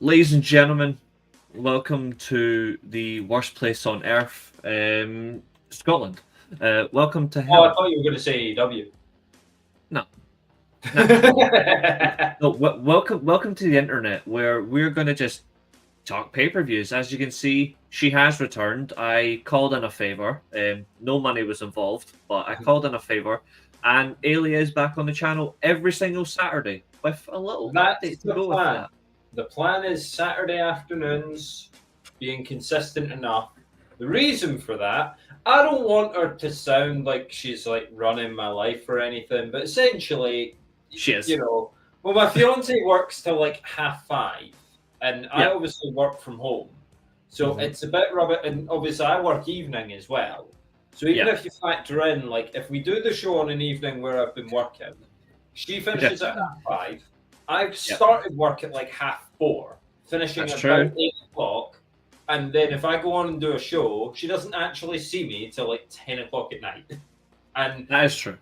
Ladies and gentlemen, welcome to the worst place on earth, Scotland. Welcome to Oh, I hell. thought you were going to say AEW. No. No, welcome to the internet, where we're going to just talk pay-per-views. As you can see, she has returned. I called in a favor. No money was involved, but I called in a favor. And Eilidh is back on the channel every single Saturday with a little update to go with that. The plan is Saturday afternoons, being consistent enough. The reason for that, I don't want her to sound like she's like running my life or anything, but essentially, She is. you know, well, my fiance works till like 5:30, and I obviously work from home, so it's a bit rubbish. And obviously, I work evening as well. So even if you factor in, like, if we do the show on an evening where I've been working, she finishes at 5:30. I've started work at like 4:30, finishing at about 8:00. And then if I go on and do a show, she doesn't actually see me till like 10:00 at night. And that is true.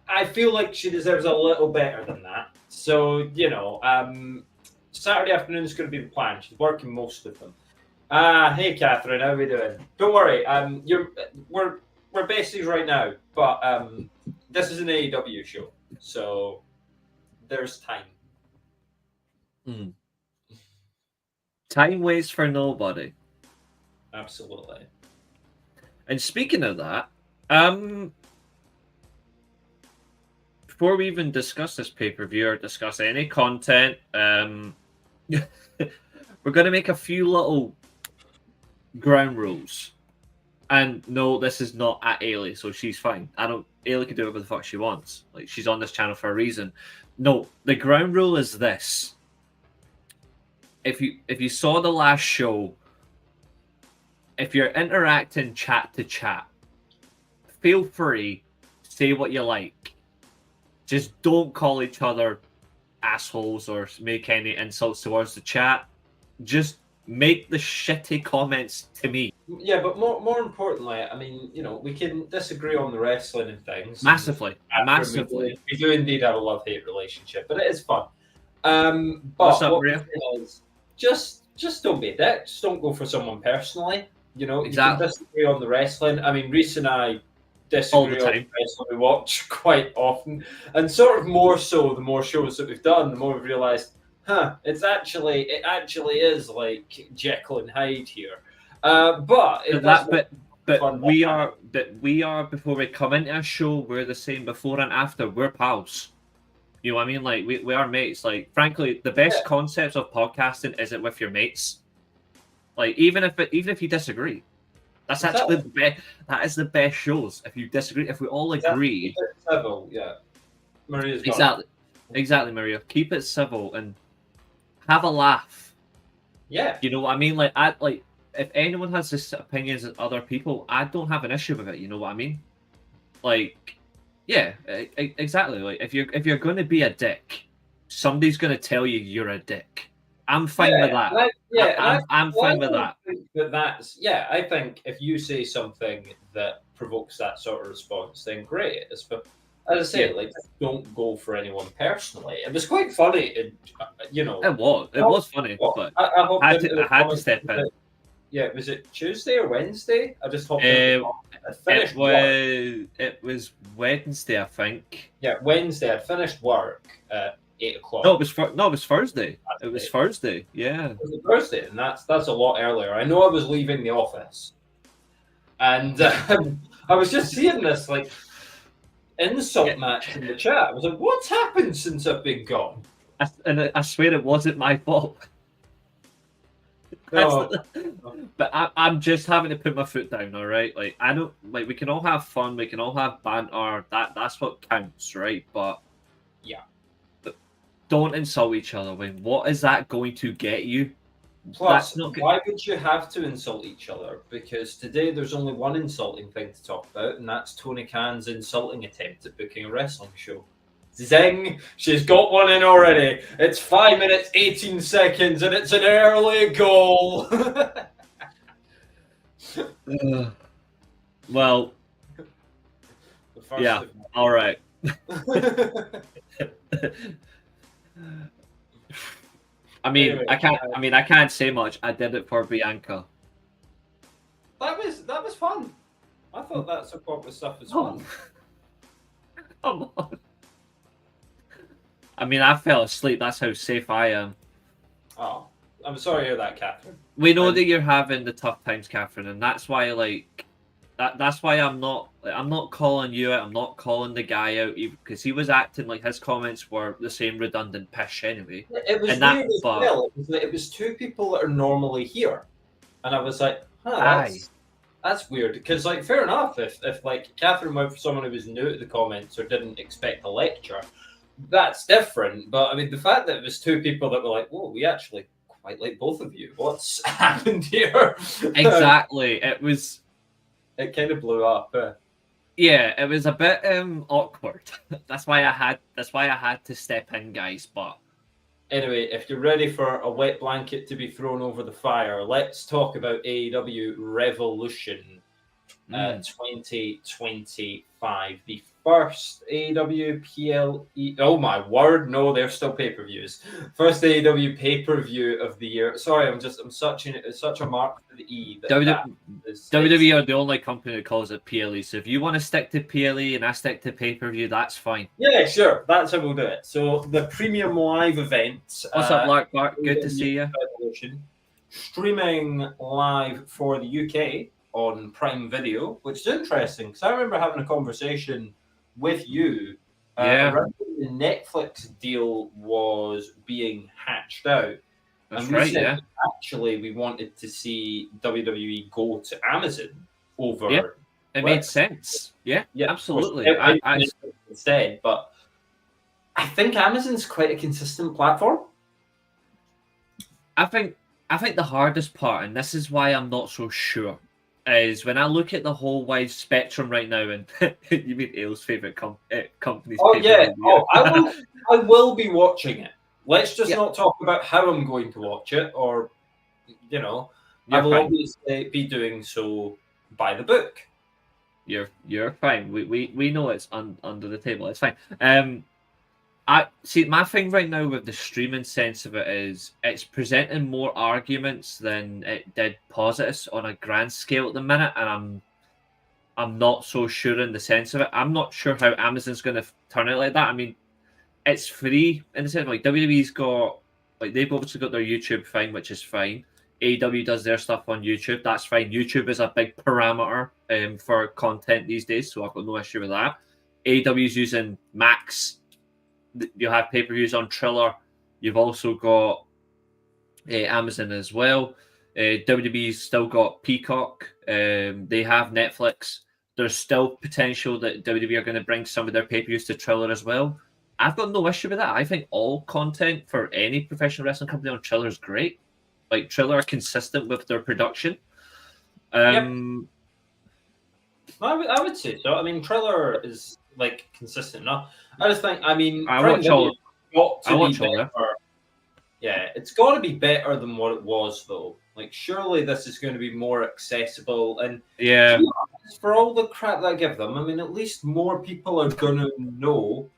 I feel like she deserves a little better than that. So, Saturday afternoon is going to be the plan. She's working most of them. Hey Catherine, how are we doing? Don't worry, we're besties right now, but this is an AEW show, so there's time. Time waits for nobody. Absolutely. And speaking of that, before we even discuss this pay-per-view or discuss any content, we're going to make a few little ground rules. And no, this is not at Eilidh, so she's fine. Eilidh can do whatever the fuck she wants. Like, she's on this channel for a reason. No, the ground rule is this. If you saw the last show, if you're interacting chat to chat, feel free, say what you like. Just don't call each other assholes or make any insults towards the chat. Just make the shitty comments to me. Yeah, but more importantly, I mean, we can disagree on the wrestling and things. Massively. Massively. We do indeed have a love-hate relationship, but it is fun. But what's up, Maria? Just don't be a dick. Just don't go for someone personally. Exactly. You can disagree on the wrestling. I mean, Reece and I disagree on the wrestling we watch quite often, and sort of more so the more shows that we've done, the more we've realised, it actually is like Jekyll and Hyde here. But we are before we come into a show, we're the same before and after. We're pals. You know what I mean? Like we are mates. Like, frankly, the best concepts of podcasting is it with your mates. Like, even if you disagree, that's actually the best. That is the best shows. If you disagree, if we all agree, civil, Maria's exactly, Maria. Keep it civil and have a laugh. Yeah, you know what I mean. Like, if anyone has this opinions as other people, I don't have an issue with it. You know what I mean? Like, yeah, exactly. Like, if you're going to be a dick, somebody's going to tell you you're a dick. I'm fine with that. I'm fine with that. I think if you say something that provokes that sort of response, then great. But as I say, like, don't go for anyone personally. It was quite funny, It was funny, but I had to step in. Yeah, was it Tuesday or Wednesday? I just hopped in. It was Wednesday, I think. Yeah, Wednesday. I finished work at 8:00. No, it was Thursday. It was Thursday. Yeah. It was Thursday, and that's a lot earlier. I know I was leaving the office, and I was just seeing this like insult match in the chat. I was like, "What's happened since I've been gone?" I swear it wasn't my fault. No. But I'm just having to put my foot down, all right? Like, I don't, like, we can all have fun, we can all have banter. That's what counts, right? But don't insult each other. What is that going to get you? Plus, why would you have to insult each other? Because today there's only one insulting thing to talk about, and that's Tony Khan's insulting attempt at booking a wrestling show. Zing! She's got one in already. It's 5 minutes, 18 seconds, and it's an early goal. Well, yeah, all right. I mean, Anyway, I can't. I mean, I can't say much. I did it for Bianca. that was fun. I thought that support was stuff was Oh. fun. Come on. I mean, I fell asleep. That's how safe I am. Oh, I'm sorry to hear that, Catherine. We know that you're having the tough times, Catherine, and that's why, like, that's why I'm not calling you out. I'm not calling the guy out because he was acting like his comments were the same redundant pish anyway. It was and weird as well. It was two people that are normally here, and I was like, that's weird. Because, like, fair enough, if like Catherine went for someone who was new to the comments or didn't expect a lecture, that's different. But I mean, the fact that it was two people that were like, "Whoa, we actually quite like both of you. What's happened here?" Exactly. It was. It kind of blew up. Yeah, it was a bit awkward. That's why I had to step in, guys. But anyway, if you're ready for a wet blanket to be thrown over the fire, let's talk about AEW Revolution 2025. The first AEW PLE. Oh my word! No, they're still pay-per-views. First AEW pay-per-view of the year. Sorry, I'm such a mark for the E. WWE are the only company that calls it PLE. So if you want to stick to PLE and I stick to pay-per-view, that's fine. Yeah, sure. That's how we'll do it. So the premium live event. What's up, Lark Bark? Good to see you. Revolution, streaming live for the UK on Prime Video, which is interesting because I remember having a conversation with you around when the Netflix deal was being hatched out. That's and right, yeah. Actually, we wanted to see WWE go to Amazon over. Yeah, it made sense. Yeah, absolutely. Instead, but I think Amazon's quite a consistent platform. I think the hardest part, and this is why I'm not so sure, is when I look at the whole wide spectrum right now, and you mean Aile's favorite company's. Oh yeah. Oh, I will be watching it. Let's just not talk about how I'm going to watch it, or I will obviously be doing so by the book. You're fine. We know it's under the table. It's fine. I see. My thing right now with the streaming sense of it is it's presenting more arguments than it did positives on a grand scale at the minute, and I'm not so sure in the sense of it. I'm not sure how Amazon's going to turn it like that. I mean, it's free in the sense like WWE's got they've obviously got their YouTube fine, which is fine. AEW does their stuff on YouTube. That's fine. YouTube is a big parameter for content these days, so I've got no issue with that. AEW's using Max. You have pay-per-views on Triller. You've also got Amazon as well. WWE's still got Peacock. They have Netflix. There's still potential that WWE are going to bring some of their pay-per-views to Triller as well. I've got no issue with that. I think all content for any professional wrestling company on Triller is great. Like, Triller are consistent with their production. I would say so. I mean, Triller is consistent enough. I just think, I watch all that. Yeah, it's got to be better than what it was, though. Like, surely this is going to be more accessible. And for all the crap that I give them, I mean, at least more people are going to know.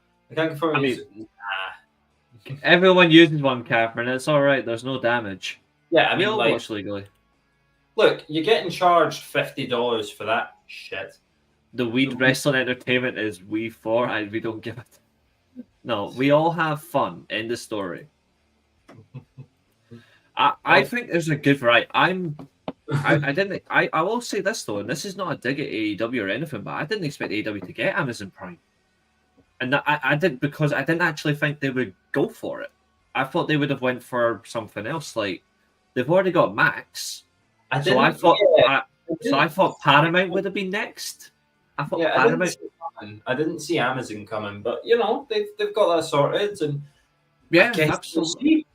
Everyone uses one, Catherine. It's all right. There's no damage. Yeah, I mean, we'll watch legally. Look, you're getting charged $50 for that shit. The Weed Wrestling Entertainment is we for, and we don't give it. No, we all have fun. End of story. I think there's a good variety. I will say this though, and this is not a dig at AEW or anything, but I didn't expect AEW to get Amazon Prime, and I did because I didn't actually think they would go for it. I thought they would have went for something else. Like they've already got Max, I thought Paramount would have been next. I thought Paramount. I didn't see Amazon coming, but they've got that sorted, and absolutely.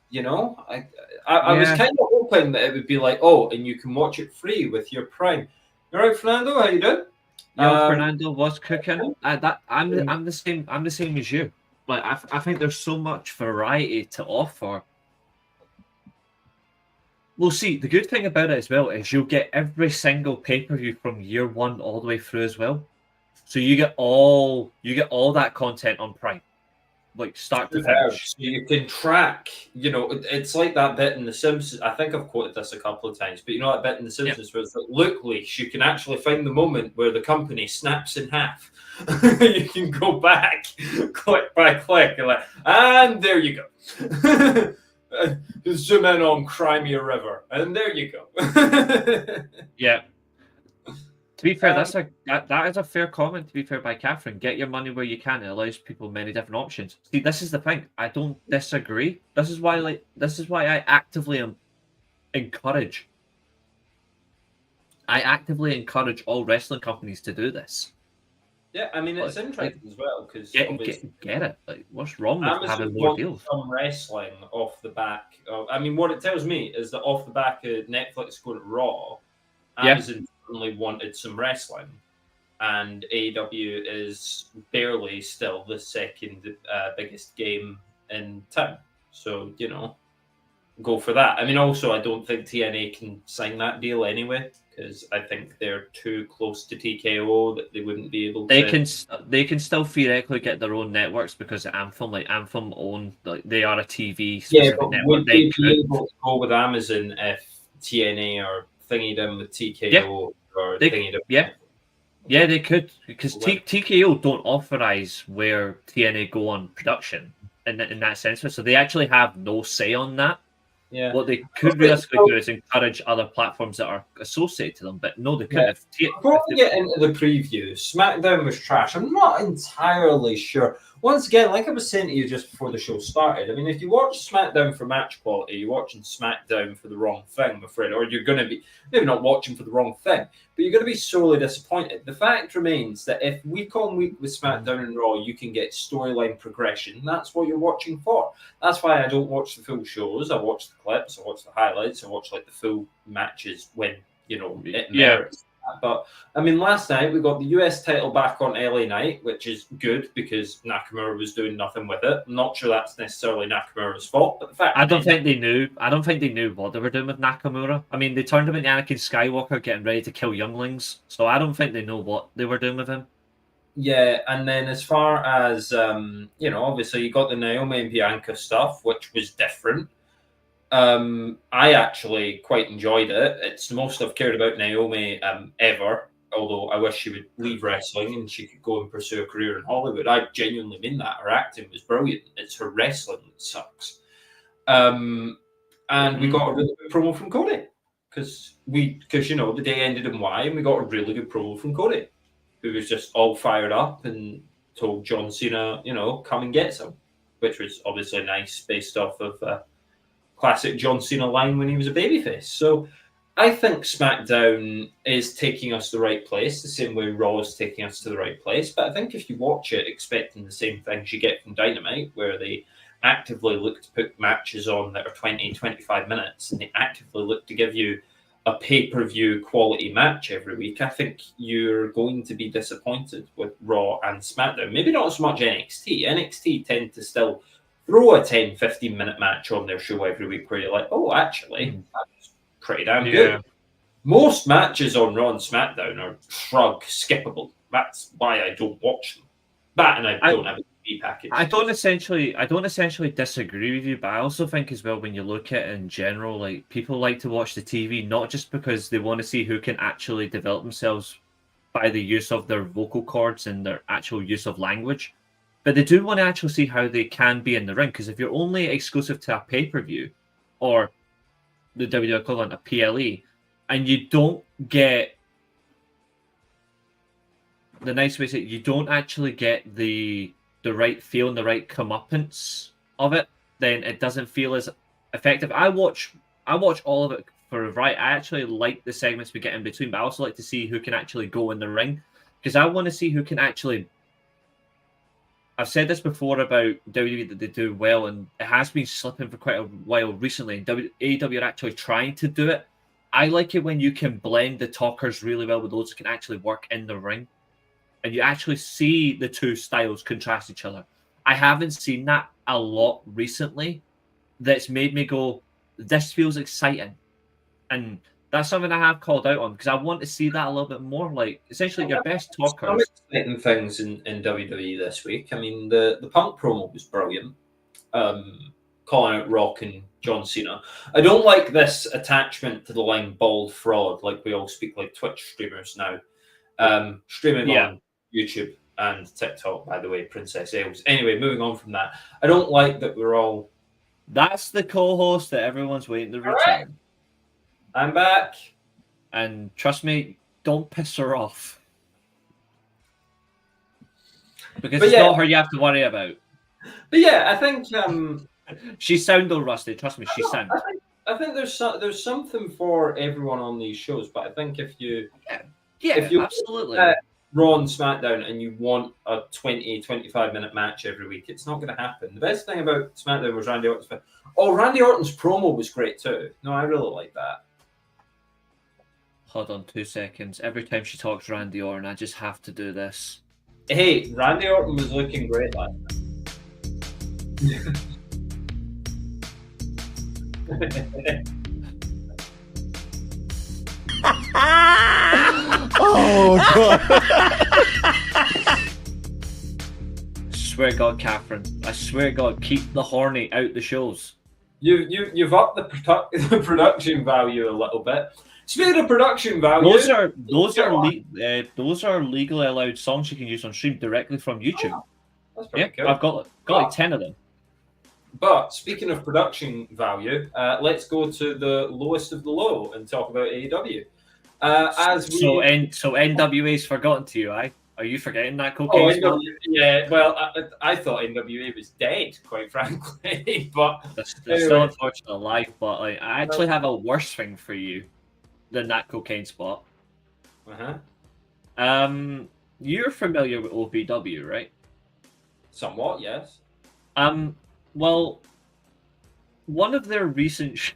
I was kind of hoping that it would be like, oh, and you can watch it free with your Prime. All right, Fernando, how you doing? Fernando was cooking. I'm the same. I'm the same as you. Like I think there's so much variety to offer. Well, see, the good thing about it as well is you'll get every single pay-per-view from year one all the way through as well. So you get all that content on Prime. like start to Superb. finish. So you can track, it's like that bit in The Simpsons. I think I've quoted this a couple of times, but you know that bit in The Simpsons where it's like, look, Leash, you can actually find the moment where the company snaps in half. You can go back click by click and there you go. Zoom in on Crimea River, and there you go. Yeah. To be fair, that is a fair comment. To be fair, by Catherine, get your money where you can. It allows people many different options. See, this is the thing. I don't disagree. This is why I actively encourage. I actively encourage all wrestling companies to do this. Yeah, I mean it's interesting as well because get it. Like, what's wrong with Amazon having more deals? Some wrestling off the back of. I mean, what it tells me is that off the back of Netflix going to Raw, Amazon certainly wanted some wrestling, and AEW is barely still the second biggest game in town. So go for that. I mean, also I don't think TNA can sign that deal anyway, because I think they're too close to TKO that they wouldn't be able to. They can still theoretically get their own networks because Anthem own, like, they are a TV specific network. Would they be able to go with Amazon if TNA or thingy them with TKO or thingy them? Yeah, they could, because TKO don't authorize where TNA go on production in that sense, so they actually have no say on that. Yeah. What they could realistically do is encourage other platforms that are associated to them, but no, they couldn't. Before we get into the preview, SmackDown was trash. I'm not entirely sure. Once again, like I was saying to you just before the show started, I mean, if you watch SmackDown for match quality, you're watching SmackDown for the wrong thing, I'm afraid, or you're going to be maybe not watching for the wrong thing, but you're going to be sorely disappointed. The fact remains that if week on week with SmackDown and Raw, you can get storyline progression, that's what you're watching for. That's why I don't watch the full shows. I watch the clips, I watch the highlights, I watch like the full matches when it merits. But I mean, last night we got the US title back on LA Knight, which is good because Nakamura was doing nothing with it. I'm not sure that's necessarily Nakamura's fault, but the fact I don't think they knew what they were doing with Nakamura. I mean, they turned him into Anakin Skywalker, getting ready to kill younglings. So I don't think they know what they were doing with him. Yeah, and then as far as obviously you got the Naomi and Bianca stuff, which was different. I actually quite enjoyed it. It's the most I've cared about Naomi ever, although I wish she would leave wrestling and she could go and pursue a career in Hollywood. I genuinely mean that. Her acting was brilliant. It's her wrestling that sucks. And we got a really good promo from Cody because the day ended in Y, and we got a really good promo from Cody, who was just all fired up and told John Cena, come and get some, which was obviously nice based off of classic John Cena line when he was a babyface. So I think SmackDown is taking us to the right place, the same way Raw is taking us to the right place. But I think if you watch it expecting the same things you get from Dynamite, where they actively look to put matches on that are 20, 25 minutes, and they actively look to give you a pay-per-view quality match every week, I think you're going to be disappointed with Raw and SmackDown. Maybe not as much NXT. NXT tend to still throw a 10, 15-minute match on their show every week where you're like, oh, actually, that's pretty damn good. Most matches on Raw and SmackDown are skippable. That's why I don't watch them. That and I don't have a TV package. I don't essentially disagree with you, but I also think as well when you look at it in general, like, people like to watch the TV not just because they want to see who can actually develop themselves by the use of their vocal cords and their actual use of language, but they do want to actually see how they can be in the ring. Because if you're only exclusive to a pay-per-view or the WWE equivalent of PLE, and you don't get the nice way to say it, you don't actually get the right feel and the right comeuppance of it, then it doesn't feel as effective. I watch all of it for a variety. I actually like the segments we get in between, but I also like to see who can actually go in the ring, because I want to see who can actually. I've said this before about WWE that they do well, and it has been slipping for quite a while recently. AEW are actually trying to do it. I like it when you can blend the talkers really well with those who can actually work in the ring, and you actually see the two styles contrast each other. I haven't seen that a lot recently. That's made me go, this feels exciting. And That's something I have called out on because I want to see that a little bit more. Like, essentially, your best Some talkers. exciting things in WWE this week. I mean, the Punk promo was brilliant. Calling out Rock and John Cena. I don't like this attachment to the line "bald fraud," like we all speak like Twitch streamers now. Streaming on YouTube and TikTok, by the way, Princess Ailes. Anyway, moving on from that, I don't like that we're all. That's the co-host that everyone's waiting to return. Right. I'm back. And trust me, don't piss her off. Because it's not her you have to worry about. But yeah, I think she sound all rusty. Trust me, she sound. I think there's something for everyone on these shows, but I think if you absolutely Raw and SmackDown and you want a 20-25 minute match every week, it's not going to happen. The best thing about SmackDown was Randy Orton's. Randy Orton's promo was great too. No, I really like that. Hold on 2 seconds. Every time she talks Randy Orton, I just have to do this. Hey, Randy Orton was looking great last night. Oh God! Swear to God, Catherine. I swear to God, keep the horny out the shows. You've upped the production value a little bit. Speaking of production value, those are legally allowed songs you can use on stream directly from YouTube. Oh, that's pretty cool. I've got like 10 of them. But speaking of production value, let's go to the lowest of the low and talk about AEW. So NWA's forgotten to you, eh? Are you forgetting that cocaine? Yeah, well, I thought NWA was dead, quite frankly. But they're still unfortunately alive. But like, I actually have a worse thing for you than that cocaine spot. You're familiar with OVW, right? Somewhat, yes. Well, one of their recent.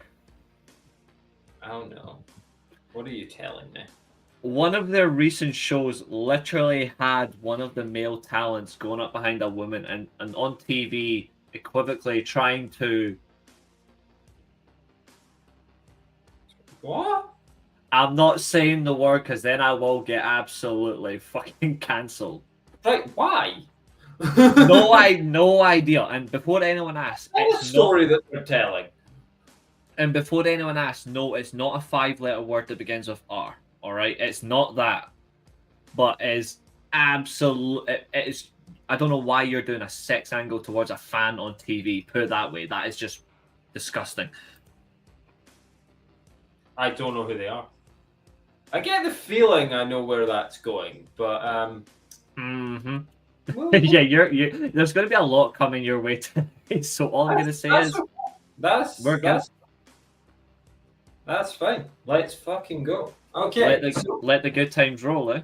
Oh no! What are you telling me? One of their recent shows literally had one of the male talents going up behind a woman and on TV equivocally trying to. What? I'm not saying the word because then I will get absolutely fucking cancelled. Right? Why? No idea. And before anyone asks, it's a story that they're telling. And before anyone asks, no, it's not a 5-letter word that begins with R. All right, it's not that, but is absolute. It is. I don't know why you're doing a sex angle towards a fan on TV. Put it that way. That is just disgusting. I don't know who they are. I get the feeling I know where that's going, but yeah, you're. There's going to be a lot coming your way today. So all I'm going to say is, that's fine. Let's fucking go. Okay. Let the good times roll, eh?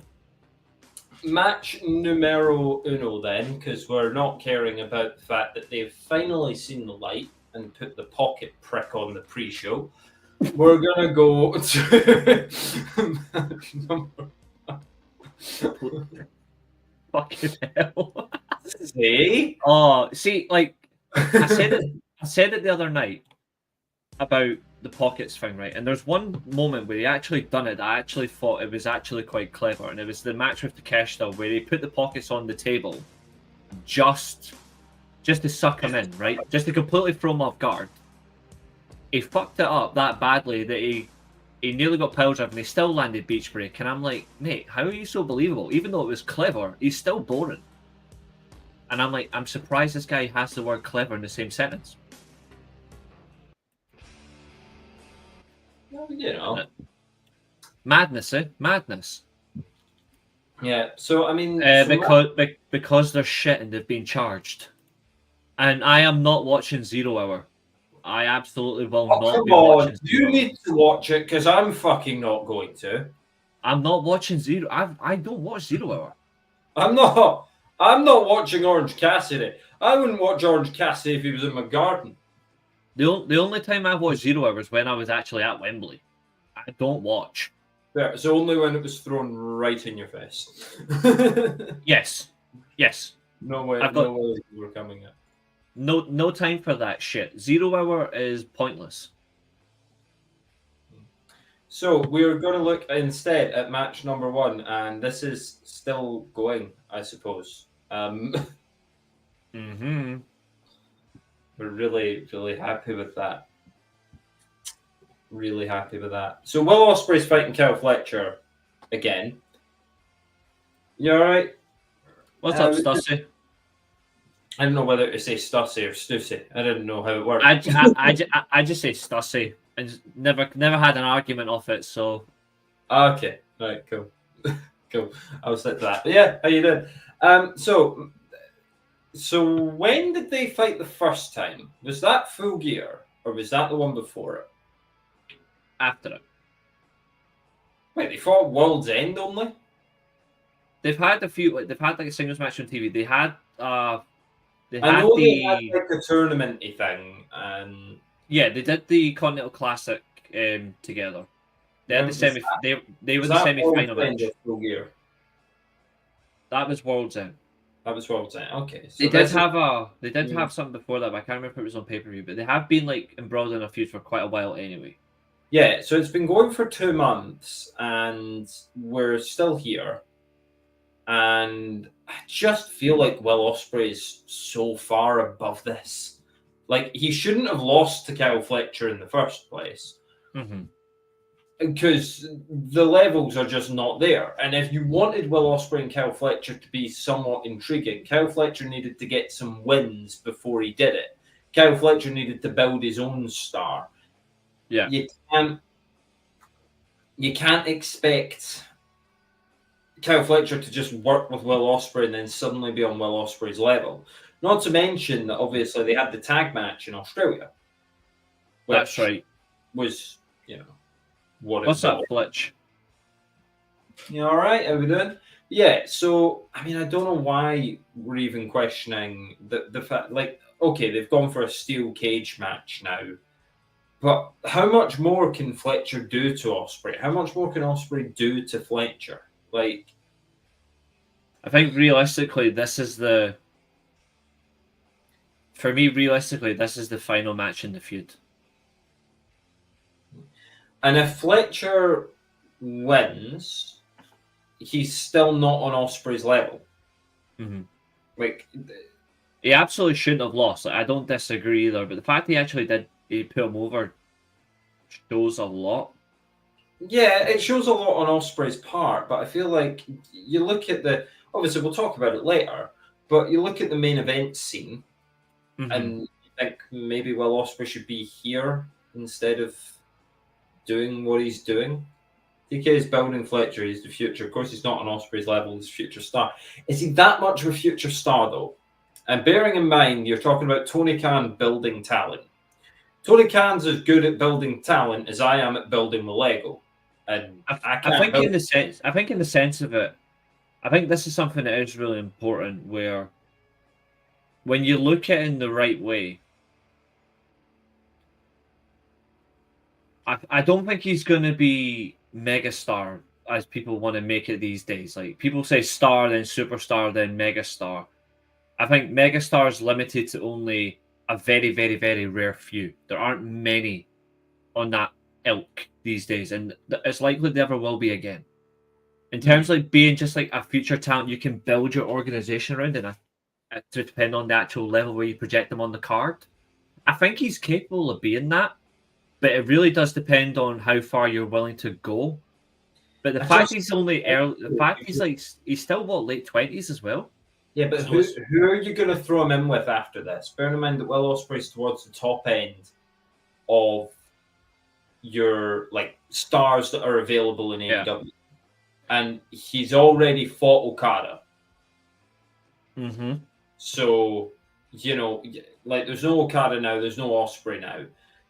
Match numero uno then, because we're not caring about the fact that they've finally seen the light and put the pocket prick on the pre-show. We're gonna go to match number. Fucking hell. See? Oh, see, like I said it the other night about the pockets thing, right? And there's one moment where he actually done it that I actually thought it was actually quite clever, and it was the match with Takeshita where he put the pockets on the table just to suck him in, right? Just to completely throw him off guard. He fucked it up that badly that he nearly got pile driven and he still landed beach break, and I'm like, mate, how are you so believable? Even though it was clever, he's still boring. And I'm like, I'm surprised this guy has the word clever in the same sentence. Well, you know. Madness, eh? Madness. Yeah, so I mean... because they're shit and they've been charged. And I am not watching 0 Hour. I absolutely will not be watching 0 Hour. You need to watch it, because I'm fucking not going to. I'm not watching 0. I don't watch 0 Hour. I'm not watching Orange Cassidy. I wouldn't watch Orange Cassidy if he was in my garden. The only time I watched 0 Hour was when I was actually at Wembley. I don't watch. Yeah, it's only when it was thrown right in your face. Yes. No way you were coming in. No time for that shit. 0 Hour is pointless. So we're going to look instead at match number 1, and this is still going, I suppose. Mm-hmm. We're really, really happy with that. Really happy with that. So Will Ospreay's fighting Kyle Fletcher again. You all right? What's up, Stussy? I don't know whether to say Stussy or Stussy. I didn't know how it worked. I just say Stussy, and never had an argument off it. So okay, right, cool, cool. I'll stick to that. But yeah, how you doing? So when did they fight the first time? Was that Full Gear or was that the one before it? After it. Wait, they fought World's End only? They've had a few. They've had like a singles match on TV. They had. They I had know the. they had like a tournament-y thing, and yeah, they did the Continental Classic together. They had the semi. They were the semi-final match. Full Gear? That was World's End. That was World's End. Okay, so they did have something before that, but I can't remember if it was on pay-per-view. But they have been like embroiled in a feud for quite a while anyway. Yeah, so it's been going for 2 months, and we're still here. And I just feel like Will Ospreay is so far above this. Like, he shouldn't have lost to Kyle Fletcher in the first place. Mm-hmm. Because the levels are just not there. And if you wanted Will Ospreay and Kyle Fletcher to be somewhat intriguing, Kyle Fletcher needed to get some wins before he did it. Kyle Fletcher needed to build his own star. Yeah. You can't expect Kyle Fletcher to just work with Will Ospreay and then suddenly be on Will Ospreay's level. Not to mention that obviously they had the tag match in Australia. That's right. Was, what's up, Fletch? You all right? How we doing? Yeah, so, I mean, I don't know why we're even questioning the fact, like, okay, they've gone for a steel cage match now, but how much more can Fletcher do to Ospreay? How much more can Ospreay do to Fletcher? Like, I think realistically, this is the final match in the feud. And if Fletcher wins, he's still not on Ospreay's level. Mm-hmm. Like, he absolutely shouldn't have lost. Like, I don't disagree either, but the fact he actually did, he put him over, shows a lot. Yeah, it shows a lot on Ospreay's part, but I feel like you look at obviously we'll talk about it later, but you look at the main event scene, and you think maybe Will Ospreay should be here instead of doing what he's doing. DK is building Fletcher, he's the future. Of course, he's not on Ospreay's level, he's future star. Is he that much of a future star, though? And bearing in mind, you're talking about Tony Khan building talent. Tony Khan's as good at building talent as I am at building the Lego. And I think in the sense of it, I think this is something that is really important, where when you look at it in the right way, I don't think he's going to be megastar as people want to make it these days. Like, people say star, then superstar, then megastar. I think megastar is limited to only a very, very, very rare few. There aren't many on that ilk these days, and it's likely there never will be again. In terms of like being just like a future talent you can build your organization around, and to depend on the actual level where you project them on the card, I think he's capable of being that, but it really does depend on how far you're willing to go. But the fact he's only early, the fact he's still late 20s as well. Yeah, but so who are you going to throw him in with after this? Bearing in mind that Will Ospreay's towards the top end of your like stars that are available in AEW, and he's already fought Okada. Mm-hmm. So like there's no Okada now, there's no Ospreay now.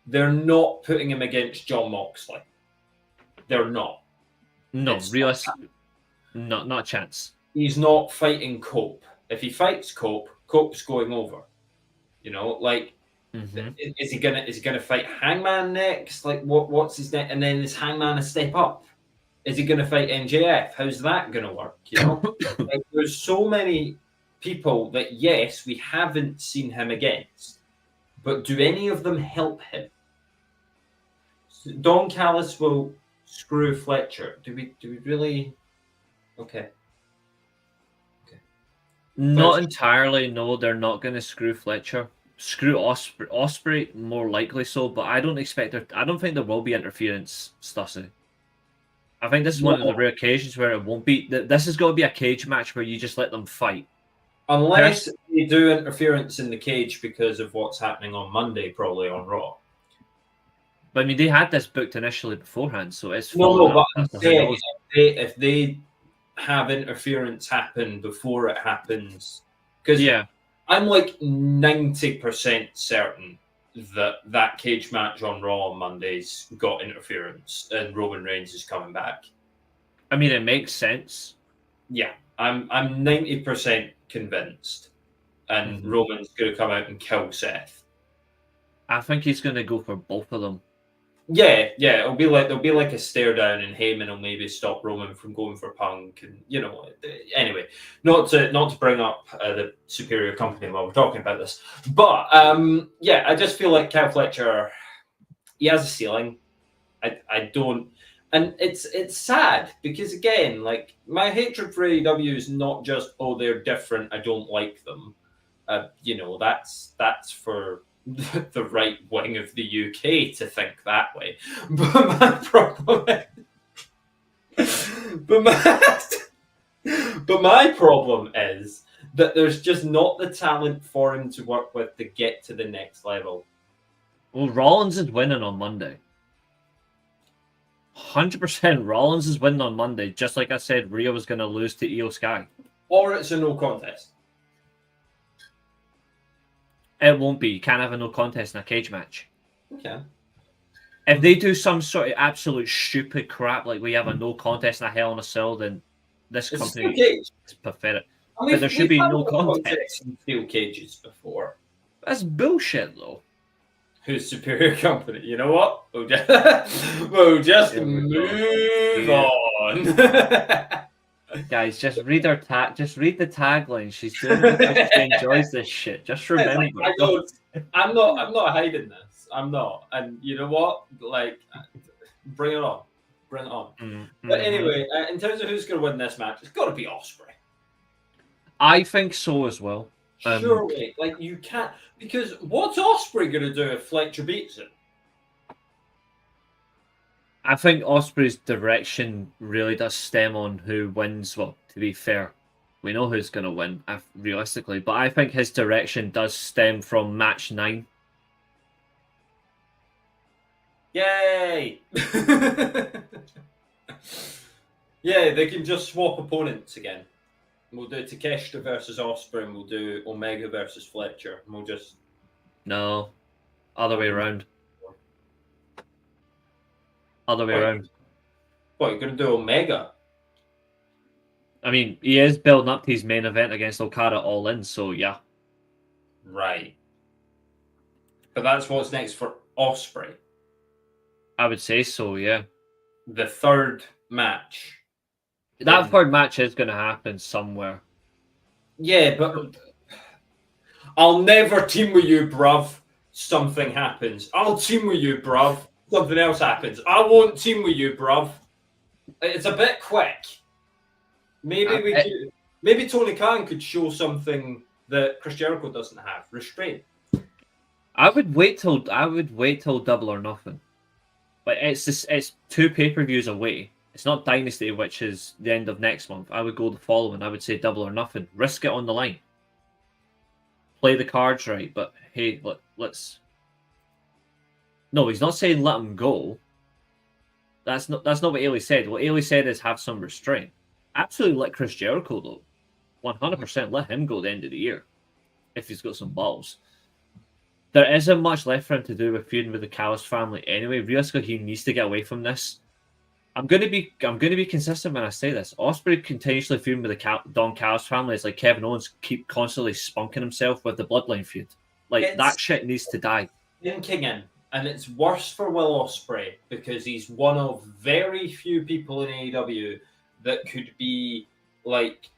They're not putting him against Jon Moxley. They're not. No, realistically, not a chance. He's not fighting Cope. If he fights Cope, Cope's going over. Is he gonna fight Hangman next? Like what's his next? And then is Hangman a step up? Is he gonna fight MJF? How's that gonna work? Like, there's so many people that yes, we haven't seen him against, but do any of them help him? Don Callis will screw Fletcher. Do we really? Okay. Not entirely. No, they're not going to screw Fletcher. Screw Osprey. Osprey more likely so, but I don't expect there. I don't think there will be interference, Stussy. I think this is one of the rare occasions where it won't be. This is going to be a cage match where you just let them fight. Unless they do interference in the cage because of what's happening on Monday, probably on Raw. But I mean, they had this booked initially beforehand, so it's no. But I'm saying if they have interference happen before it happens, because I'm like 90% certain that cage match on Raw on Monday's got interference and Roman Reigns is coming back. I mean, it makes sense. Yeah, I'm 90% convinced, and Roman's going to come out and kill Seth. I think he's going to go for both of them. Yeah, there'll be like a stare down, and Heyman will maybe stop Roman from going for Punk, and anyway, not to bring up the superior company while we're talking about this, but I just feel like Cal Fletcher, he has a ceiling. I don't, and it's sad because again, like my hatred for AEW is not just they're different, I don't like them. That's for the right wing of the UK to think that way. But my problem is that there's just not the talent for him to work with to get to the next level. Well, Rollins is winning on Monday. 100% Rollins is winning on Monday, just like I said Rhea was going to lose to Io Sky. Or it's a no contest. It won't be. You can't have a no contest in a cage match. Okay. If they do some sort of absolute stupid crap, like we have a no contest in a Hell in a Cell, then this company is pathetic. I mean, but there should be no contest in steel cages before. That's bullshit, though. Who's superior company? You know what? We'll just move on. Guys, just read her Just read the tagline. She's doing it because she enjoys this shit. Just remember. I'm not hiding this. I'm not. And you know what? Like, bring it on. Bring it on. Mm-hmm. But anyway, in terms of who's going to win this match, it's got to be Osprey. I think so as well. Surely, like you can't, because what's Osprey going to do if Fletcher beats him? I think Osprey's direction really does stem on who wins. Well, to be fair, we know who's going to win, realistically. But I think his direction does stem from match 9. Yay! Yeah, they can just swap opponents again. We'll do Takeshita versus Osprey, and we'll do Omega versus Fletcher. And we'll just... No. Other way around. Other way around. What, you're going to do Omega? I mean, he is building up to his main event against Okada All In, so yeah. Right. But that's what's next for Osprey. I would say so, yeah. The third match. That third match is going to happen somewhere. Yeah, but I'll never team with you, bruv. Something happens. I'll team with you, bruv. Something else happens. I won't team with you, bruv. It's a bit quick. Maybe Tony Khan could show something that Chris Jericho doesn't have. Restraint. I would wait till Double or Nothing. But it's 2 pay-per-views away. It's not Dynasty, which is the end of next month. I would go the following. I would say Double or Nothing. Risk it on the line. Play the cards right, but hey, let's... No, he's not saying let him go. That's not what Eilidh said. What Eilidh said is have some restraint. Absolutely let Chris Jericho, though. 100% let him go at the end of the year. If he's got some balls. There isn't much left for him to do with feuding with the Callis family anyway. Realistically, he needs to get away from this. I'm going to be consistent when I say this. Osprey continuously feuding with the Don Callis family is like Kevin Owens keep constantly spunking himself with the Bloodline feud. Like, that shit needs to die. King in. And it's worse for Will Ospreay because he's one of very few people in AEW that could be like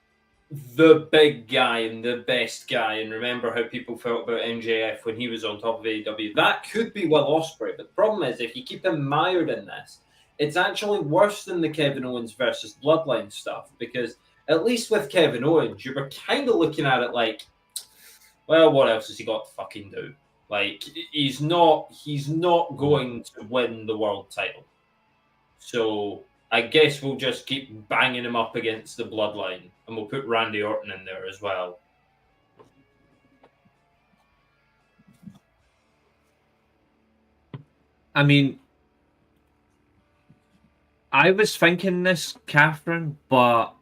the big guy and the best guy. And remember how people felt about MJF when he was on top of AEW. That could be Will Ospreay. But the problem is, if you keep him mired in this, it's actually worse than the Kevin Owens versus Bloodline stuff, because at least with Kevin Owens, you were kind of looking at it like, well, what else has he got to fucking do? Like, he's not going to win the world title. So I guess we'll just keep banging him up against the Bloodline, and we'll put Randy Orton in there as well. I mean, I was thinking this, Catherine, but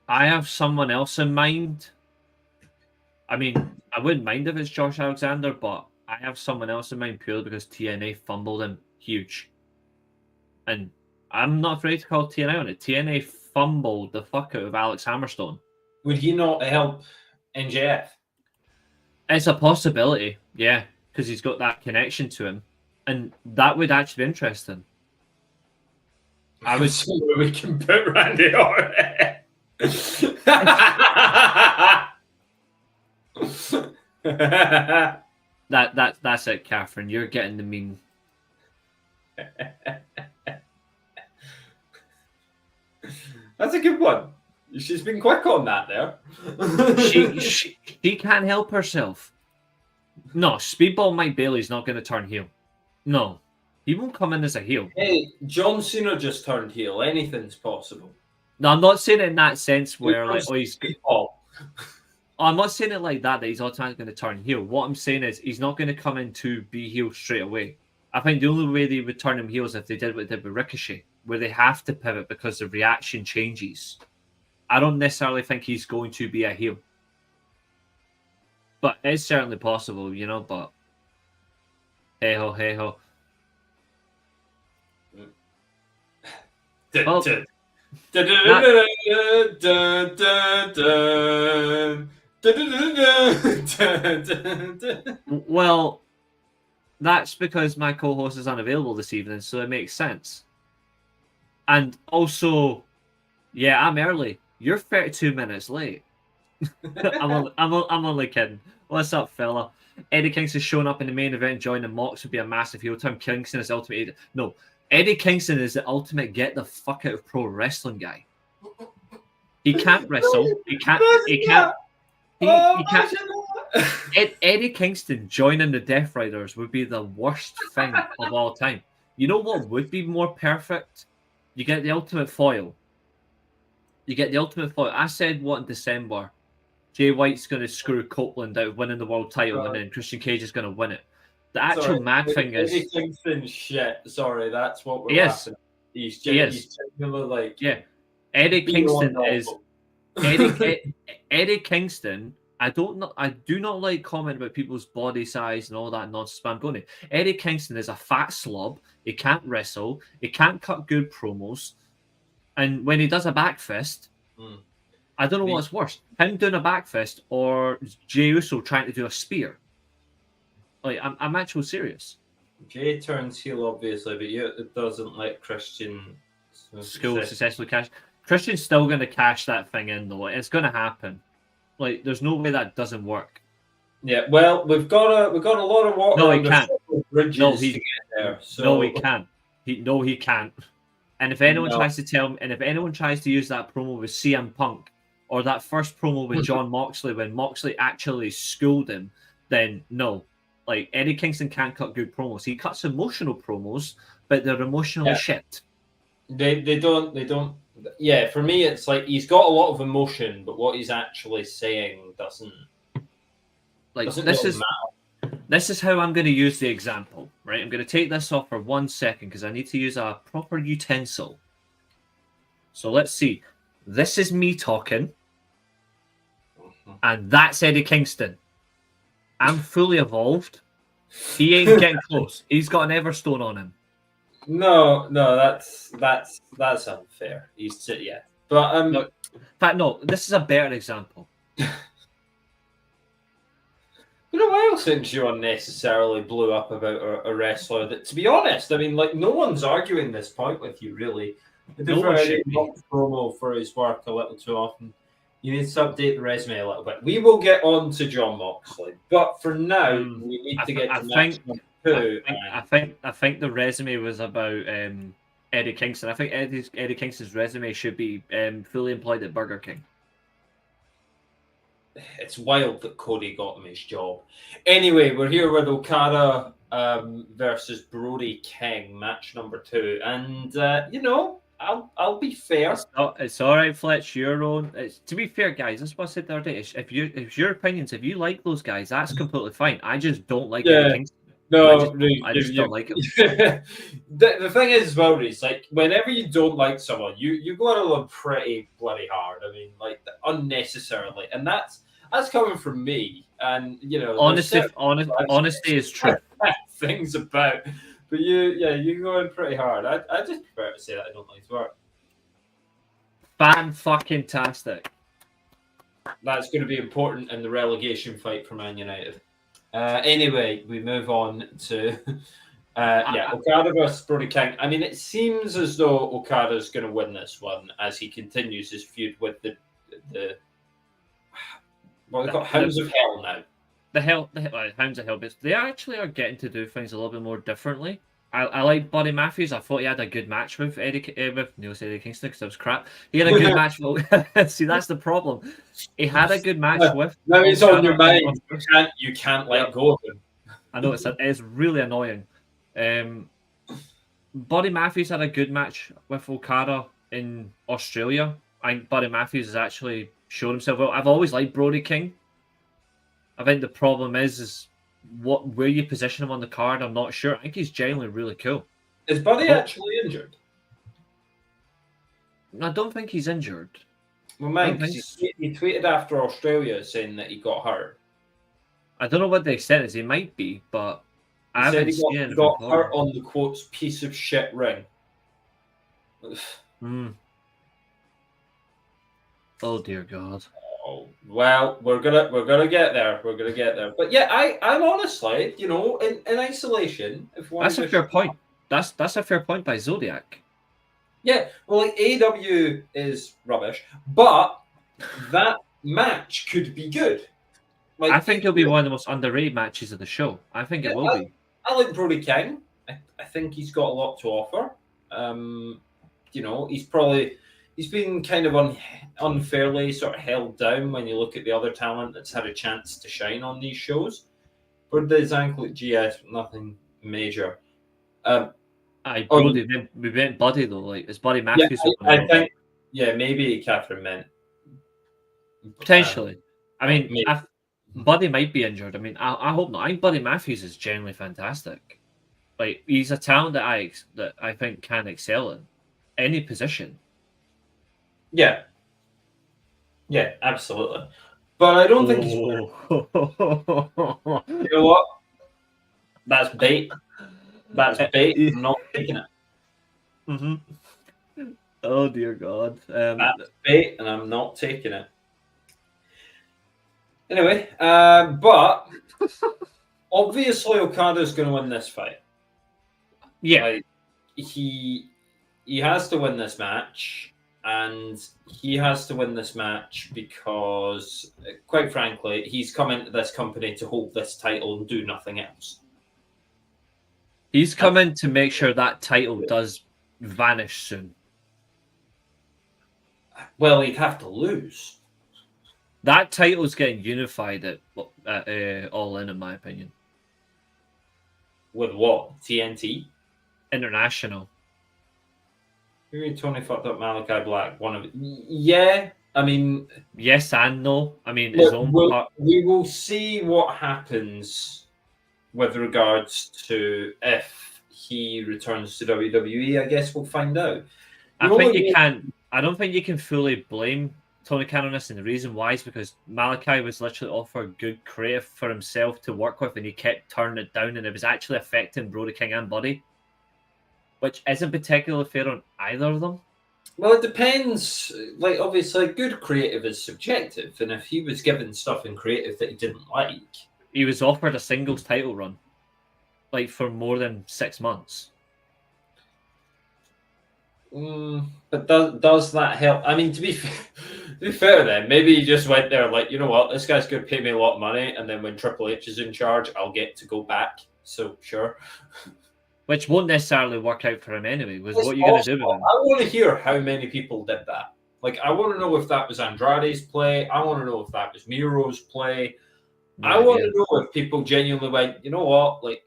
I have someone else in mind. I mean, I wouldn't mind if it's Josh Alexander, but I have someone else in mind purely because TNA fumbled him huge. And I'm not afraid to call TNA on it. TNA fumbled the fuck out of Alex Hammerstone. Would he not help NJF? It's a possibility, yeah, because he's got that connection to him. And that would actually be interesting. I would see where we can put Randy Orton. That's it, Catherine. You're getting the meme. That's a good one. She's been quick on that there. she can't help herself. No, Speedball Mike Bailey's not going to turn heel. No, he won't come in as a heel. Hey, John Cena just turned heel. Anything's possible. No, I'm not saying it in that sense where like, oh, I'm not saying it like that he's automatically going to turn heel. What I'm saying is he's not going to come in to be heel straight away. I think the only way they would turn him heel is if they did what they did with Ricochet, where they have to pivot because the reaction changes. I don't necessarily think he's going to be a heel. But it's certainly possible, you know, but hey-ho, hey-ho. Well, that's because my co-host is unavailable this evening, so it makes sense. And also, yeah, I'm early. You're 32 minutes late. I'm only kidding. What's up, fella? Eddie Kingston showing up in the main event, joining Mox would be a massive heel turn. Kingston is ultimate. No, Eddie Kingston is the ultimate get the fuck out of pro wrestling guy. He can't wrestle. He can't. Eddie Kingston joining the Death Riders would be the worst thing of all time. You know what would be more perfect? You get the ultimate foil. I said what in December? Jay White's going to screw Copeland out of winning the world title, and then Christian Cage is going to win it. The actual mad thing is Eddie Kingston shit. Sorry, that's what we're laughing. He's genuinely like Eddie Kingston is Eddie Kingston. I do not like comment about people's body size and all that nonsense, but I'm going to. Eddie Kingston is a fat slob. He can't wrestle. He can't cut good promos. And when he does a back fist, I don't know what's worse. Him doing a back fist or Jey Uso trying to do a spear. Like, I'm actually serious. Jay turns heel, obviously, but it doesn't let Christian successfully cash. Christian's still going to cash that thing in, though. It's going to happen. Like, there's no way that doesn't work. Yeah, well, we've got a lot of water. No, he can't. To get there. So... No, he can't. He can't. And if anyone tries to tell him, and if anyone tries to use that promo with CM Punk or that first promo with John Moxley when Moxley actually schooled him, then no. Like, Eddie Kingston can't cut good promos. He cuts emotional promos, but they're emotionally shit. They don't. Yeah, for me, it's like he's got a lot of emotion, but what he's actually saying doesn't. Like, doesn't this really is matter. This is how I'm going to use the example, right? I'm going to take this off for 1 second because I need to use a proper utensil. So let's see. This is me talking, and that's Eddie Kingston. I'm fully evolved. He ain't getting close. He's got an Everstone on him. No, that's unfair. But no, in fact, no. This is a better example. Been a while since you unnecessarily blew up about a wrestler that, to be honest, I mean, like, no one's arguing this point with you, really. No one should be. Promo for his work a little too often. You need to update the resume a little bit. We will get on to John Moxley, but for now, we need to get to match number 2. I think the resume was about Eddie Kingston. I think Eddie Kingston's resume should be fully employed at Burger King. It's wild that Cody got him his job. Anyway, we're here with Okada versus Brody King, match number 2. And, I'll be fair. It's all right, Fletch. Your own. To be fair, guys, that's what I said the other day. If your opinions, if you like those guys, that's completely fine. I just don't like Eddie Kingston. No, I just don't like him. The thing is, well, Reece, like whenever you don't like someone, you go at them pretty bloody hard. I mean, like unnecessarily, and that's coming from me. And honesty is true. Things about, but you go in pretty hard. I just prefer to say that I don't like his work. Fan-fucking-tastic. That's going to be important in the relegation fight for Man United. Anyway, we move on to Okada versus Brody King. I mean, it seems as though Okada's going to win this one as he continues his feud with the what they call Hounds of Hell now. The Hounds of Hell, but they actually are getting to do things a little bit more differently. I like Buddy Matthews. I thought he had a good match with Eddie Kingston because it was crap. He had a good match. See, that's the problem. He had a good match with. Now it's on your mind. You can't let go of him. I know it's really annoying. Buddy Matthews had a good match with Okada in Australia. I think Buddy Matthews has actually shown himself well. I've always liked Brody King. I think the problem is where you position him on the card. I'm not sure. I think he's genuinely really cool. Is Buddy actually injured? I don't think he's injured. Well, man, he tweeted after Australia saying that he got hurt. I don't know what the extent is. He might be, but I haven't seen it. He got hurt on the quotes piece of shit ring. Oh dear God. Oh, well, we're gonna get there. We're gonna get there. But yeah, I'm honestly, in isolation, if one that's a fair point. That's a fair point by Zodiac. Yeah, well, like AEW is rubbish, but that match could be good. Like, I think it'll be one of the most underrated matches of the show. I think it will be. I like Brody King. I think he's got a lot to offer. He's been kind of unfairly sort of held down when you look at the other talent that's had a chance to shine on these shows. But his ankle at GS, nothing major. We meant Buddy though. Like, is Buddy Matthews? Yeah, I think. Yeah, maybe Catherine meant potentially. I mean, Buddy might be injured. I mean, I hope not. I think Buddy Matthews is genuinely fantastic. Like, he's a talent that I think can excel in any position. Yeah, absolutely. But I don't think he's. You know what? That's bait. That's bait. I'm not taking it. Mm-hmm. Oh dear God. That's bait, and I'm not taking it. Anyway, but obviously Okada's going to win this fight. Yeah, like, he has to win this match. And he has to win this match because, quite frankly, he's come into this company to hold this title and do nothing else. He's come in to make sure that title does vanish soon. Well, he'd have to lose. That title's getting unified at All In my opinion. With what? TNT? International. Tony fucked up Malachi Black. Yeah, I mean, yes and no. I mean, his own part. We will see what happens with regards to if he returns to WWE. I guess we'll find out. I don't think you can fully blame Tony Khan on this, and the reason why is because Malachi was literally offered good creative for himself to work with, and he kept turning it down, and it was actually affecting Brody King and Buddy. Which isn't particularly fair on either of them. Well, it depends. Like, obviously, good creative is subjective. And if he was given stuff in creative that he didn't like... He was offered a singles title run. Like, for more than 6 months. But does that help? I mean, to be fair then, maybe he just went there like, you know what, this guy's going to pay me a lot of money. And then when Triple H is in charge, I'll get to go back. So, sure. which won't necessarily work out for him anyway. What are you going to do with him? I want to hear how many people did that. Like, I want to know if that was Andrade's play. I want to know if that was Miro's play. I want to know if people genuinely went, you know what, like,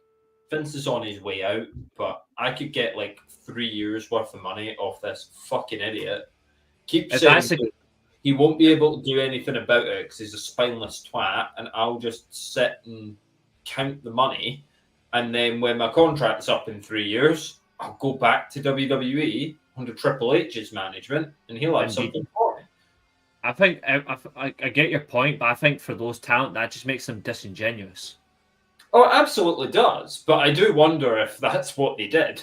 Vince is on his way out, but I could get like 3 years worth of money off this fucking idiot. Keep saying he won't be able to do anything about it because he's a spineless twat, and I'll just sit and count the money. And then when my contract's up in 3 years, I'll go back to WWE under Triple H's management, and he'll have something for me. I think I get your point, but I think for those talent, that just makes them disingenuous. Oh, it absolutely does. But I do wonder if that's what they did.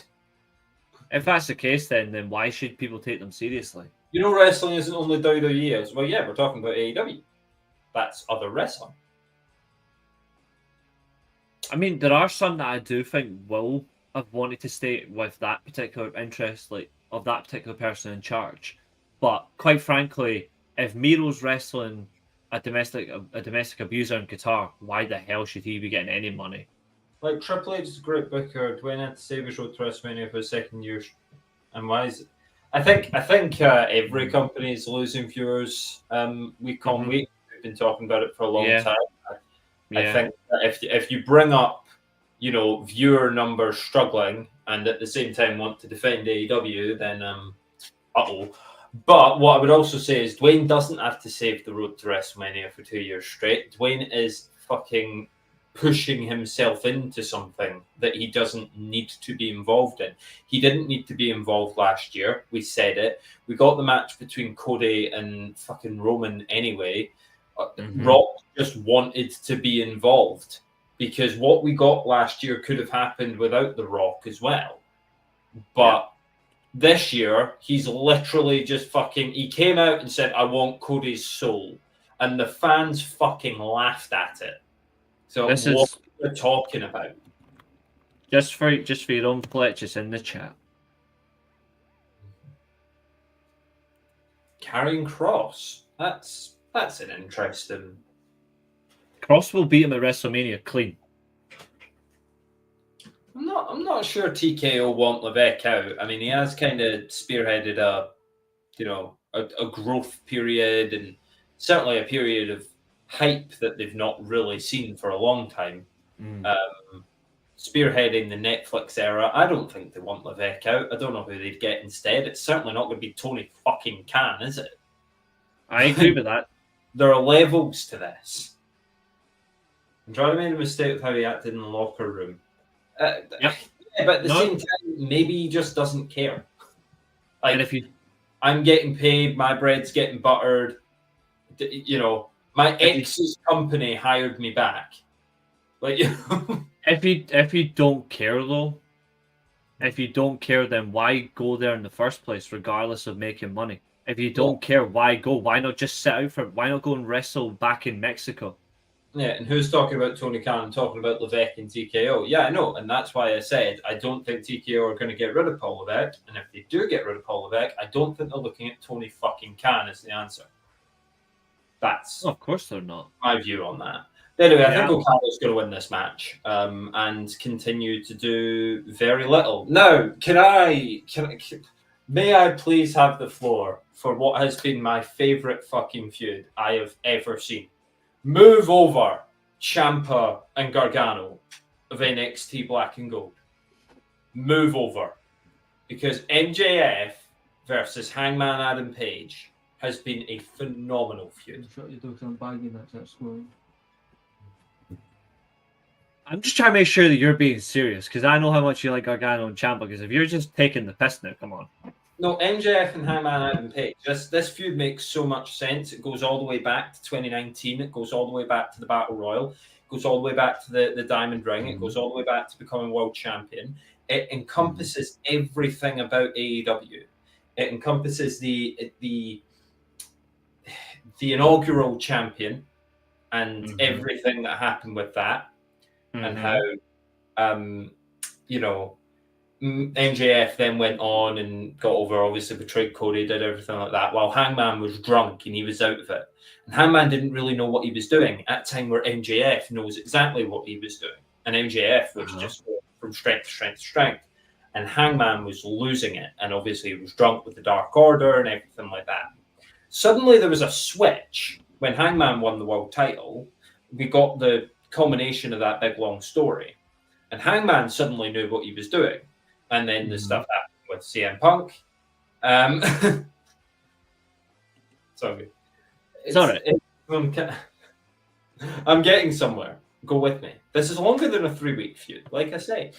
If that's the case, then why should people take them seriously? You know, wrestling isn't only WWE. Well, yeah, we're talking about AEW. That's other wrestling. I mean, there are some that I do think will have wanted to stay with that particular interest, like of that particular person in charge. But quite frankly, if Miro's wrestling a domestic abuser in Qatar, why the hell should he be getting any money? Like, Triple H is a great booker. Dwayne had to save his road to WrestleMania for the second year. And why is it? I think every company is losing viewers week on week. We've been talking about it for a long time. I think that if you bring up, you know, viewer numbers struggling and at the same time want to defend AEW, then But what I would also say is Dwayne doesn't have to save the road to WrestleMania for 2 years straight. Dwayne is fucking pushing himself into something that he doesn't need to be involved in. He didn't need to be involved last year. We said it. We got the match between Cody and fucking Roman anyway. Rock just wanted to be involved because what we got last year could have happened without The Rock as well. But this year, he's literally just fucking... He came out and said, I want Cody's soul. And the fans fucking laughed at it. So what are we talking about? Just for your own pledges in the chat. Carrying Cross. That's an interesting... Cross will beat him at WrestleMania clean. I'm not sure TKO want Levesque out. I mean, he has kind of spearheaded a growth period and certainly a period of hype that they've not really seen for a long time. Spearheading the Netflix era. I don't think they want Levesque out. I don't know who they'd get instead. It's certainly not going to be Tony fucking Khan, is it? I agree with that. There are levels to this. Andrade made a mistake with how he acted in the locker room. But at the same time, maybe he just doesn't care. Like, and I'm getting paid, my bread's getting buttered. You know, my ex's company hired me back. Like, you know. If you don't care though, then why go there in the first place, regardless of making money? If you don't care, why go? Why not just sit out for? Why not go and wrestle back in Mexico? Yeah, and who's talking about Tony Khan? Talking about Levesque and TKO. Yeah, I know, and that's why I said I don't think TKO are going to get rid of Paul Levesque. And if they do get rid of Paul Levesque, I don't think they're looking at Tony fucking Khan as the answer. That's of course they're not. My view on that. Anyway, I think Okada's going to win this match and continue to do very little. Now, may I please have the floor for what has been my favorite fucking feud I have ever seen? Move over Ciampa and Gargano of NXT Black and Gold. Move over. Because MJF versus Hangman Adam Page has been a phenomenal feud. I'm just trying to make sure that you're being serious because I know how much you like Gargano and Ciampa. Because if you're just taking the piss now, come on. No, MJF and Hangman Adam Page. This feud makes so much sense. It goes all the way back to 2019. It goes all the way back to the Battle Royal. It goes all the way back to the Diamond Ring. It goes all the way back to becoming world champion. It encompasses everything about AEW. It encompasses the inaugural champion and everything that happened with that, and how MJF then went on and got over, obviously betrayed Cody, did everything like that, while Hangman was drunk and he was out of it. And Hangman didn't really know what he was doing at a time where MJF knows exactly what he was doing. And MJF was just from strength to strength to strength. And Hangman was losing it. And obviously he was drunk with the Dark Order and everything like that. Suddenly there was a switch. When Hangman won the world title, we got the culmination of that big long story. And Hangman suddenly knew what he was doing. And then the stuff happened with CM Punk. Sorry. I'm getting somewhere. Go with me. This is longer than a 3-week feud, like I say.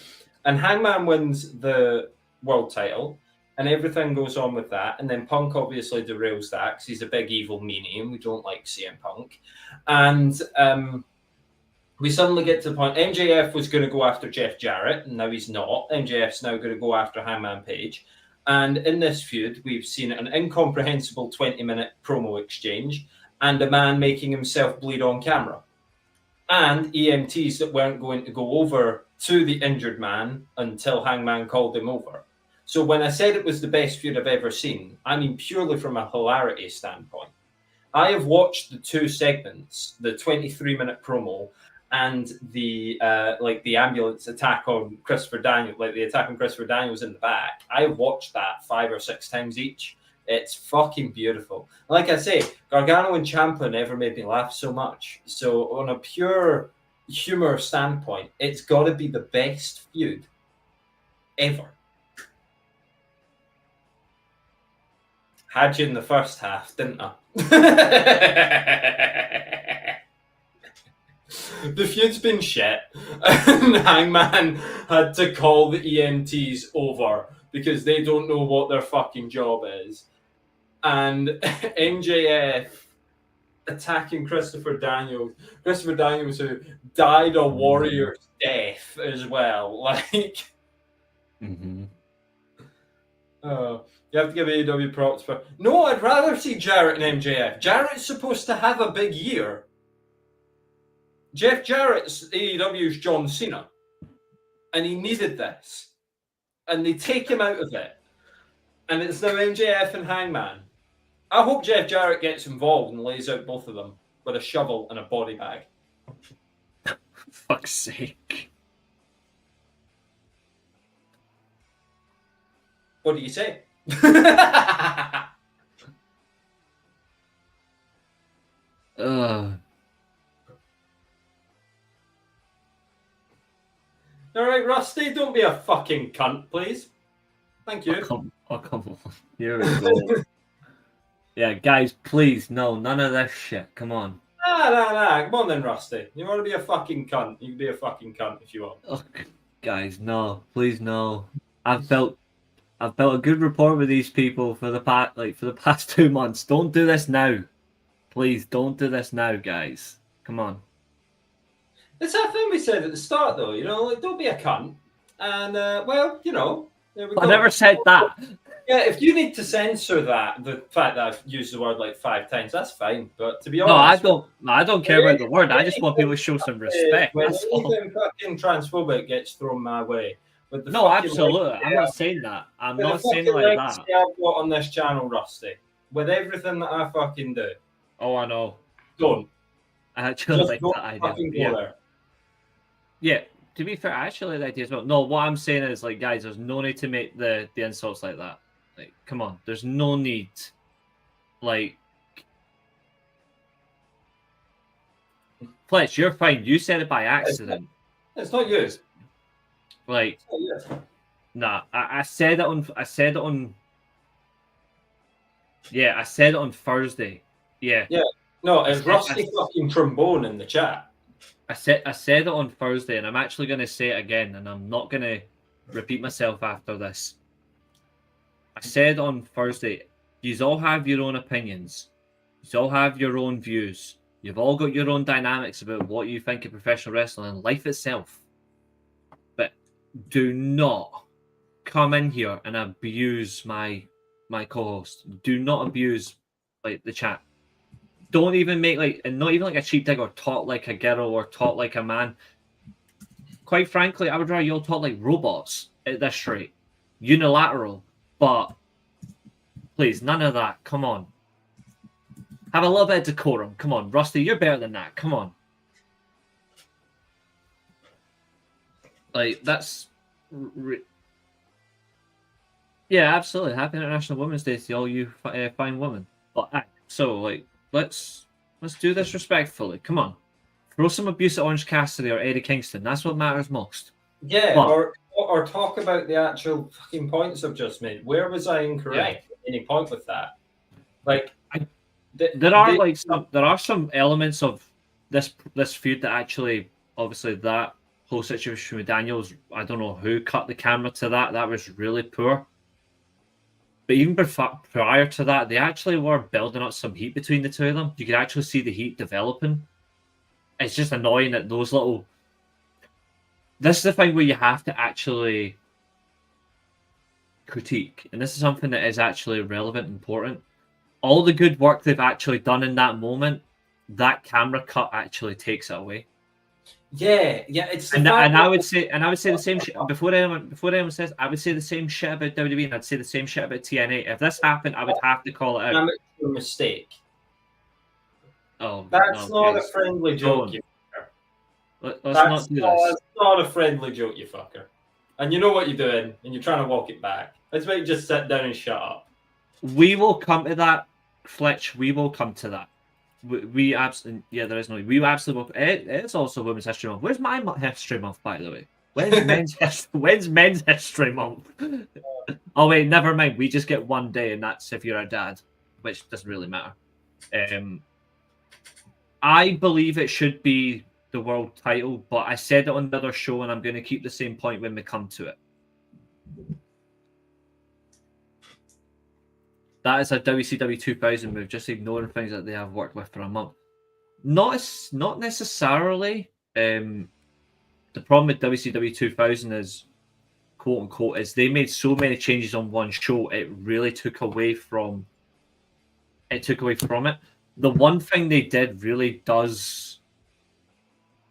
And Hangman wins the world title, and everything goes on with that. And then Punk obviously derails that because he's a big evil meanie, and we don't like CM Punk. And we suddenly get to the point. MJF was going to go after Jeff Jarrett, and now he's not. MJF's now going to go after Hangman Page. And in this feud, we've seen an incomprehensible 20-minute promo exchange and a man making himself bleed on camera. And EMTs that weren't going to go over to the injured man until Hangman called him over. So when I said it was the best feud I've ever seen, I mean purely from a hilarity standpoint. I have watched the 2 segments, the 23-minute promo and the ambulance attack on Christopher Daniels, like the attack on Christopher Daniels in the back. I have watched that 5 or 6 times each. It's fucking beautiful. Like I say, Gargano and Ciampa never made me laugh so much. So on a pure humor standpoint, it's got to be the best feud ever. Had you in the first half, didn't I? The feud's been shit, and Hangman had to call the EMTs over because they don't know what their fucking job is. And MJF attacking Christopher Daniels who died a warrior's death as well. Like, you have to give AEW props for. No, I'd rather see Jarrett and MJF. Jarrett's supposed to have a big year. Jeff Jarrett's AEW's John Cena, and he needed this, and they take him out of it, and it's now MJF and Hangman. I hope Jeff Jarrett gets involved and lays out both of them with a shovel and a body bag. Fuck's sake. What do you say? All right, Rusty, don't be a fucking cunt, please. Thank you. Come on. Here we go. Yeah, guys, please, no, none of this shit. Come on. Nah. Come on then, Rusty. You want to be a fucking cunt? You can be a fucking cunt if you want. Oh, guys, no, please, no. I've built a good rapport with these people for the past 2 months. Don't do this now. Please, don't do this now, guys. Come on. It's that thing we said at the start, though. You know, like, don't be a cunt. And well, you know, there we go. I never said that. Yeah, if you need to censor that, the fact that I've used the word like 5 times, that's fine. But to be honest, I don't care about the word. I just want people to show some respect. When anything fucking transphobic gets thrown my way, with the no, absolutely, I'm not saying that. I'm not saying it like that. I've got on this channel, Rusty, with everything that I fucking do. Oh, I know. Don't. I actually just like don't that idea. Fucking go there. Yeah. To be fair, I actually like the idea as well. No, what I'm saying is, like, guys, there's no need to make the insults like that. Like, come on, there's no need. Like, Fletch, you're fine. You said it by accident. It's not you. Like, nah, I said it on. Yeah, I said it on Thursday. Yeah. Yeah. No, it's Rusty fucking trombone in the chat. I said it on Thursday, and I'm actually going to say it again, and I'm not going to repeat myself after this. I said on Thursday, you all have your own opinions. You all have your own views. You've all got your own dynamics about what you think of professional wrestling and life itself. But do not come in here and abuse my co-host. Do not abuse like the chat. Don't even make and not even like a cheap dig or talk like a girl or talk like a man. Quite frankly, I would rather you all talk like robots at this rate. Unilateral. But please, none of that. Come on. Have a little bit of decorum. Come on, Rusty, you're better than that. Come on. Like, that's Yeah, absolutely. Happy International Women's Day to all you fine women. But so like, let's do this respectfully. Come on, throw some abuse at Orange Cassidy or Eddie Kingston. That's what matters most. Yeah, But, or talk about the actual fucking points I've just made. Where was I incorrect? At any point with that? Like, there are some elements of this feud that actually, obviously, that whole situation with Daniels. I don't know who cut the camera to that. That was really poor. But even prior to that, they actually were building up some heat between the two of them. You could actually see the heat developing. It's just annoying that those little. This is the thing where you have to actually critique, and this is something that is actually relevant and important. All the good work they've actually done in that moment, that camera cut actually takes it away. Yeah, it's I would say the same shit before anyone says. I would say the same shit about WWE, and I'd say the same shit about TNA. If this happened, I would have to call it out. Amateur mistake. Oh, that's not a friendly joke, you fucker. Let's not do this. That's not a friendly joke, you fucker. And you know what you're doing, and you're trying to walk it back. Let's make you just sit down and shut up. We will come to that, Fletch. We will come to that. We absolutely, there is no. We absolutely. It's also Women's History Month. Where's my History Month, by the way? When's Men's History Month? Oh wait, never mind. We just get one day, and that's if you're a dad, which doesn't really matter. I believe it should be the world title, but I said it on the other show, and I'm going to keep the same point when we come to it. That is a WCW 2000 move, just ignoring things that they have worked with for a month. Not necessarily. The problem with WCW 2000 is, quote unquote, is they made so many changes on one show, it really took away from it. The one thing they did really does.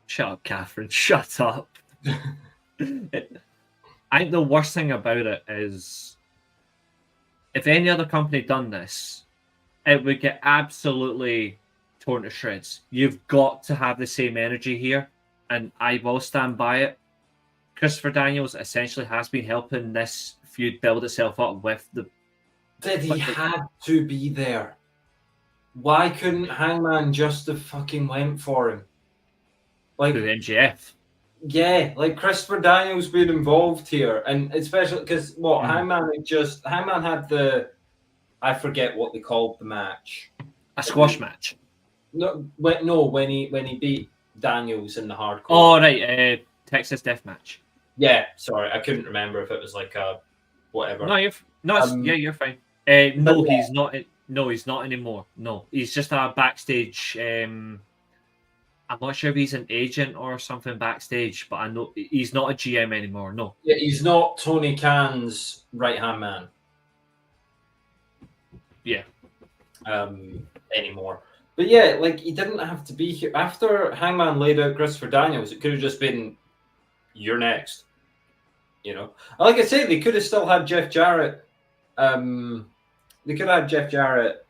Shut up, Catherine. Shut up. I think the worst thing about it is, if any other company done this, it would get absolutely torn to shreds. You've got to have the same energy here, and I will stand by it. Christopher Daniels essentially has been helping this feud build itself up with the. Did he have to be there? Why couldn't Hangman just have fucking went for him? Like the MJF. Yeah, like Christopher Daniels being involved here, and especially because Hangman had the, I forget what they called the match, a squash match. No, when he beat Daniels in the hardcore. Oh right, Texas Death Match. Yeah, sorry, I couldn't remember if it was like a whatever. No, you're fine. No, he's not. No, he's not anymore. No, he's just a backstage. I'm not sure if he's an agent or something backstage, but I know he's not a GM anymore. No. Yeah, he's not Tony Khan's right-hand man. Yeah. Anymore. But yeah, like he didn't have to be here. After Hangman laid out Christopher Daniels, it could have just been, you're next. You know? Like I say, they could have still had Jeff Jarrett. They could have had Jeff Jarrett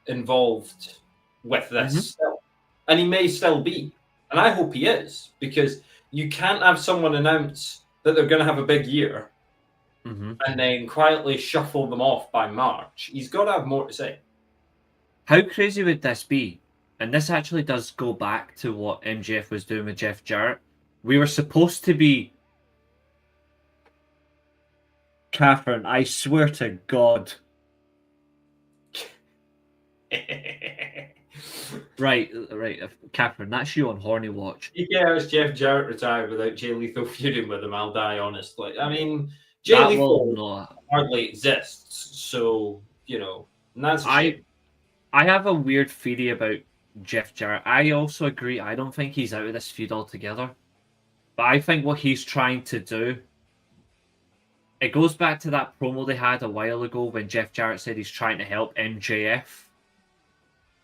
involved with this still. And he may still be. And I hope he is, because you can't have someone announce that they're going to have a big year and then quietly shuffle them off by March. He's got to have more to say. How crazy would this be? And this actually does go back to what MJF was doing with Jeff Jarrett. We were supposed to be... Catherine, I swear to God... Right, Catherine, that's you on Horny Watch. He cares Jeff Jarrett retired without Jay Lethal feuding with him, I'll die honestly. I mean, Jay Lethal hardly exists, so, you know, and that's I have a weird theory about Jeff Jarrett. I also agree, I don't think he's out of this feud altogether. But I think what he's trying to do, it goes back to that promo they had a while ago when Jeff Jarrett said he's trying to help MJF.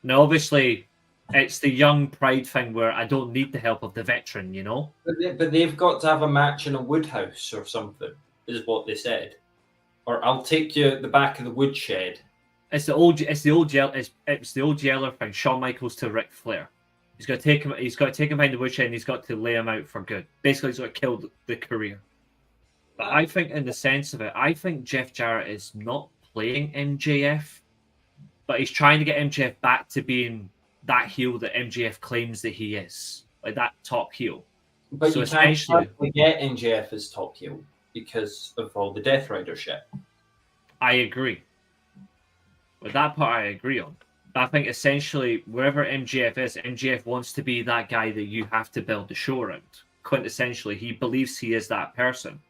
Now, obviously, it's the young pride thing where I don't need the help of the veteran, you know? But they've got to have a match in a woodhouse or something, is what they said. Or I'll take you at the back of the woodshed. It's the old yeller thing. Shawn Michaels to Ric Flair. He's got to take him behind the woodshed and he's got to lay him out for good. Basically, he's got to kill the career. But I think in the sense of it, I think Jeff Jarrett is not playing MJF, but he's trying to get MJF back to being that heel that MJF claims that he is, like that top heel. But So you can't essentially, get MJF as top heel because of all the Death Rider shit. I agree. With that part, I agree on. I think essentially, wherever MJF is, MJF wants to be that guy that you have to build the show around. Quintessentially, he believes he is that person.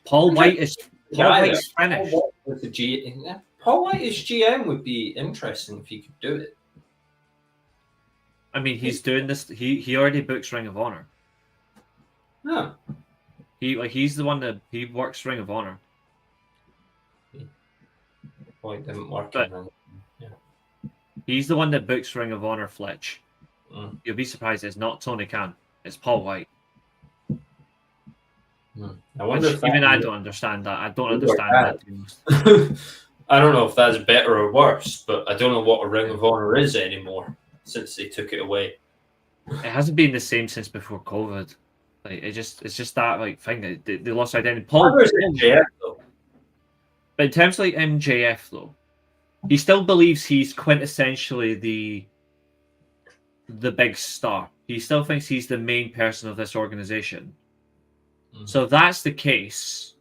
Paul White is White's finished. Paul White as GM would be interesting if he could do it. I mean, he's doing this. He already books Ring of Honor. Huh. He's the one that he works Ring of Honor. Well, it didn't work. Yeah. He's the one that books Ring of Honor, Fletch. Mm. You'll be surprised it's not Tony Khan. It's Paul White. I wonder if even I don't understand that. I don't understand that. I don't know if that's better or worse, but I don't know what a Ring of Honor is anymore since they took it away. It hasn't been the same since before COVID. Like it's just that like thing. They lost identity. MJF though. But in terms of like MJF though, he still believes he's quintessentially the big star. He still thinks he's the main person of this organization. Mm-hmm. So if that's the case,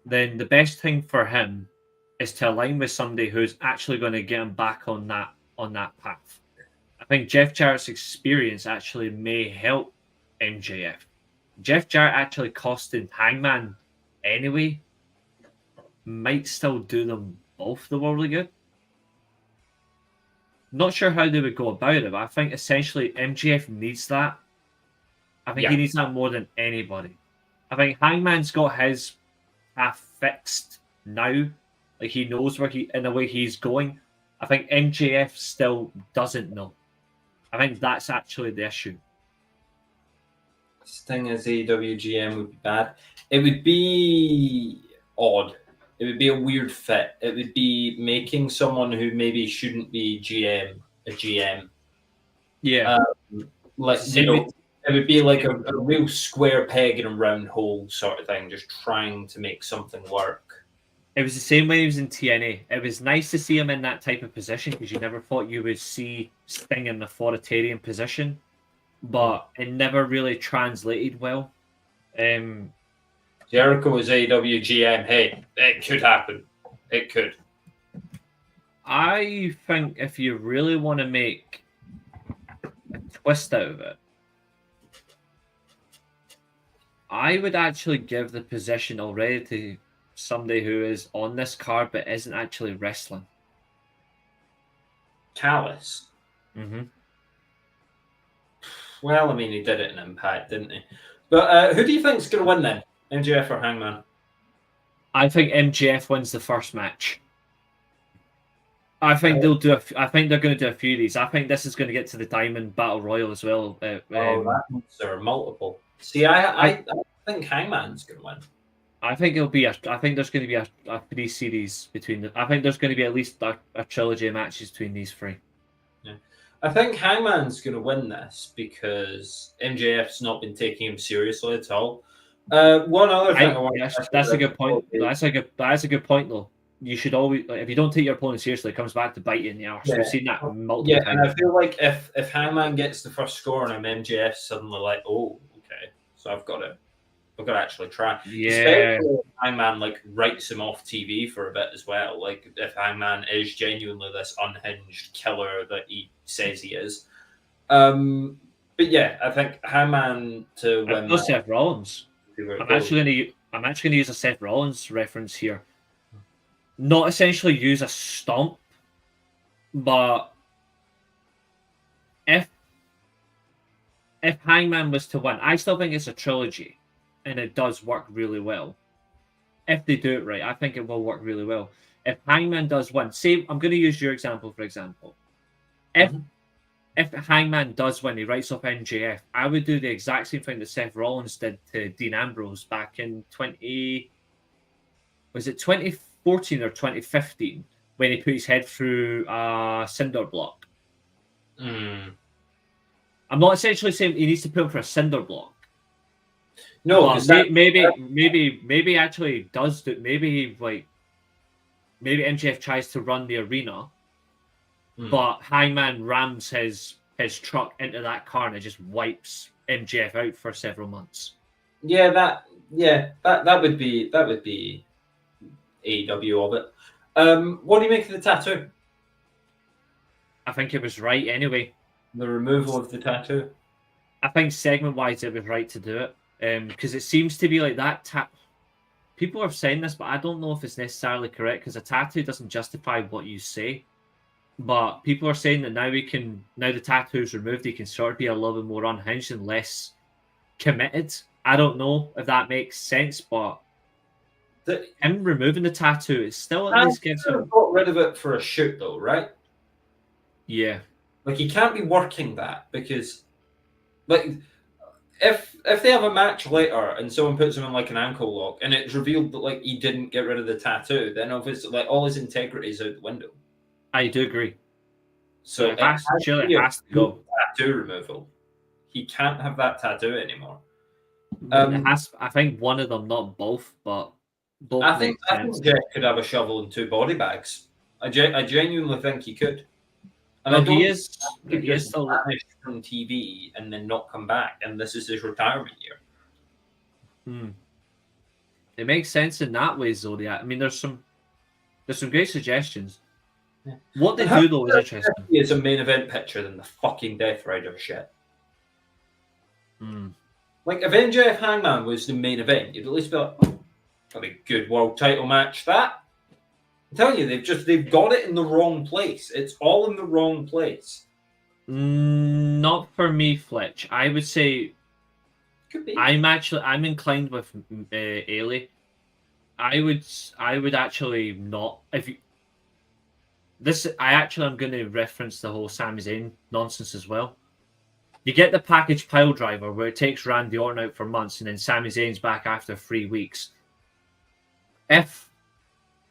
then the best thing for him is to align with somebody who's actually going to get him back on that path. I think Jeff Jarrett's experience actually may help MJF. Jeff Jarrett actually costing Hangman anyway might still do them both the worldly good. Not sure how they would go about it, but I think essentially MJF needs that. I think he needs that more than anybody. I think Hangman's got his path fixed now. Like he knows where in a way he's going. I think MJF still doesn't know. I think that's actually the issue. Sting as AEW GM would be bad. It would be odd. It would be a weird fit. It would be making someone who maybe shouldn't be GM a GM. Yeah. It would be like a real square peg in a round hole sort of thing, just trying to make something work. It was the same when he was in TNA. It was nice to see him in that type of position because you never thought you would see Sting in the authoritarian position, but it never really translated well. Jericho was AEW GM. Hey, it could happen. It could. I think if you really want to make a twist out of it, I would actually give the position already to somebody who is on this card but isn't actually wrestling. Callis. Mm-hmm. Well, I mean, he did it in Impact, didn't he? But who do you think's going to win then? MJF or Hangman? I think MJF wins the first match. I think they'll do. I think they're going to do a few of these. I think this is going to get to the Diamond Battle Royal as well. There are multiple. See, I think Hangman's going to win. I think it'll be. I think there's going to be a 3 series between them. I think there's going to be at least a trilogy of matches between these three. Yeah. I think Hangman's going to win this because MJF's not been taking him seriously at all. One other thing that's a good point. That's a good point though. You should always, if you don't take your opponent seriously, it comes back to bite you in the arse. We've seen that multiple times. Yeah, and I feel like if Hangman gets the first score on him, MJF's suddenly like, oh, okay, so I've got to actually try. Yeah. Especially if Hangman writes him off TV for a bit as well. Like if Hangman is genuinely this unhinged killer that he says he is. But yeah, I think Hangman to win. No Seth Rollins. I'm actually going to use a Seth Rollins reference here. Not essentially use a stomp, but if Hangman was to win, I still think it's a trilogy, and it does work really well. If they do it right, I think it will work really well. If Hangman does win, say I'm going to use your example for example. If Hangman does win, he writes off MJF, I would do the exact same thing that Seth Rollins did to Dean Ambrose back in 2014 or 2015 when he put his head through a cinder block. I'm not essentially saying he needs to put him for a cinder block. No, But maybe actually does do. Maybe MJF tries to run the arena, but Hangman rams his truck into that car and it just wipes MJF out for several months. Yeah, that would be AEW of it. What do you make of the tattoo? I think it was right anyway. The removal of the tattoo. I think segment-wise it was right to do it, because it seems to be like that. People are saying this, but I don't know if it's necessarily correct because a tattoo doesn't justify what you say. But people are saying that now the tattoo is removed, he can sort of be a little bit more unhinged and less committed. I don't know if that makes sense, but him removing the tattoo is still at least gives him. Got rid of it for a shoot, though, right? Yeah. Like he can't be working that because, like, if they have a match later and someone puts him in like an ankle lock and it's revealed that like he didn't get rid of the tattoo, then obviously like all his integrity is out the window. I do agree. So it has to go. Tattoo removal. He can't have that tattoo anymore. I think one of them, not both, but both. I think Jeff could have a shovel and 2 body bags. I genuinely think he could. And well, he is still from TV and then not come back, and this is his retirement year. It makes sense in that way, Zodiac. I mean, there's some great suggestions. Yeah. What they do though is interesting. It's a main event picture than the fucking Death Rider shit. Like if MJF Hangman was the main event, you'd at least be like, oh, that'd be a good world title match. That I'm telling you, they've got it in the wrong place. It's all in the wrong place. Not for me, Fletch. I would say could be. I'm inclined with Eilidh. I would actually not if you. I'm going to reference the whole Sami Zayn nonsense as well. You get the package pile driver where it takes Randy Orton out for months and then Sami Zayn's back after 3 weeks. If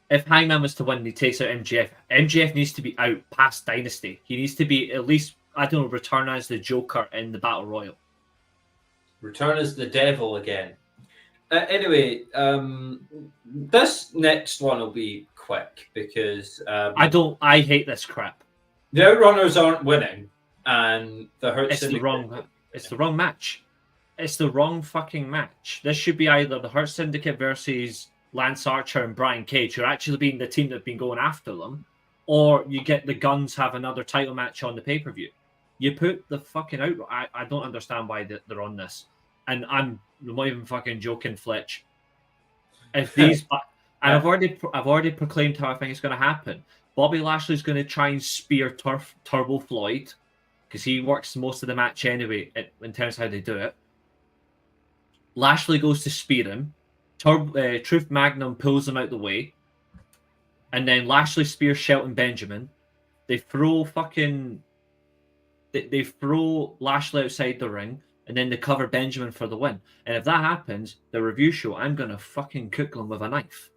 Hangman was to win, he takes out MJF. MJF needs to be out past Dynasty. He needs to be at least, I don't know, return as the Joker in the Battle Royal. Return as the devil again. Anyway, this next one will be quick because I hate this crap. The Outrunners aren't winning, and the Hurt It's the wrong match. It's the wrong fucking match. This should be either the Hurt Syndicate versus Lance Archer and Brian Cage, who are actually being the team that have been going after them, or you get the Guns have another title match on the pay-per-view. You put the fucking out. I don't understand why they're on this, and I'm not even fucking joking, Fletch. If these, and I've already proclaimed how I think it's going to happen. Bobby Lashley's going to try and spear Turbo Floyd because he works most of the match anyway in terms of how they do it. Lashley goes to spear him. Truth Magnum pulls him out the way, and then Lashley spears Shelton Benjamin. They throw Lashley outside the ring, and then they cover Benjamin for the win. And if that happens, the review show, I'm gonna fucking cook them with a knife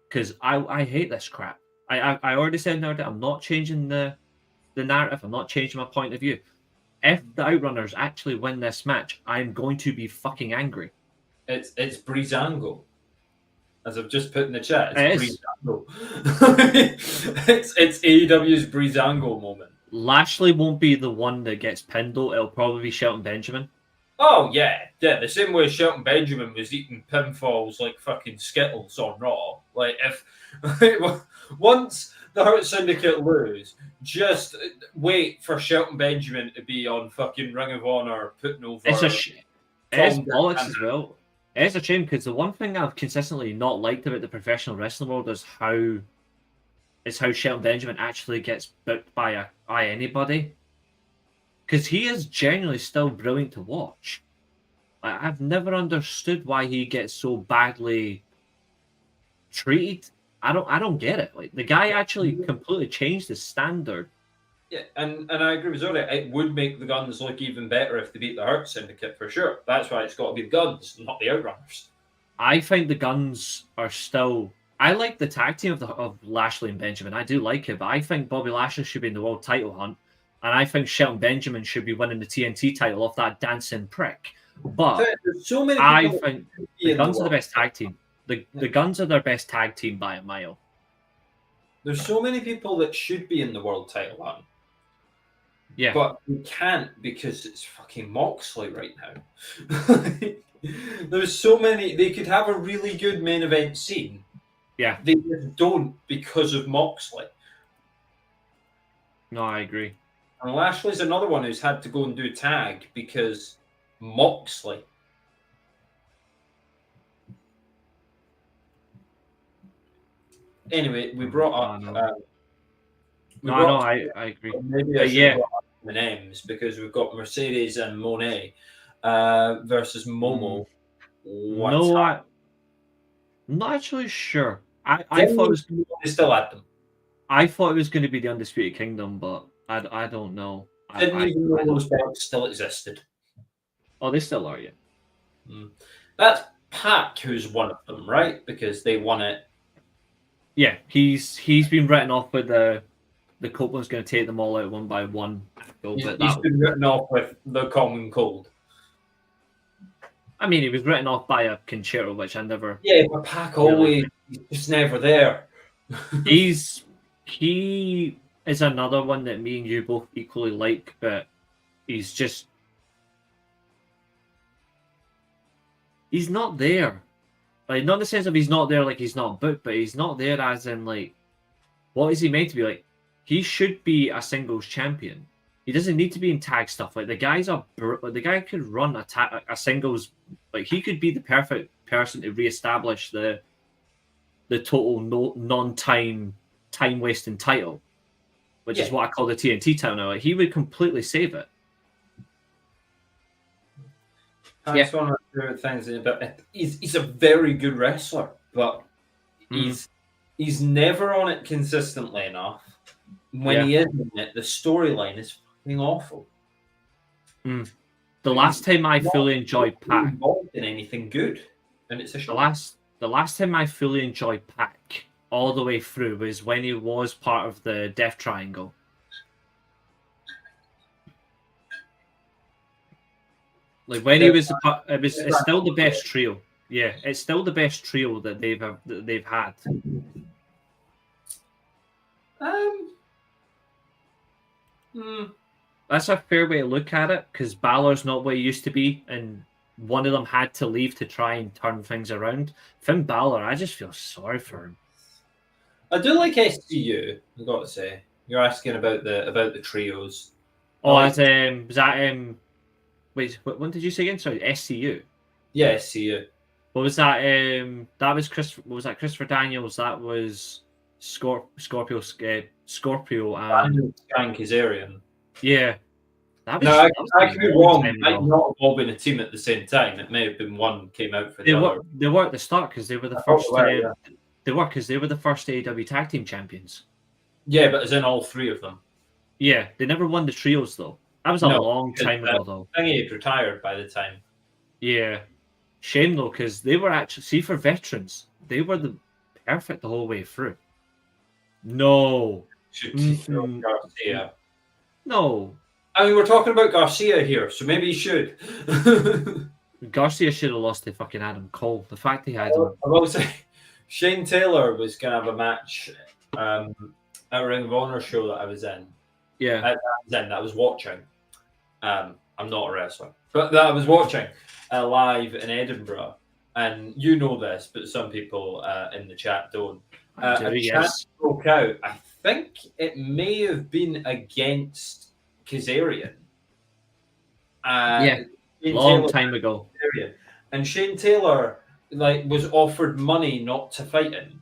because I hate this crap. I already said now that I'm not changing the narrative. I'm not changing my point of view. If the Outrunners actually win this match, I'm going to be fucking angry. It's Breezango. As I've just put in the chat, it's Breezango. it's AEW's Breezango moment. Lashley won't be the one that gets pinned though. It'll probably be Shelton Benjamin. Oh yeah. The same way Shelton Benjamin was eating pinfalls like fucking Skittles on Raw. Like if once the Hurt Syndicate lose, just wait for Shelton Benjamin to be on fucking Ring of Honor putting over. It's bollocks as well. It's a shame because the one thing I've consistently not liked about the professional wrestling world is how Shelton Benjamin actually gets booked by anybody. Because he is genuinely still brilliant to watch. I've never understood why he gets so badly treated. I don't get it. Like the guy actually completely changed his standard. Yeah, and I agree with Zodi. It would make the Guns look even better if they beat the Hurt Syndicate for sure. That's why it's got to be the Guns, not the Outrunners. I think the Guns are still. I like the tag team of Lashley and Benjamin. I do like it, but I think Bobby Lashley should be in the world title hunt, and I think Shelton Benjamin should be winning the TNT title off that dancing prick. But There's so many I people think that should be the in the Guns are the world. best tag team. The Guns are their best tag team by a mile. There's so many people that should be in the world title run. Yeah. But we can't because it's fucking Moxley right now. There's so many. They could have a really good main event scene. Yeah. They just don't because of Moxley. No, I agree. And Lashley's another one who's had to go and do tag because Moxley. Anyway, we brought up. I agree. Maybe I should brought up the names because we've got Mercedes and Monet versus Momo. I'm not actually sure. I thought it was they still had them. I thought it was going to be the Undisputed Kingdom, but I don't know. Didn't even know those belts still existed. Oh, they still are, yeah. That's Pac who's one of them, right? Because they won it. Yeah, he's been written off with the Copeland's going to take them all out one by one. He's been written off with the common cold. I mean, he was written off by a concerto, which I never. Yeah, but Pac always he's just never there. He is another one that me and you both equally like, but he's not there. Like, not in the sense of he's not there, like he's not booked, but he's not there as in like, what is he meant to be like? He should be a singles champion. He doesn't need to be in tag stuff. Like the guy could run a singles. Like he could be the perfect person to reestablish the total non-time wasting title, which is what I call the TNT title now. Like, he would completely save it. That's one of my favorite things about it. He's a very good wrestler, but he's never on it consistently enough. When he is in it, the storyline is fucking awful. The last time I fully enjoyed Pac involved in anything good, and it's a shame. The last time I fully enjoyed Pac all the way through was when he was part of the Death Triangle. Like when he was, it's still the best trio. Yeah, it's still the best trio that they've had. That's a fair way to look at it because Balor's not what he used to be, and one of them had to leave to try and turn things around. Finn Balor, I just feel sorry for him. I do like SCU. I've got to say, you're asking about the trios. Oh, was that wait, what did you say again? Sorry, SCU. Yeah, SCU. What was that? That was What was that? Christopher Daniels. That was Scorpio, and Skank Kazarian. Yeah. I could be wrong. It might not have all been a team at the same time. It may have been one came out for the other. They were at the start because they were the first. They were because they were the first AEW Tag Team Champions. Yeah, but as in all three of them. Yeah, they never won the trios though. That was a long time ago though. I think he had retired by the time. Yeah, shame though because they were actually for veterans. They were the perfect the whole way through. No. Garcia. No. I mean, we're talking about Garcia here, so maybe he should. Garcia should have lost to fucking Adam Cole. The fact he had him. I will say, Shane Taylor was going to have a match at a Ring of Honor show that I was in. Yeah. That I was watching. I'm not a wrestler, but that I was watching live in Edinburgh. And you know this, but some people in the chat don't. A chat broke out. I think it may have been against Kazarian. Long time ago. And Shane Taylor was offered money not to fight him.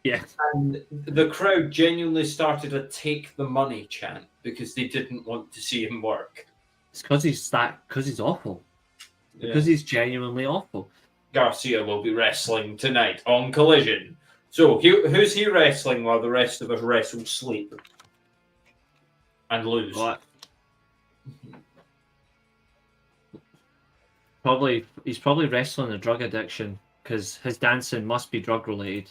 Yeah. And the crowd genuinely started a take the money chant because they didn't want to see him work. It's because he's awful. Because he's genuinely awful. Garcia will be wrestling tonight on Collision. So, who's he wrestling while the rest of us wrestle sleep? And lose? What? He's probably wrestling a drug addiction because his dancing must be drug related.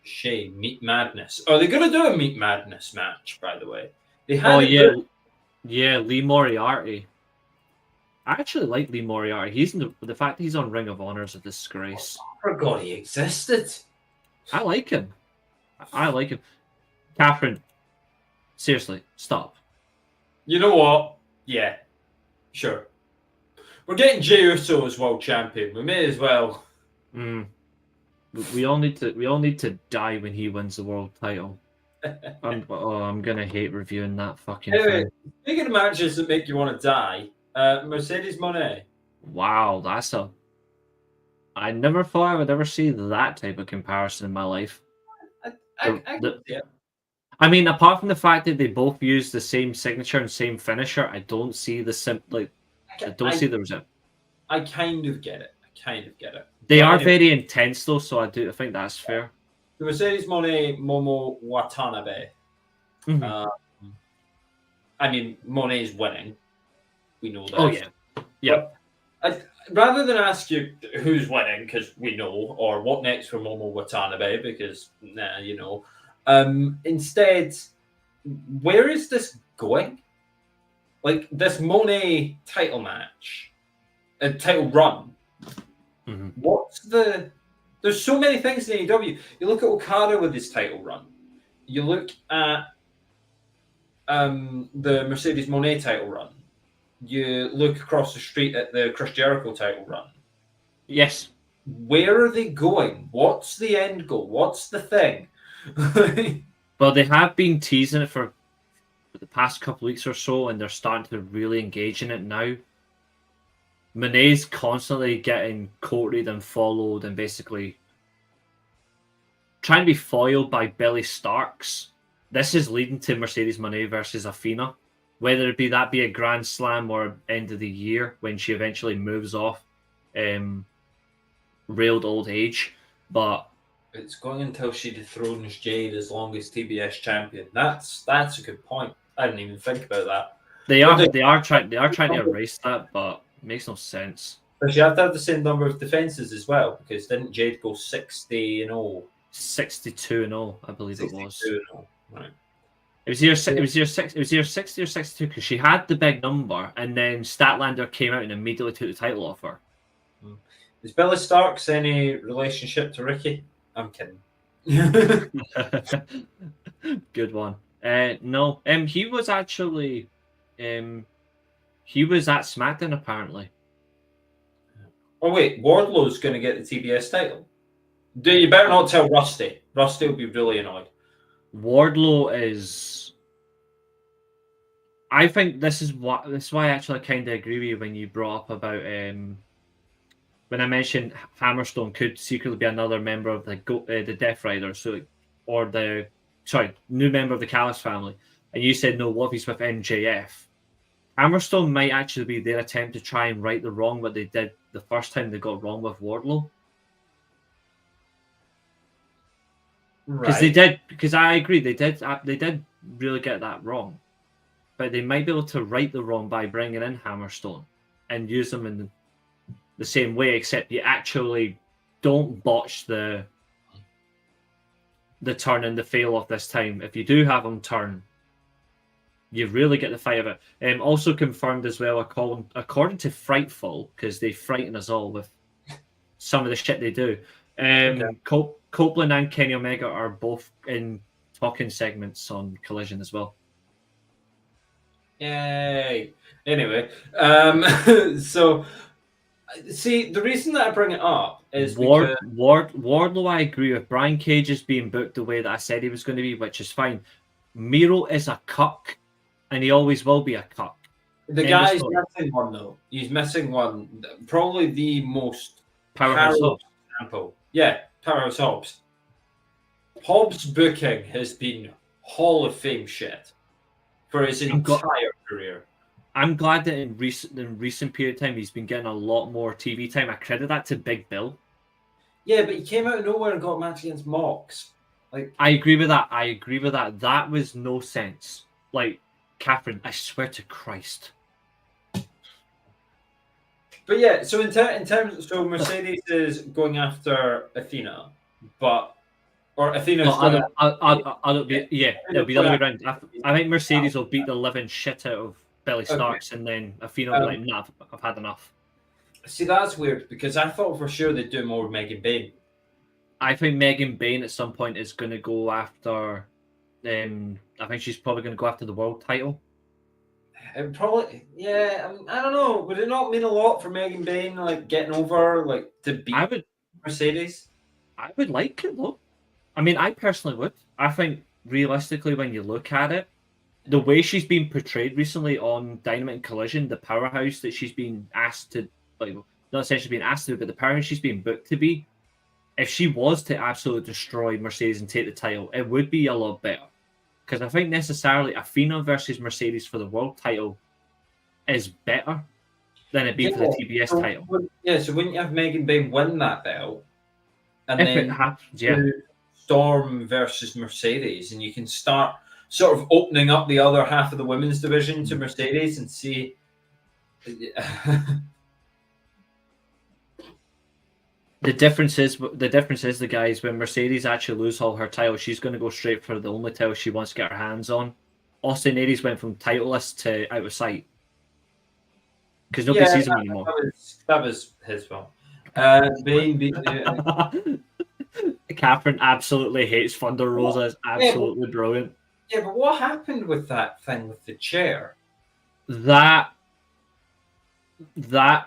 Shane, Meat Madness. Oh, they're going to do a Meat Madness match, by the way. Yeah, Lee Moriarty. I actually like Lee Moriarty. He's in the fact that he's on Ring of Honor is a disgrace. I forgot he existed. I like him. I like him. Catherine, seriously, stop. You know what? Yeah, sure. We're getting Jey Uso as world champion. We may as well. We all need to die when he wins the world title. I'm gonna hate reviewing that fucking Anyway, thing. speaking of matches that make you want to die, Mercedes Moné. Wow, I never thought I would ever see that type of comparison in my life. I mean, apart from the fact that they both use the same signature and same finisher, I don't see I don't see the result. I kind of get it. They are very intense though, so I think that's fair. The Mercedes Moné Momo Watanabe. I mean, Moné's winning. We know that. Oh yeah, yeah. Rather than ask you who's winning, because we know, or what next for Momo Watanabe, because instead, where is this going? Like this Moné title match, a title run. Mm-hmm. There's so many things in AEW. You look at Okada with his title run. You look at the Mercedes Moné title run. You look across the street at the Chris Jericho title run. Yes. Where are they going? What's the end goal? What's the thing? Well, they have been teasing it for the past couple weeks or so, and they're starting to really engage in it now. Moné's constantly getting courted and followed and basically trying to be foiled by Billy Starks. This is leading to Mercedes Moné versus Athena. Whether it be a Grand Slam or end of the year when she eventually moves off railed old age. But it's going until she dethrones Jade as longest TBS champion. That's a good point. I didn't even think about that. They are trying to erase that, but it makes no sense. But you have to have the same number of defenses as well, because didn't Jade go 60-0? 62-0, I believe it was. 62-0, right. It was either 60 or 62 because she had the big number, and then Statlander came out and immediately took the title off her. Is Billy Starks any relationship to Ricky? I'm kidding. Good one. No, he was actually, he was at SmackDown apparently. Oh wait, Wardlow's going to get the TBS title. You better not tell Rusty. Rusty will be really annoyed. Wardlow is. I think this is why I actually kind of agree with you when you brought up about when I mentioned Hammerstone could secretly be another member of the Death Rider, new member of the Callis family, and you said no. What if he's with MJF? Hammerstone might actually be their attempt to try and right the wrong what they did the first time they got wrong with Wardlow. Because I agree they did really get that wrong, but they might be able to right the wrong by bringing in Hammerstone and use them in the same way, except you actually don't botch the turn and the fail off this time. If you do have them turn, you really get the fight of it. Also confirmed as well, according to Frightful, because they frighten us all with some of the shit they do. Copeland and Kenny Omega are both in talking segments on Collision as well. Yay! Anyway, so see, the reason that I bring it up is Wardlow. I agree with. Brian Cage is being booked the way that I said he was going to be, which is fine. Miro is a cuck, and he always will be a cuck. The guy's missing one though. He's missing one. Probably the most powerhouse example. Yeah, Powerhouse Hobbs. Hobbs' booking has been Hall of Fame shit for his entire career. I'm glad that in recent period of time he's been getting a lot more TV time. I credit that to Big Bill. Yeah, but he came out of nowhere and got a match against Mox. I agree with that. That was no sense. Like, Catherine, I swear to Christ. But yeah, so in terms, so Mercedes is going after Athena, Athena's it'll be the other way around. I think Mercedes will beat the living shit out of Billy Starks, and then Athena will be like, "Nah, I've had enough." See, that's weird because I thought for sure they'd do more with Megan Bayne. I think Megan Bayne at some point is going to go after. I think she's probably going to go after the world title. It probably, yeah. I don't know. Would it not mean a lot for Megan Bayne, like getting over, like to beat Mercedes? I would like it though. I mean, I personally would. I think realistically, when you look at it, the way she's been portrayed recently on Dynamite and Collision, the powerhouse that she's been asked to, like, not essentially being asked to, but the powerhouse she's been booked to be, if she was to absolutely destroy Mercedes and take the title, it would be a lot better. Because I think necessarily Athena versus Mercedes for the world title is better than it being for the TBS title. So wouldn't you have Megan Bayne win that belt? And if then it happens, yeah. Storm versus Mercedes, and you can start sort of opening up the other half of the women's division to Mercedes and see. The difference is the guys, when Mercedes actually loses all her titles, she's going to go straight for the only title she wants to get her hands on. Austin Aries went from titleist to out of sight because nobody sees him anymore. That was his fault. Catherine absolutely hates Thunder Rosa. It's absolutely brilliant. Yeah, but what happened with that thing with the chair? That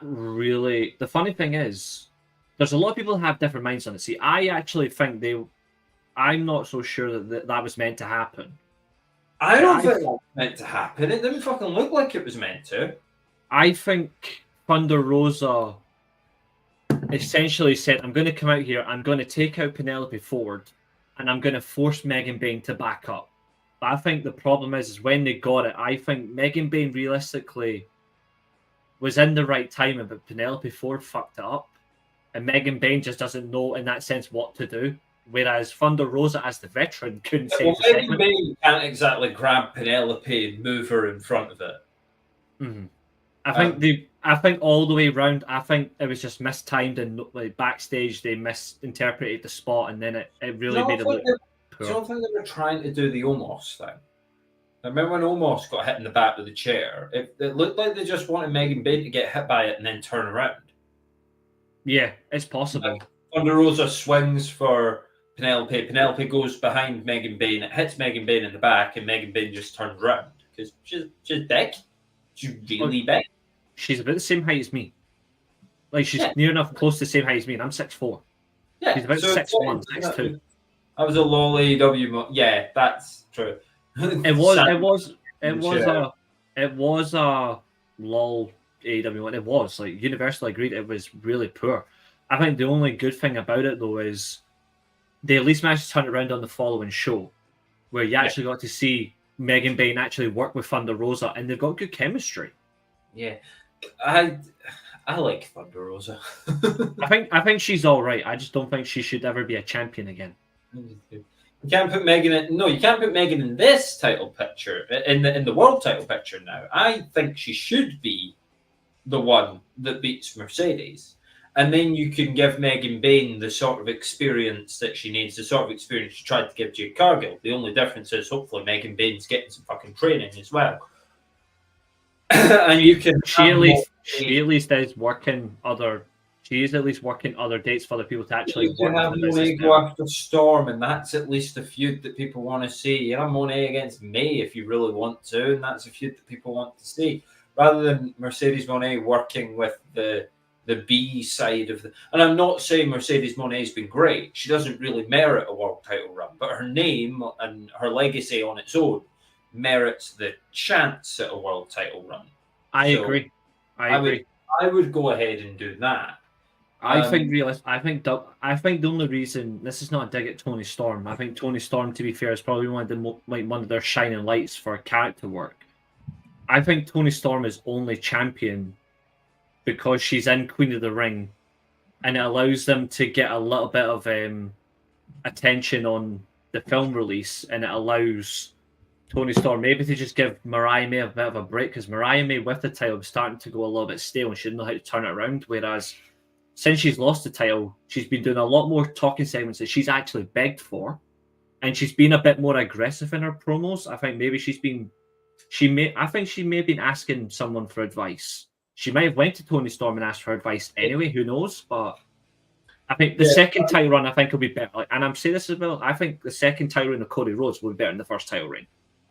really... The funny thing is, there's a lot of people who have different minds on it. See, I actually think I'm not so sure that was meant to happen. I don't think that was meant to happen. It didn't fucking look like it was meant to. I think Thunder Rosa essentially said, I'm going to come out here, I'm going to take out Penelope Ford, and I'm going to force Megan Bayne to back up. But I think the problem is when they got it, I think Megan Bayne realistically was in the right timing, but Penelope Ford fucked it up. And Megan Bayne just doesn't know, in that sense, what to do. Whereas Thunder Rosa, as the veteran, couldn't save the segment. Megan Bayne can't exactly grab Penelope and move her in front of it. Mm-hmm. I think all the way around, I think it was just mistimed, and like backstage they misinterpreted the spot, and then it really made it look poor. I don't think they were trying to do the Omos thing. I remember when Omos got hit in the back with the chair, it looked like they just wanted Megan Bayne to get hit by it and then turn around. Yeah, it's possible. Like, Thunder Rosa swings for Penelope. Penelope goes behind Megan Bayne. It hits Megan Bayne in the back, and Megan Bayne just turns around because she's big. She's really big. She's about the same height as me. Like, she's near enough close to the same height as me, and I'm 6'4". Yeah, she's about 6'1", 6'2". I was a LOL AEW. Yeah, that's true. It was a LOL AEW one. It was like Universal agreed it was really poor. I think the only good thing about it though is they at least managed to turn it around on the following show, where you actually got to see Megan Bayne actually work with Thunder Rosa, and they've got good chemistry. Yeah, I like Thunder Rosa. I think she's all right. I just don't think she should ever be a champion again. You can't put Megan in. No, you can't put Megan in this title picture, in the world title picture now. I think she should be the one that beats Mercedes, and then you can give Megan Bayne the sort of experience that she needs, the sort of experience she tried to give Jade Cargill. The only difference is hopefully Megan Bayne's getting some fucking training as well. And you can she at least is working other. She is at least working other dates for other people to actually work. You can have Monet go after Storm, and that's at least a feud that people want to see. You have Monet against May if you really want to, and that's a feud that people want to see. Rather than Mercedes Moné working with the B side of the... And I'm not saying Mercedes Moné's been great. She doesn't really merit a world title run, but her name and her legacy on its own merits the chance at a world title run. I agree. I would go ahead and do that. I think the only reason this is not a dig at Toni Storm. I think Toni Storm, to be fair, is probably one of their shining lights for character work. I think Toni Storm is only champion because she's in Queen of the Ring, and it allows them to get a little bit of attention on the film release, and it allows Toni Storm maybe to just give Mariah May a bit of a break, because Mariah May with the title was starting to go a little bit stale and she didn't know how to turn it around, whereas since she's lost the title, she's been doing a lot more talking segments that she's actually begged for, and she's been a bit more aggressive in her promos. I think maybe she's been I think she may have been asking someone for advice. She might have went to Tony Storm and asked for advice anyway. Who knows? But I think the second title run, I think, will be better. Like, and I'm saying this as well. I think the second title run of Cody Rhodes will be better than the first title reign.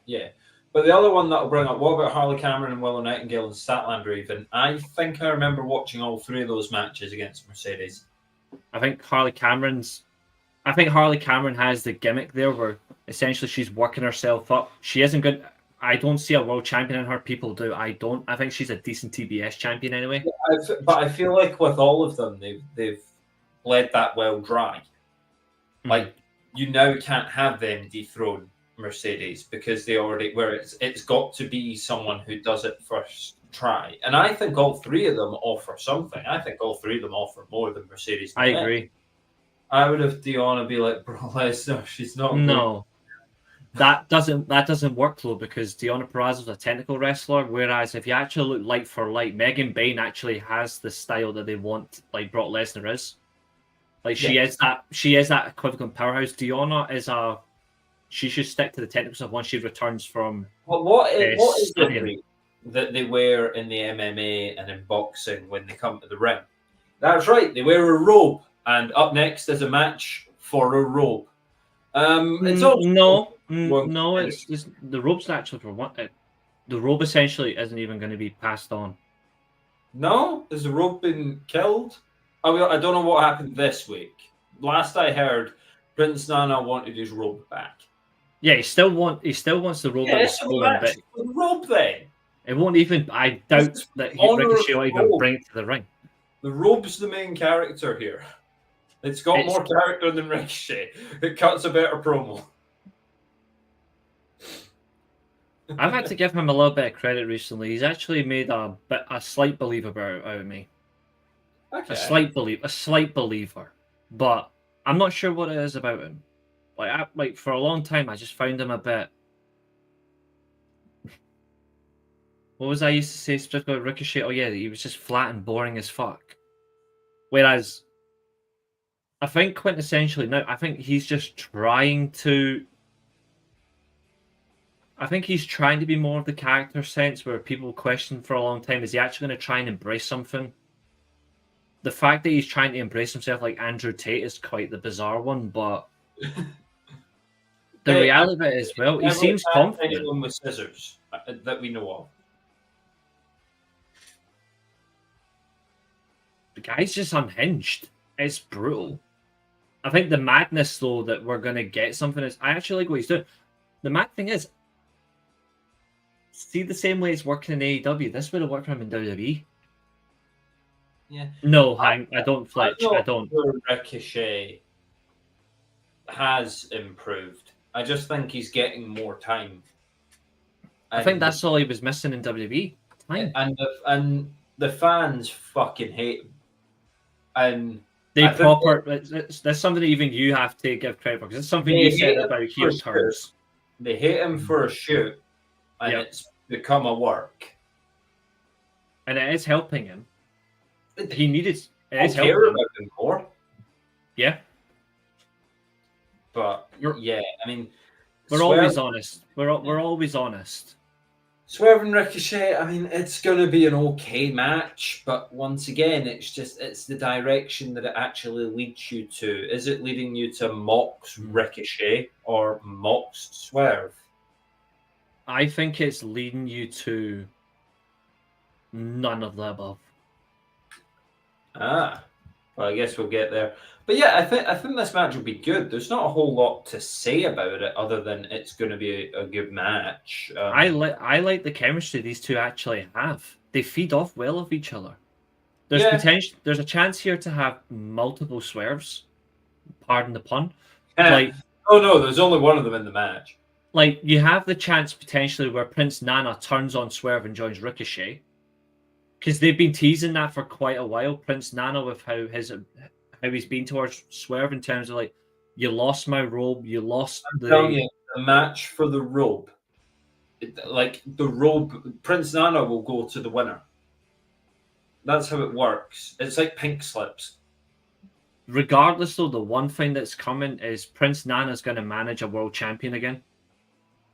Yeah. But the other one that I'll bring up, what about Harley Cameron and Willow Nightingale and Statlander even? I think I remember watching all three of those matches against Mercedes. I think Harley Cameron has the gimmick there where essentially she's working herself up. She isn't good. I don't see a world champion in her. People do. I don't. I think she's a decent TBS champion anyway. Yeah, but I feel like with all of them, they've bled that well dry. Like, you now can't have them dethrone Mercedes because they already it's got to be someone who does it first try. And I think all three of them offer something. I think all three of them offer more than Mercedes. I agree. I would have Deonna be like, bro, Lesnar, she's not. No, that doesn't work though because Deonna Purrazzo is a technical wrestler. Whereas if you actually look light for light, Megan Bayne actually has the style that they want, like Brock Lesnar is. Like she is that equivalent powerhouse. Deonna she should stick to the technical stuff once she returns from. But what is it that they wear in the MMA and in boxing when they come to the ring? That's right, they wear a robe, and up next is a match for a robe. It's also it's the robe's actually for one. The robe essentially isn't even going to be passed on. No, has the robe been killed? I don't know what happened this week. Last I heard, Prince Nana wanted his robe back. Yeah, he still wants the robe that was stolen, but the robe then. It won't even. I doubt that Ricochet will even bring it to the ring. The robe's the main character here. It's got more character than Ricochet. It cuts a better promo. I've had to give him a little bit of credit recently. He's actually made a slight believer out of me. Okay. A slight believer, but I'm not sure what it is about him. Like for a long time, I just found him a bit. What was I used to say specifically about Ricochet? Oh yeah, he was just flat and boring as fuck. Whereas, I think quintessentially now, I think he's just trying to. I think he's trying to be more of the character sense where people question for a long time: is he actually going to try and embrace something? The fact that he's trying to embrace himself like Andrew Tate is quite the bizarre one, but the reality of it is, well, he seems confident. Anyone with scissors that we know of. The guy's just unhinged. It's brutal. I think the madness, though, that we're going to get something is... I actually like what he's doing. The mad thing is, see the same way it's working in AEW, this would have worked for him in WWE. Yeah. No, I don't flinch. I don't. Ricochet has improved. I just think he's getting more time. I think that's all he was missing in WWE. Time. And the fans fucking hate him. And that's something that even you have to give credit for, because it's something you said about heel turns. They hate him for a shoot, and it's become a work. And it is helping him. He needed. I care about him more. Yeah. But I mean, we're always honest. We're always honest. Swerve and Ricochet, I mean, it's going to be an okay match, but once again, it's the direction that it actually leads you to. Is it leading you to Mox Ricochet or Mox Swerve? I think it's leading you to none of the above. Well, I guess we'll get there. But yeah, I think this match will be good. There's not a whole lot to say about it other than it's going to be a good match. I like the chemistry these two actually have. They feed off well of each other. There's potential. There's a chance here to have multiple swerves. Pardon the pun. Oh no, there's only one of them in the match. Like you have the chance potentially where Prince Nana turns on Swerve and joins Ricochet. Because they've been teasing that for quite a while, Prince Nana, with how he's been towards Swerve in terms of like, you lost my robe, you lost the match for the robe. Like the robe, Prince Nana will go to the winner. That's how it works. It's like pink slips. Regardless, though, the one thing that's coming is Prince Nana's going to manage a world champion again.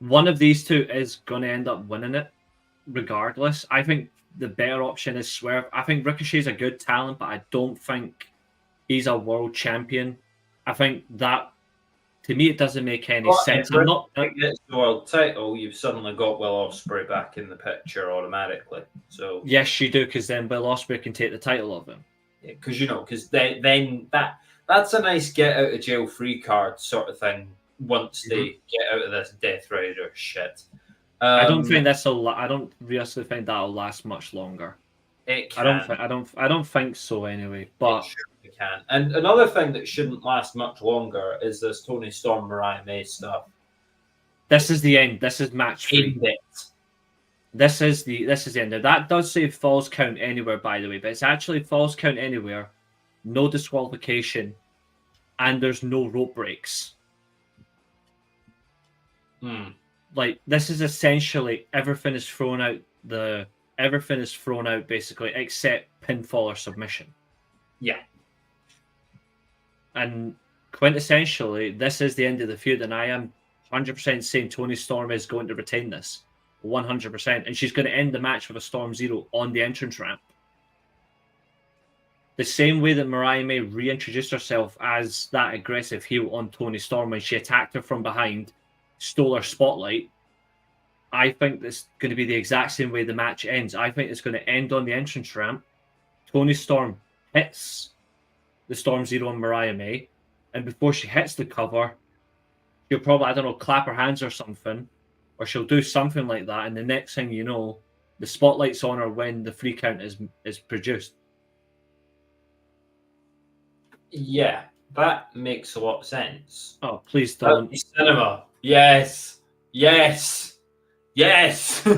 one of these two is going to end up winning it, regardless. I think the better option is Swerve. I think Ricochet's a good talent, but I don't think he's a world champion. I think that, to me, it doesn't make any sense. I'm not. If Ricochet gets the world title, you've suddenly got Will Ospreay back in the picture automatically. So Yes, you do, because then Will Ospreay can take the title of him. Because then that's a nice get out of jail free card sort of thing. Once they get out of this Death Rider shit, I don't think I don't really think that'll last much longer. It can. I don't think so anyway. But it can. And another thing that shouldn't last much longer is this Toni Storm Mariah May stuff. This is the end. This is match 3. This is the end. Now, that does say falls count anywhere, by the way, but it's actually falls count anywhere, no disqualification, and there's no rope breaks. Like, this is essentially everything is thrown out basically, except pinfall or submission. Yeah. And quintessentially, this is the end of the feud, and I am 100% saying Toni Storm is going to retain this. 100%. And she's going to end the match with a Storm Zero on the entrance ramp. The same way that Mariah May reintroduced herself as that aggressive heel on Toni Storm when she attacked her from behind, stole her spotlight. I think that's going to be the exact same way the match ends. I think it's going to end on the entrance ramp. Toni Storm hits the Storm Zero on Mariah May, and before she hits the cover, she'll probably, I don't know, clap her hands or something, or she'll do something like that, and the next thing you know, the spotlight's on her when the 3 count is produced. Yeah, that makes a lot of sense. Oh, please don't. Cinema. Yes. Yes. Yes.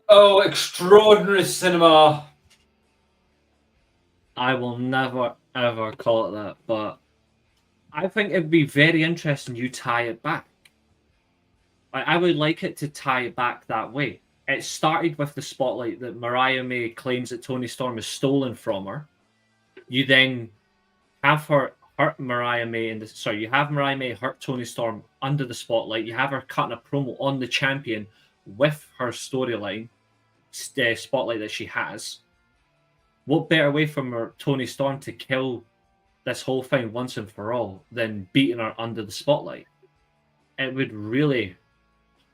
Oh, extraordinary cinema. I will never, ever call it that, but I think it'd be very interesting you tie it back. I would like it to tie it back that way. It started with the spotlight that Mariah May claims that Toni Storm has stolen from her. You then have her hurt Mariah May you have Mariah May hurt Toni Storm under the spotlight. You have her cutting a promo on the champion with her storyline spotlight that she has. What better way for Toni Storm to kill this whole thing once and for all than beating her under the spotlight? It would really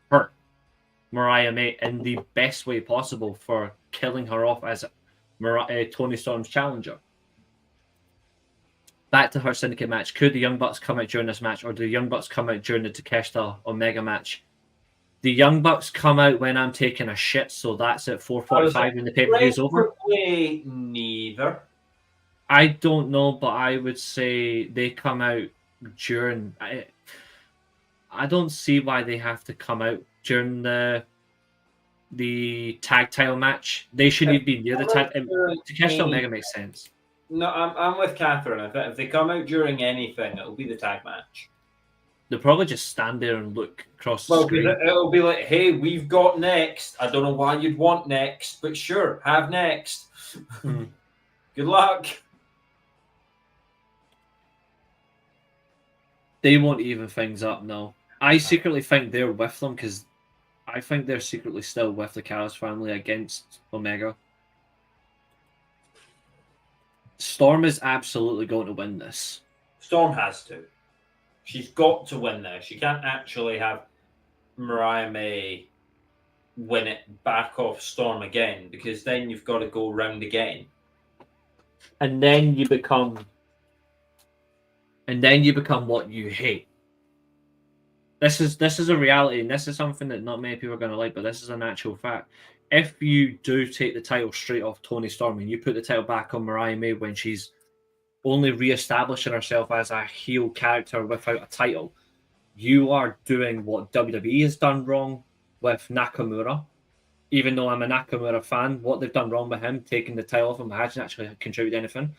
hurt Mariah May in the best way possible for killing her off as Toni Storm's challenger. Back to her Syndicate match. Could the Young Bucks come out during this match, or do the Young Bucks come out during the Takeshita Omega match? The Young Bucks come out when I'm taking a shit, so that's at 4:45 when the pay-per-view's over. Neither. I don't know, but I would say they come out during. I don't see why they have to come out during the tag title match. They shouldn't even be near the tag. Takeshita Omega makes sense. No, I'm with Catherine. If they come out during anything, it'll be the tag match. They'll probably just stand there and look across the screen. It'll be like, hey, we've got next. I don't know why you'd want next, but sure, have next. Good luck. They won't even things up, no. I secretly think they're with them because I think they're secretly still with the Callis family against Omega. Storm is absolutely going to win this. Storm has to. She's got to win this. She can't actually have Mariah May win it back off Storm again, because then you've got to go round again. And then you become what you hate. This is a reality, and this is something that not many people are going to like, but this is an actual fact. If you do take the title straight off Toni Storm and you put the title back on Mariah May when she's only re-establishing herself as a heel character without a title, you are doing what WWE has done wrong with Nakamura. Even though I'm a Nakamura fan, what they've done wrong with him, taking the title off him, hasn't actually contributed anything.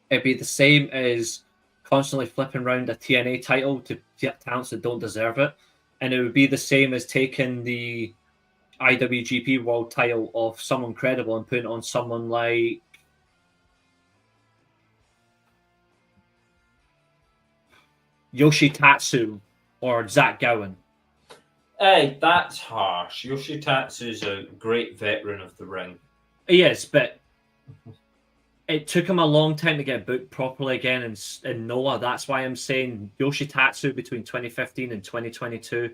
It'd be the same as constantly flipping around a TNA title to talents that don't deserve it. And it would be the same as taking the IWGP World title off someone credible and putting it on someone like Yoshitatsu or Zach Gowen. Hey, that's harsh. Yoshitatsu's a great veteran of the ring. He is, but it took him a long time to get booked properly again in Noah. That's why I'm saying Yoshitatsu between 2015 and 2022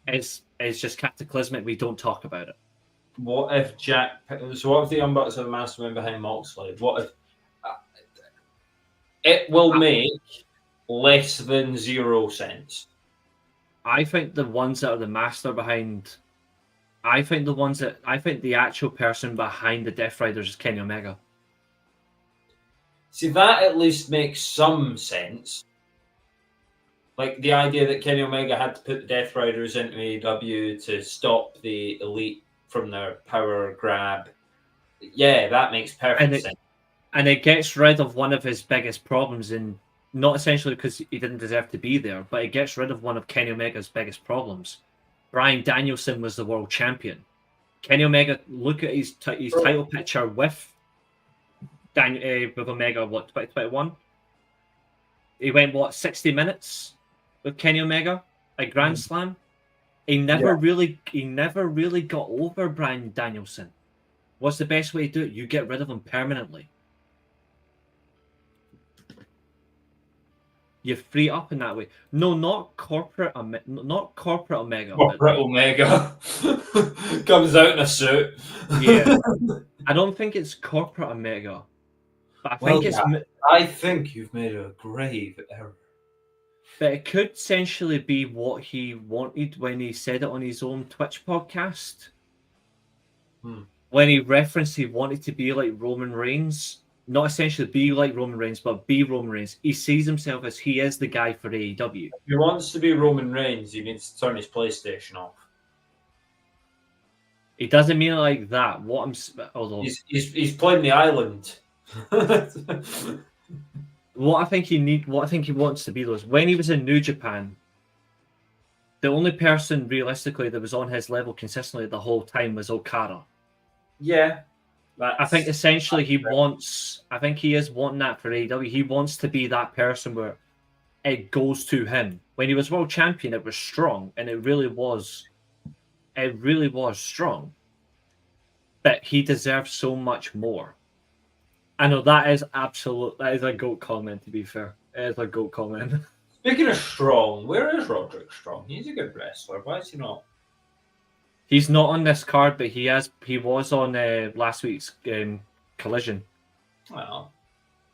is just cataclysmic. We don't talk about it. What if what if the Young Bucks are the mastermind behind Moxley? What if it will make less than 0 sense? I think the ones that are the master behind, I think the actual person behind the Death Riders is Kenny Omega. See, that at least makes some sense. Like the idea that Kenny Omega had to put the Death Riders into AEW to stop the Elite from their power grab. Yeah, that makes perfect sense. And it gets rid of one of his biggest problems, and not essentially because he didn't deserve to be there, but it gets rid of one of Kenny Omega's biggest problems. Bryan Danielson was the world champion. Kenny Omega, look at his title picture with Omega, what, 2021? He went, 60 minutes with Kenny Omega at Grand Slam? He never really got over Bryan Danielson. What's the best way to do it? You get rid of him permanently. You free up in that way. No, not corporate Omega. Corporate Omega comes out in a suit. Yeah, I don't think it's corporate Omega, but I think you've made a grave error. But it could essentially be what he wanted when he said it on his own Twitch podcast. When he referenced he wanted to be like Roman Reigns. Not essentially be like Roman Reigns, but be Roman Reigns. He sees himself as he is the guy for AEW. If he wants to be Roman Reigns, he needs to turn his PlayStation off. He doesn't mean it like that. He's playing the island. What I think he wants to be though is when he was in New Japan, the only person realistically that was on his level consistently the whole time was Okada. Yeah. I think essentially he is wanting that for AEW. He wants to be that person where it goes to him. When he was world champion, it was strong, and it really was strong. But he deserves so much more. I know that is a GOAT comment, to be fair. It is a GOAT comment. Speaking of strong, where is Roderick Strong? He's a good wrestler. Why is he not? He's not on this card, but he was on last week's Collision. Well,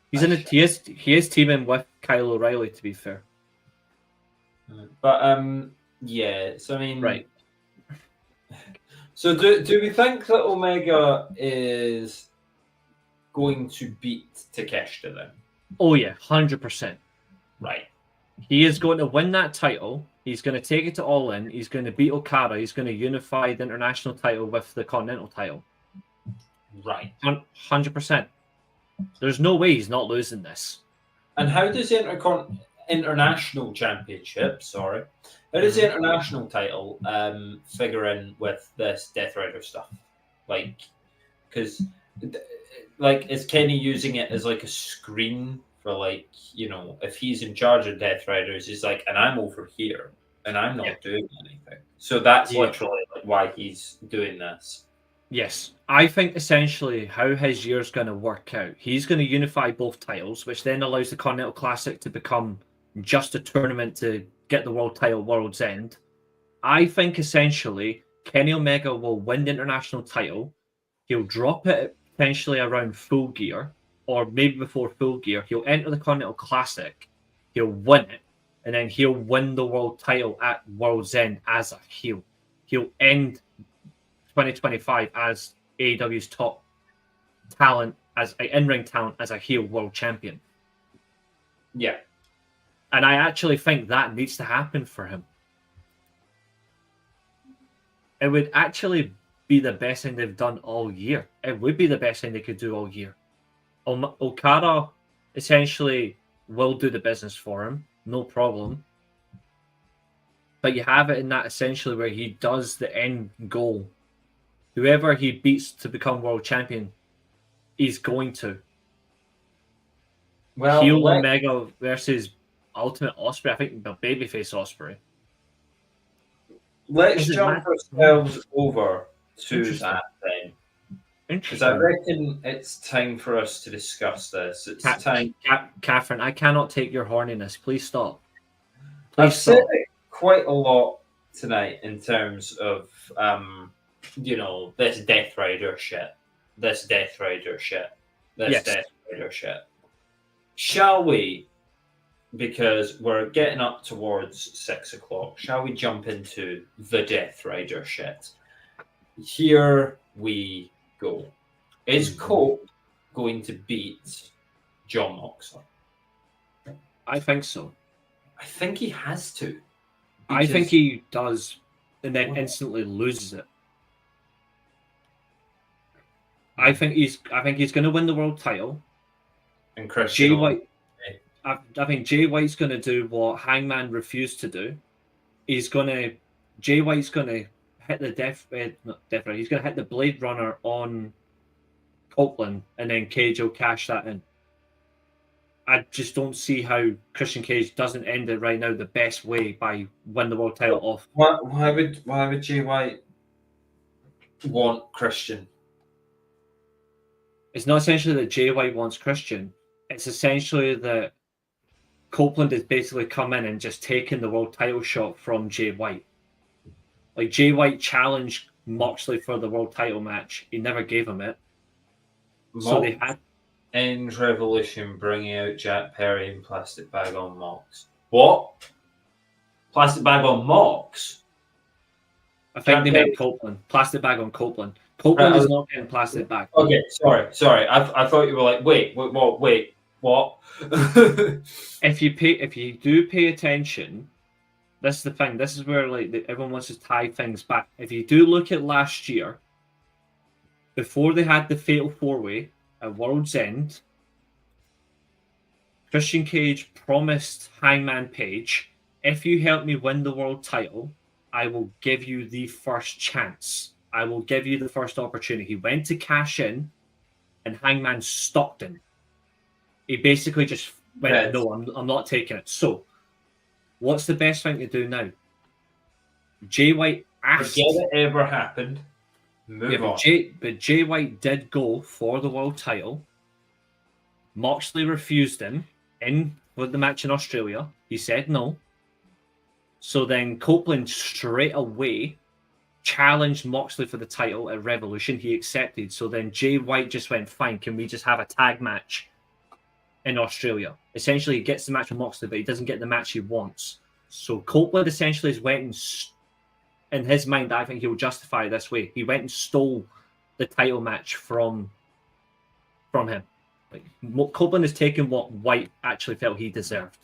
he is teaming with Kyle O'Reilly, to be fair. But yeah. So I mean, right. So do we think that Omega is going to beat Takeshita then? Oh yeah, 100%. Right. He is going to win that title. He's going to take it to All In. He's going to beat Okada. He's going to unify the international title with the continental title. Right. 100%. There's no way he's not losing this. And how does the international championship, how does the international title figure in with this Death Rider stuff? Because is Kenny using it as like a screen for if he's in charge of Death Riders, he's like, and I'm over here and I'm not doing anything. So that's literally why he's doing this. Yes. I think essentially how his year's going to work out, he's going to unify both titles, which then allows the Continental Classic to become just a tournament to get the world title World's End. I think essentially Kenny Omega will win the international title. He'll drop it potentially around Full Gear, or maybe before Full Gear. He'll enter the Continental Classic, he'll win it, and then he'll win the world title at World's End as a heel. He'll end 2025 as AEW's top talent, as an in-ring talent, as a heel world champion. Yeah. And I actually think that needs to happen for him. It would actually be the best thing they've done all year. It would be the best thing they could do all year. Okada essentially will do the business for him, no problem. But you have it in that essentially where he does the end goal. Whoever he beats to become world champion, he's going to. Heel Omega versus Ultimate Ospreay. I think the babyface Ospreay. let's jump ourselves over to that then. Because I reckon it's time for us to discuss this. It's time. Catherine, I cannot take your horniness. Please stop. I've said it quite a lot tonight in terms of, this Death Rider shit. This Death Rider shit. This Death Rider shit. Shall we, because we're getting up towards 6 o'clock, shall we jump into the Death Rider shit? Here we go. Is Cope going to beat Jon Moxley? I think so. I think he has to. I think he does, and then instantly loses it. I think he's going to win the world title. And Christian Jay White. I think Jay White's going to do what Hangman refused to do. Jay White's going to hit the he's going to hit the Blade Runner on Copeland, and then Cage will cash that in. I just don't see how Christian Cage doesn't end it right now the best way by win the world title off. Why would Jay White want Christian? It's not essentially that Jay White wants Christian. It's essentially that Copeland has basically come in and just taken the world title shot from Jay White. Like, Jay White challenged Moxley for the world title match. He never gave him it. So they had Ends Revolution bringing out Jack Perry and Plastic Bag on Mox. What? Plastic Bag on Mox? I think they meant Copeland. Plastic Bag on Copeland. Copeland is not getting Plastic Bag. Okay, sorry. I thought you were like, wait, what? If you do pay attention, this is the thing. This is where everyone wants to tie things back. If you do look at last year, before they had the Fatal 4-Way at World's End, Christian Cage promised Hangman Page, if you help me win the world title, I will give you the first chance. I will give you the first opportunity. He went to cash in, and Hangman stopped him. He basically just went, no, I'm not taking it. So, what's the best thing to do now? Jay White asked... Forget it ever happened. Move on. But Jay White did go for the world title. Moxley refused him with the match in Australia. He said no. So then Copeland straight away challenged Moxley for the title at Revolution. He accepted. So then Jay White just went, fine, can we just have a tag match in Australia? Essentially, he gets the match with Moxley, but he doesn't get the match he wants. So Copeland essentially has went and... in his mind, I think he'll justify it this way. He went and stole the title match from him. Like, Copeland has taken what White actually felt he deserved.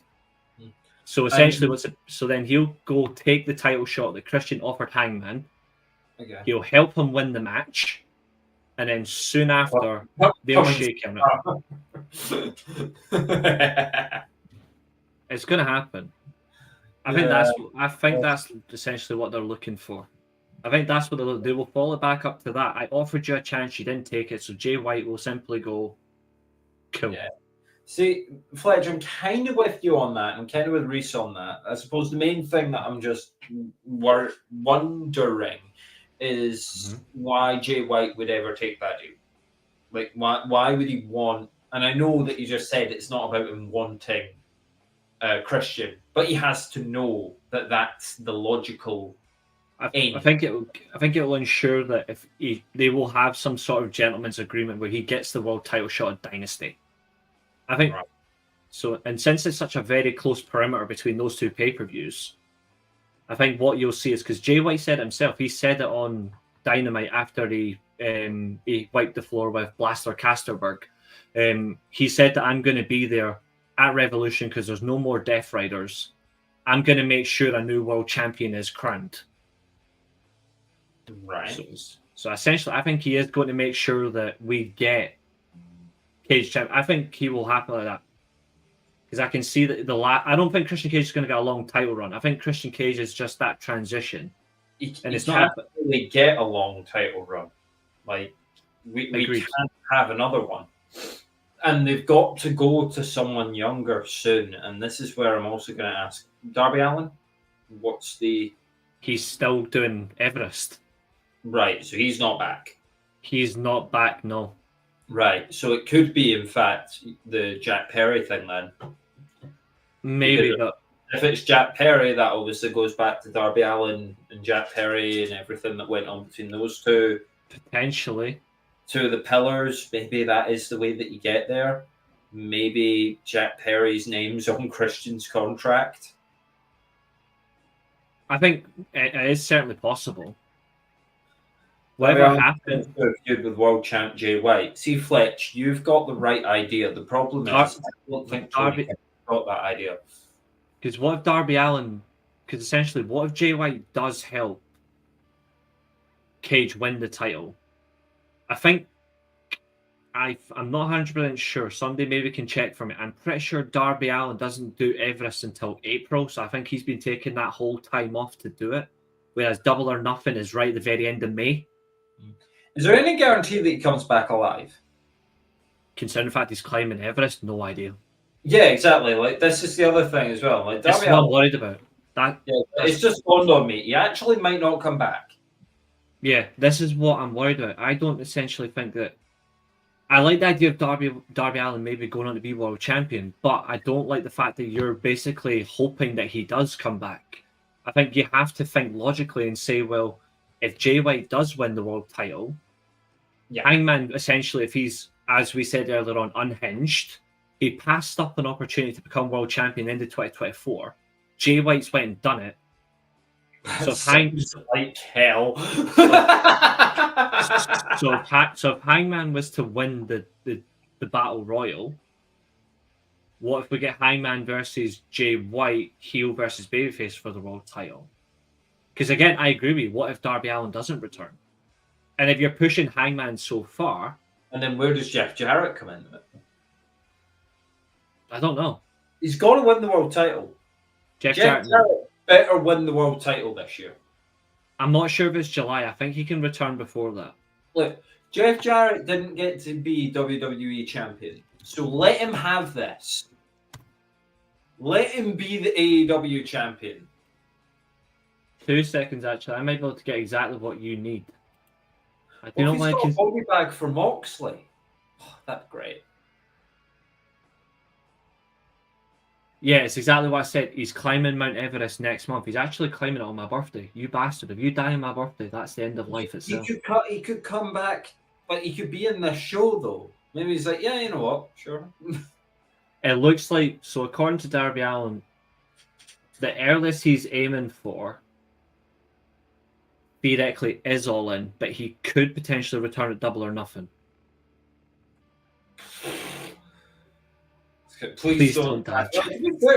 So essentially, so then he'll go take the title shot that Christian offered Hangman. Okay. He'll help him win the match, and then soon after they'll shake him. It's going to happen. I think that's essentially what they're looking for. I think that's what they will follow back up to that. I offered you a chance, you didn't take it, so Jay White will simply go, cool. Yeah. See, Fletcher, I'm kind of with you on that. I'm kind of with Reece on that. I suppose the main thing that I'm just wondering is why Jay White would ever take that deal. Like, why would he want... And I know that you just said it's not about him wanting Christian, but he has to know that that's the logical aim. I think it will ensure that if they will have some sort of gentleman's agreement where he gets the world title shot at Dynasty. I think so, and since it's such a very close perimeter between those two pay-per-views, I think what you'll see is, because Jay White said it himself, he said it on Dynamite after he wiped the floor with Blaster Casterberg. He said that I'm going to be there at Revolution because there's no more Death Riders. I'm going to make sure a new world champion is crowned. Right. So essentially, I think he is going to make sure that we get Cage champ. I think he will happen like that. Because I can see that I don't think Christian Cage is going to get a long title run. I think Christian Cage is just that transition. And it's not really get a long title run. Like, we can't have another one. And they've got to go to someone younger soon. And this is where I'm also going to ask Darby Allin, what's the he's still doing Everest. Right, so he's not back. He's not back, no. Right, so it could be, in fact, the Jack Perry thing then. Maybe, Because but if it's Jack Perry, that obviously goes back to Darby Allin and Jack Perry and everything that went on between those two. potentially. Two of the pillars, maybe that is the way that you get there. Maybe Jack Perry's name's on Christian's contract. I think it is certainly possible. Whatever happens, a feud with world champ Jay White. See, Fletch, you've got the right idea. The problem is, I don't think Tony got that idea. Because what if Darby Allin? Because essentially, what if Jay White does help Cage win the title? I think I'm not 100% sure. Somebody maybe can check for me. I'm pretty sure Darby Allin doesn't do Everest until April, so I think he's been taking that whole time off to do it. Whereas Double or Nothing is right at the very end of May. Is there any guarantee that he comes back alive? Considering the fact he's climbing Everest, no idea. Yeah, exactly. Like, this is the other thing as well. Like, That's what I'm worried about. It's just dawned on me. He actually might not come back. Yeah, this is what I'm worried about. I don't essentially think that. I like the idea of Darby Allin maybe going on to be world champion, but I don't like the fact that you're basically hoping that he does come back. I think you have to think logically and say, well, if Jay White does win the world title, Hangman, essentially, if he's, as we said earlier on, unhinged, he passed up an opportunity to become world champion in the 2024. Jay White's went and done it. So if like hell. so if Hangman was to win the Battle Royal, what if we get Hangman versus Jay White, heel versus babyface for the world title? Because again, I agree with you. What if Darby Allin doesn't return? And if you're pushing Hangman so far, and then where does Jeff Jarrett come into it? I don't know. He's got to win the world title. Jeff Jarrett better win the world title this year. I'm not sure if it's July. I think he can return before that. Look, Jeff Jarrett didn't get to be WWE champion, so let him have this. Let him be the AEW champion. 2 seconds, actually. I might be able to get exactly what you need. I do Well, not if want he's got a body bag for Moxley. Oh, that'd be great. Yeah, it's exactly what I said. He's climbing Mount Everest next month. He's actually climbing it on my birthday. You bastard. If you die on my birthday, that's the end of life itself. He could come back, but he could be in this show, though. Maybe he's like, yeah, you know what? Sure. It looks like, so according to Darby Allin, the earliest he's aiming for theoretically is All In, but he could potentially return at Double or Nothing. Please don't die.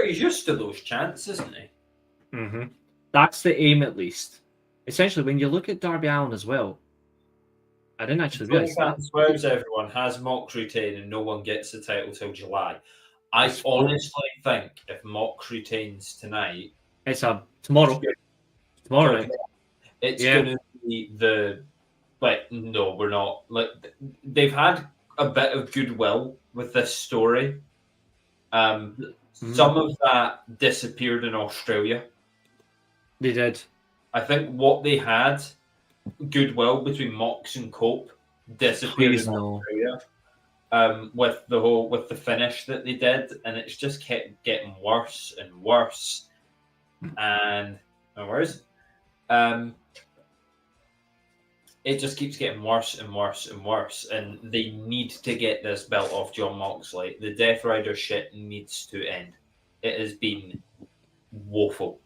He's used to those chances, isn't he? Mm-hmm. That's the aim, at least. Essentially, when you look at Darby Allin as well, I didn't actually realize that. Swerves everyone has Mox retain and no one gets the title till July. I honestly think if Mox retains tonight, it's tomorrow. Tomorrow night. It's going to be no, we're not. They've had a bit of goodwill with this story. Some of that disappeared in Australia. They did. I think what they had, goodwill between Mox and Cope, disappeared in Australia. With the finish that they did, and it's just kept getting worse and worse. And no worries. It just keeps getting worse and worse and worse, and they need to get this belt off Jon Moxley. The Death Rider shit needs to end. It has been woeful.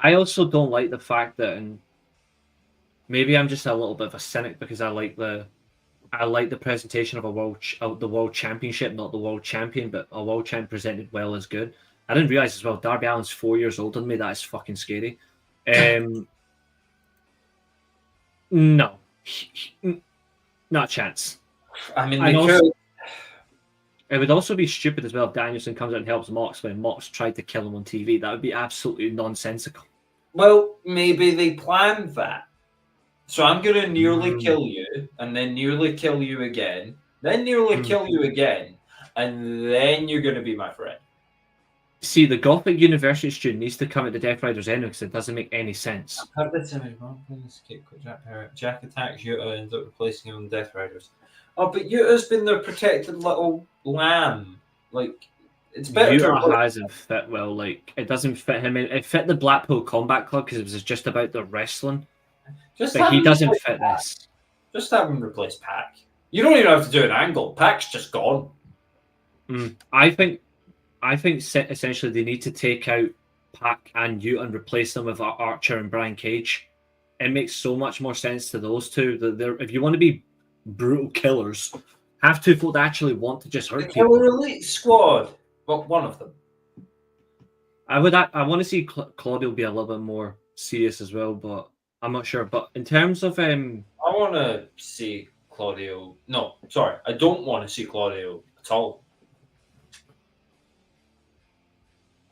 I also don't like the fact that, and maybe I'm just a little bit of a cynic because I like the presentation of the world championship, not the world champion, but a world champ presented well is good. I didn't realize as well, Darby Allin's 4 years older than me. That is fucking scary. No. Not a chance. I mean, it would also be stupid as well if Danielson comes out and helps Mox when Mox tried to kill him on TV. That would be absolutely nonsensical. Well, maybe they planned that. So I'm going to nearly kill you, and then nearly kill you again, then nearly kill you again, and then you're going to be my friend. See, the Gothic University student needs to come at the Death Riders anyway because it doesn't make any sense. I've heard this image. Jack attacks Yuta and ends up replacing him on Death Riders. Oh, but Yuta's been their protected little lamb. Like, it's better Yuta hasn't fit well. Like, it doesn't fit him. It fit the Blackpool Combat Club because it was just about the wrestling. But he doesn't fit this. Just have him replace Pac. You don't even have to do an angle. Pac's just gone. I think essentially they need to take out Pac and Yuta and replace them with Archer and Brian Cage. It makes so much more sense to those two. That if you want to be brutal killers, have two folk that actually want to just hurt people. Killer Elite Squad. Well, one of them. I want to see Claudio be a little bit more serious as well, but I'm not sure. But in terms of I want to see Claudio. No, sorry, I don't want to see Claudio at all.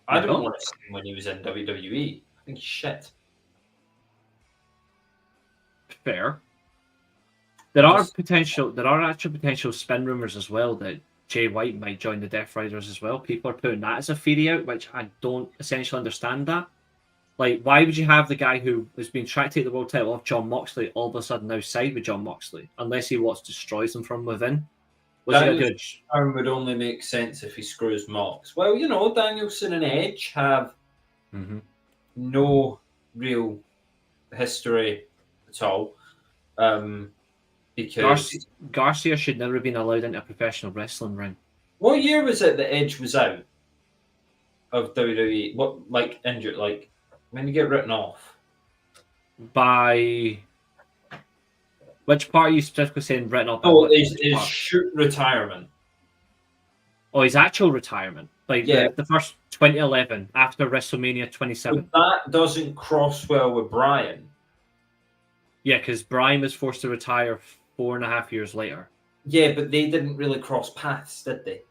I don't want to see him when he was in WWE. I think he's shit. Fair. There are actual potential spin rumors as well that Jay White might join the Death Riders as well. People are putting that as a theory out, which I don't essentially understand that. Like, why would you have the guy who has been trying to take the world title off John Moxley all of a sudden now side with John Moxley, unless he wants to destroy them from within? Would only make sense if he screws Mox. Well, you know, Danielson and Edge have no real history at all. Because Garcia should never have been allowed into a professional wrestling ring. What year was it that Edge was out of WWE? What, like, injured? Like, when did he get written off? By which part are you specifically saying written off? Oh, his retirement. Oh, his actual retirement. Like, the first 2011 after WrestleMania 27. But that doesn't cross well with Bryan. Yeah, because Bryan was forced to retire 4.5 years later. Yeah, but they didn't really cross paths, did they?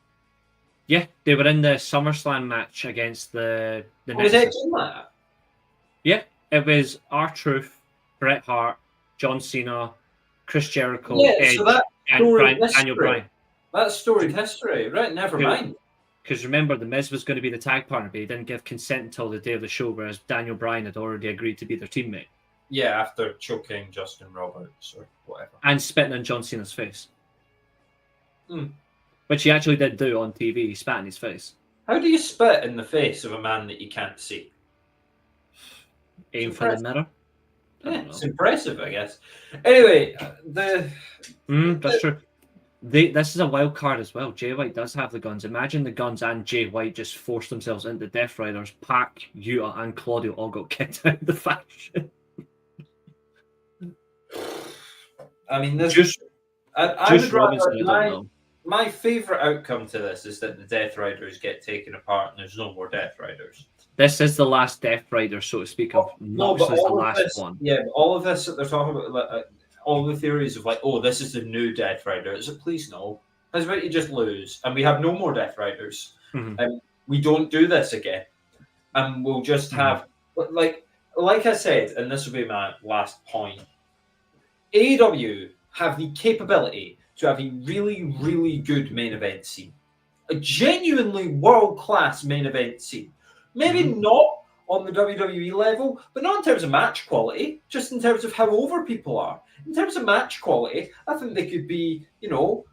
Yeah, they were in the SummerSlam match against the Was Edge in that? Yeah, it was R-Truth, Bret Hart, John Cena, Chris Jericho, Edge, so that and Daniel Bryan. That's storied history, right? Never mind. Because remember, The Miz was going to be the tag partner, but he didn't give consent until the day of the show, whereas Daniel Bryan had already agreed to be their teammate. Yeah, after choking Justin Roberts or whatever. And spitting in John Cena's face. Which he actually did do on TV. He spat in his face. How do you spit in the face of a man that you can't see? Aim for the mirror. Yeah, it's impressive, I guess. Anyway, that's true. This is a wild card as well. Jay White does have the guns. Imagine the guns and Jay White just forced themselves into Death Riders. Pac, Yuta, and Claudio all got kicked out of the faction. I mean, this just rather, my favourite outcome to this is that the Death Riders get taken apart and there's no more Death Riders. This is the last Death Rider, so to speak. Mox is the last one. Yeah, but all of this that they're talking about, like, all the theories of like, oh, this is the new Death Rider. It's like, please no. How's about you just lose and we have no more Death Riders? We don't do this again, and we'll just have like I said, and this will be my last point. AEW have the capability to have a really, really good main event scene. A genuinely world-class main event scene. Maybe not on the WWE level, but not in terms of match quality, just in terms of how over people are. In terms of match quality, I think they could be, you know,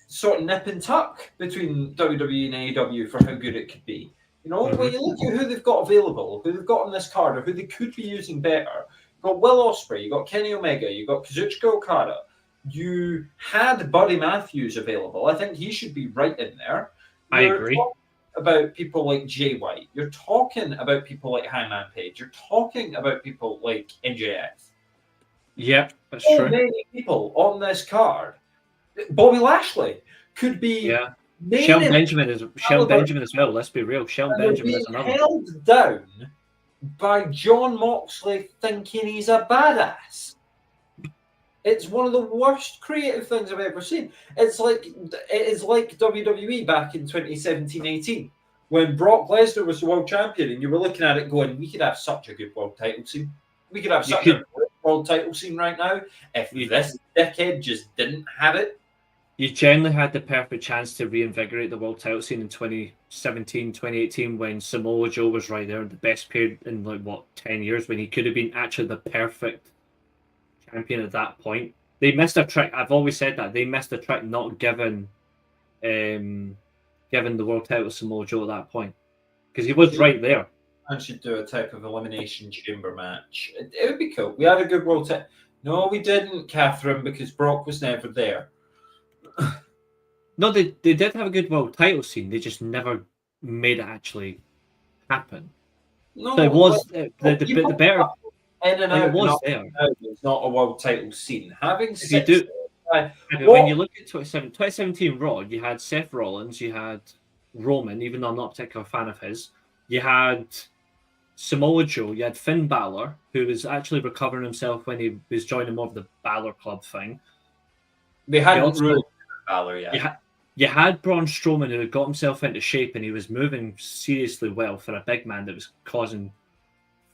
sort of nip and tuck between WWE and AEW for how good it could be. You know, when you look at who they've got available, who they've got on this card, or who they could be using better, you've got Will Ospreay, you've got Kenny Omega, you've got Kazuchika Okada, you had Buddy Matthews available. I think he should be right in there. I agree. About people like Jay White. You're talking about people like Hangman Page. You're talking about people like NJF. Yep, that's so true. Many people on this card. Bobby Lashley could be. Yeah. Shelton Benjamin as well. Let's be real. Shelton Benjamin is another. Held down by John Moxley thinking he's a badass. It's one of the worst creative things I've ever seen. It is like WWE back in 2017-18 when Brock Lesnar was the world champion and you were looking at it going, we could have such a good world title scene. We could have such a good world title scene right now if this dickhead just didn't have it. you generally had the perfect chance to reinvigorate the world title scene in 2017, 2018 when Samoa Joe was right there, the best period in 10 years, when he could have been actually the perfect champion at that point. They missed a trick. I've always said that. They missed a trick not giving the world title to Samoa Joe at that point. Because he was right there. And should do a type of elimination chamber match. It would be cool. We had a good world title. No, we didn't, Catherine, because Brock was never there. No, they did have a good world title scene. They just never made it actually happen. No, so it was the better. In and Like, out, it was there. It's not a world title scene. Having said, when you look at 2017 Raw, you had Seth Rollins, you had Roman, even though I'm not a particular fan of his. You had Samoa Joe, you had Finn Balor, who was actually recovering himself when he was joining more of the Balor Club thing. They hadn't really Balor yet. You had Braun Strowman, who had got himself into shape and he was moving seriously well for a big man that was causing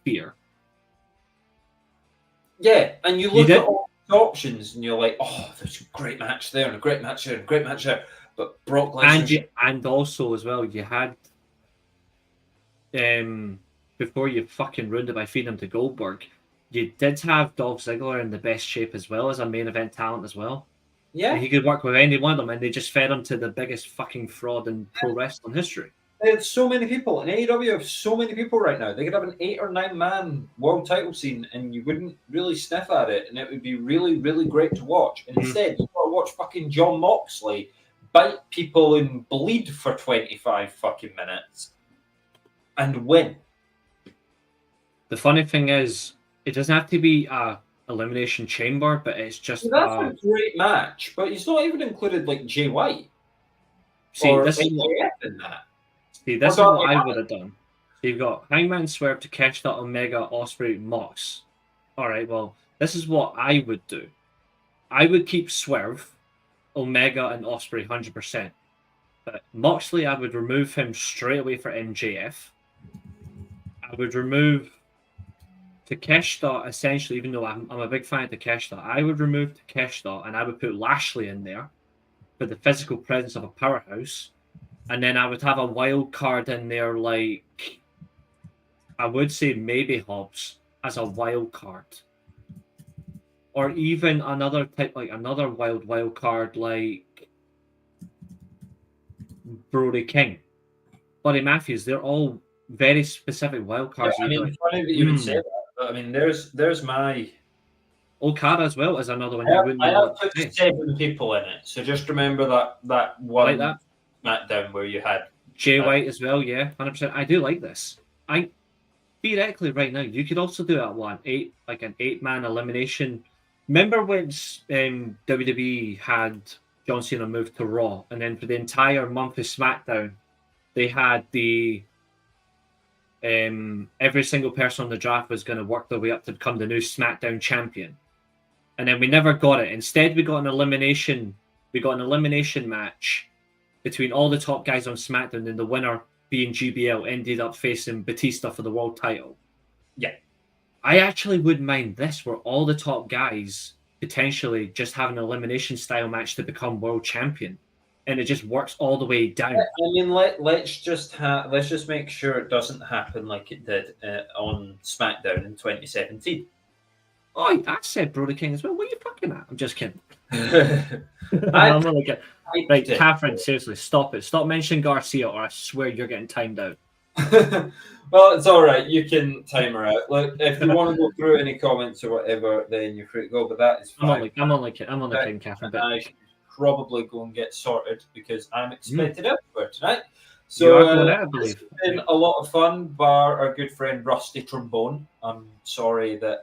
fear. Yeah, and you look at all the options and you're like, oh, there's a great match there and a great match there and a great match there. But Brock Lesnar... And also as well, you had... before you fucking ruined it by feeding him to Goldberg, you did have Dolph Ziggler in the best shape as well as a main event talent as well. Yeah. And he could work with any one of them, and they just fed him to the biggest fucking fraud in pro wrestling history. There's so many people, and AEW have so many people right now. They could have an 8 or 9 man world title scene, and you wouldn't really sniff at it, and it would be really, really great to watch. And instead, you've got to watch fucking Jon Moxley bite people and bleed for 25 fucking minutes and win. The funny thing is, it doesn't have to be a elimination chamber, but it's just a great match. But he's not even included like Jay White. See, this is what I would have done. So you've got Hangman, Swerve, Takeshita, Omega, Ospreay, Mox. All right, well, this is what I would do. I would keep Swerve, Omega, and Ospreay 100%. But Moxley, I would remove him straight away for MJF. I would remove Takeshita, essentially, even though I'm a big fan of Takeshita, I would remove Takeshita and I would put Lashley in there for the physical presence of a powerhouse. And then I would have a wild card in there, like, I would say maybe Hobbs as a wild card. Or even another type, like another wild card, like Brody King, Buddy Matthews. They're all very specific wild cards. Yeah, I mean, funny that you would say that. I mean, there's my Okada as well as another one. I have put 7 people in it, so just remember that one like SmackDown where you had Jay White as well. Yeah, 100%. I do like this. Theoretically right now you could also do an 8-man elimination. Remember when WWE had John Cena move to Raw, and then for the entire month of SmackDown, they had the every single person on the draft was going to work their way up to become the new SmackDown champion, and then we never got it. Instead, we got an elimination. We got an elimination match between all the top guys on SmackDown, and the winner, being GBL, ended up facing Batista for the world title. Yeah, I actually wouldn't mind this, where all the top guys potentially just have an elimination style match to become world champion. And it just works all the way down. I mean, let's just make sure it doesn't happen like it did on SmackDown in 2017. Oh, I said Brody King as well. What are you fucking at? I'm just kidding. I'm only kidding. Right, Catherine, seriously, stop it. Stop mentioning Garcia, or I swear you're getting timed out. Well, it's all right. You can time her out. Look, if you want to go through any comments or whatever, then you're free to go. But that is fine. I'm only kidding, Catherine. But I should probably go and get sorted because I'm expected elsewhere tonight. So it's been a lot of fun, bar our good friend Rusty Trombone. I'm sorry that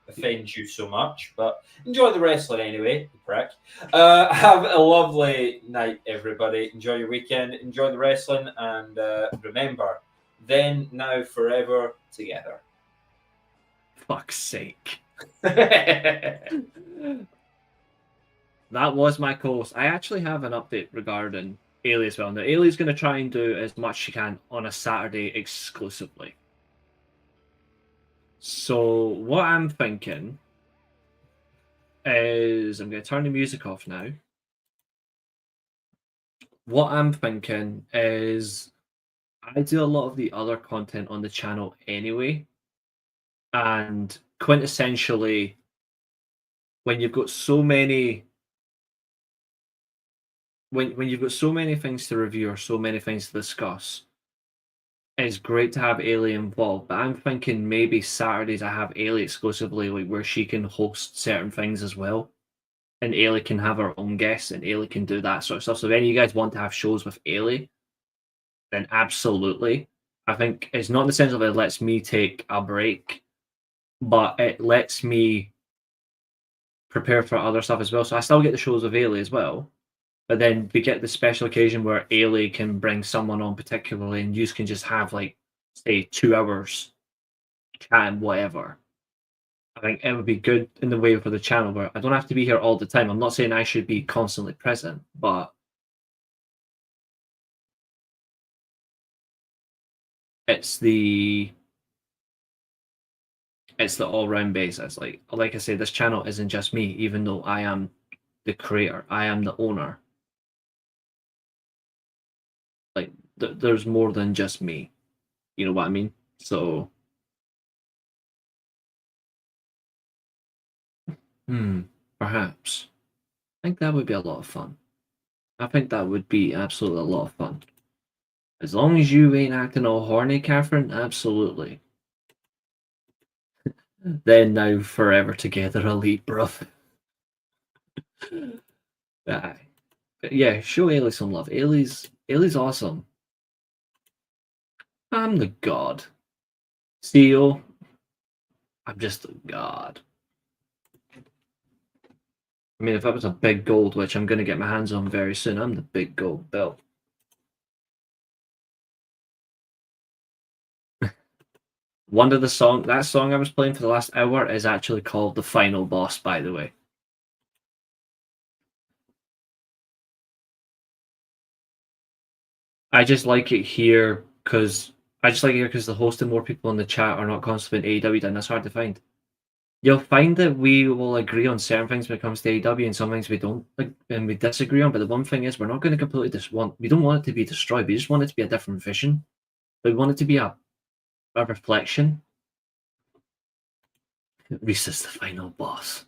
offend you so much, but enjoy the wrestling anyway, you prick. Have a lovely night, everybody. Enjoy your weekend, enjoy the wrestling, and remember, then, now, forever, together. Fuck's sake. That was my co-host. I actually have an update regarding Eilidh as well. Now, Eilidh's going to try and do as much she can on a Saturday exclusively. So, what I'm thinking is I'm going to turn the music off now. What I'm thinking is I do a lot of the other content on the channel anyway, and quintessentially, when you've got so many when you've got so many things to review or so many things to discuss, it's great to have Eilidh involved. But I'm thinking maybe Saturdays I have Eilidh exclusively, like where she can host certain things as well, and Eilidh can have her own guests, and Eilidh can do that sort of stuff. So if any of you guys want to have shows with Eilidh, then absolutely. I think it's not in the sense of it lets me take a break, but it lets me prepare for other stuff as well. So I still get the shows with Eilidh as well. But then we get the special occasion where Eilidh can bring someone on particularly, and you can just have like, say, 2 hours chatting whatever. I think it would be good in the way for the channel where I don't have to be here all the time. I'm not saying I should be constantly present, but it's the all round basis. Like I say, this channel isn't just me, even though I am the creator, I am the owner. Like there's more than just me. You know what I mean? So perhaps. I think that would be a lot of fun. I think that would be absolutely a lot of fun. As long as you ain't acting all horny, Catherine, absolutely. Then now forever together, elite, bruv. Aye. But yeah, show Eilidh some love. Eilidh's awesome. I'm the god. CEO, I'm just a god. I mean, if I was a big gold, which I'm going to get my hands on very soon, I'm the big gold belt. One of that song I was playing for the last hour is actually called The Final Boss, by the way. I just like it here because the host and more people in the chat are not constantly in AEW, and that's hard to find. You'll find that we will agree on certain things when it comes to AEW, and some things we don't, and we disagree on. But the one thing is, we're not going to completely we don't want it to be destroyed. We just want it to be a different vision. We want it to be a reflection. Reece is the final boss.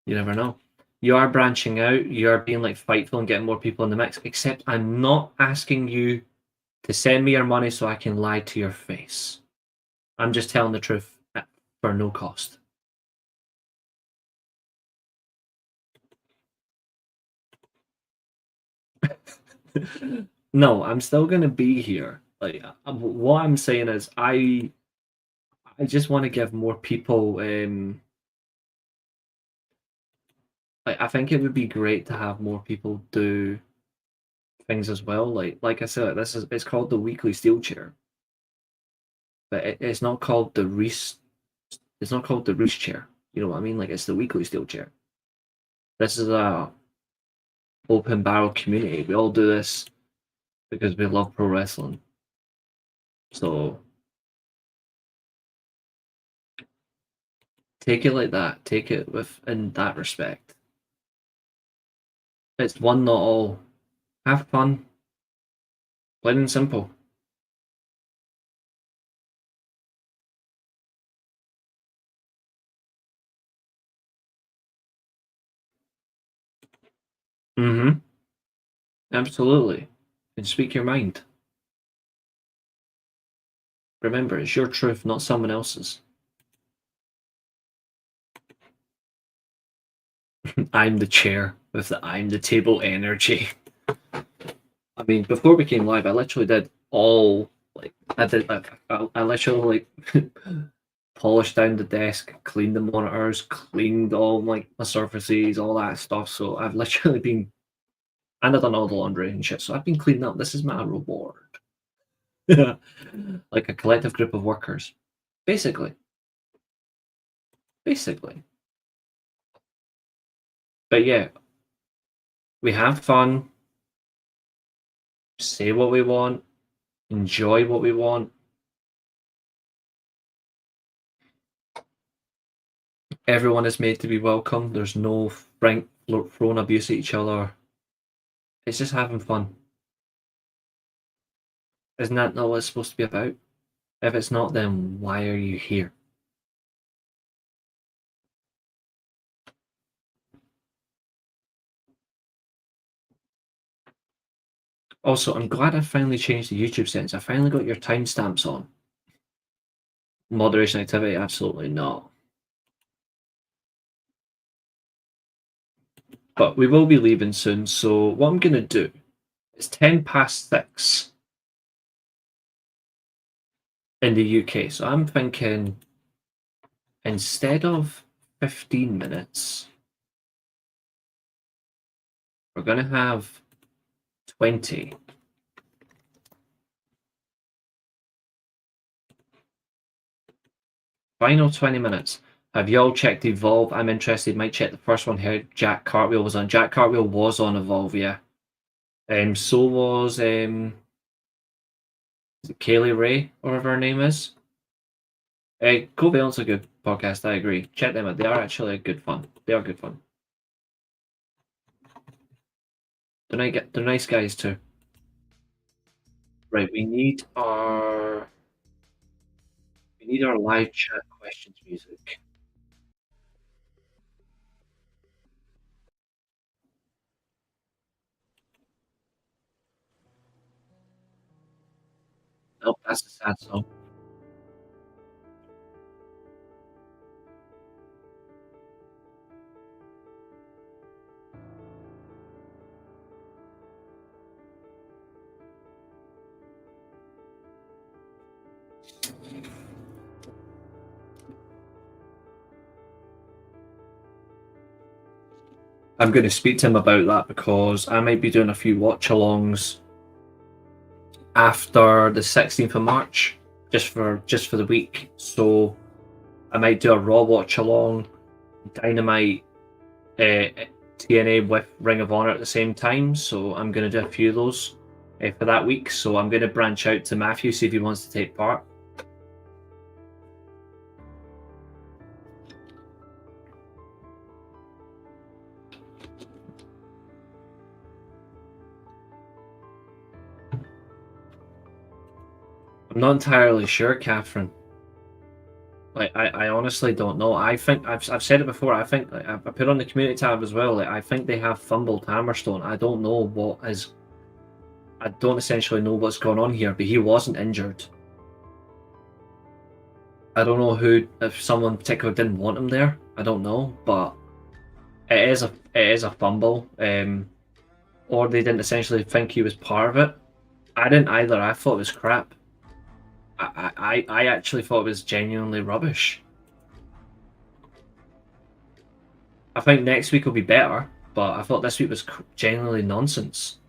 You never know. You are branching out. You are being like fightful and getting more people in the mix. Except I'm not asking you to send me your money so I can lie to your face. I'm just telling the truth for no cost. No, I'm still gonna be here. Like what I'm saying is, I just want to give more people. Like I think it would be great to have more people do things as well. Like I said, it's called the weekly steel chair, but it's not called the Reece. It's not called the Reece chair. You know what I mean? Like it's the weekly steel chair. This is a open barrel community. We all do this because we love pro wrestling. So take it like that. Take it in that respect. It's one, not all. Have fun. Plain and simple. Mm-hmm. Absolutely. And speak your mind. Remember, it's your truth, not someone else's. I'm the chair with the I'm the table energy. I mean, before we came live, I literally did all I literally polished down the desk, cleaned the monitors, cleaned all like my surfaces, all that stuff. So I've literally been, and I've done all the laundry and shit. So I've been cleaning up. This is my reward. Like a collective group of workers, basically. But yeah, we have fun, say what we want, enjoy what we want, Everyone is made to be welcome. There's no throwing abuse at each other. It's just having fun. Isn't that not what it's supposed to be about? If it's not, then why are you here? Also, I'm glad I finally changed the YouTube settings. I finally got your timestamps on. Moderation activity, absolutely not. But we will be leaving soon, so what I'm going to do is 6:10 in the UK. So I'm thinking instead of 15 minutes, we're going to have 20. Final 20 minutes. Have y'all checked Evolve? I'm interested. Might check the first one here. Jack Cartwheel was on. Jack Cartwheel was on Evolve, yeah. So was is it Kaylee Ray, or whatever her name is. Covalent's a good podcast, I agree. Check them out. They are actually a good fun. They are good fun. They're nice guys too. Right, we need our live chat questions music. Nope, that's a sad song. I'm going to speak to him about that because I might be doing a few watch-alongs after the 16th of March, just for the week. So I might do a Raw watch-along, Dynamite, TNA with Ring of Honor at the same time. So I'm going to do a few of those for that week. So I'm going to branch out to Matthew, see if he wants to take part. I'm not entirely sure, Catherine. Like, I honestly don't know. I think I've said it before. I think I put on the community tab as well. Like, I think they have fumbled Hammerstone. I don't know what is. I don't essentially know what's going on here, but he wasn't injured. I don't know if someone in particular didn't want him there. I don't know, but it is a fumble. Or they didn't essentially think he was part of it. I didn't either. I thought it was crap. I actually thought it was genuinely rubbish. I think next week will be better, but I thought this week was genuinely nonsense.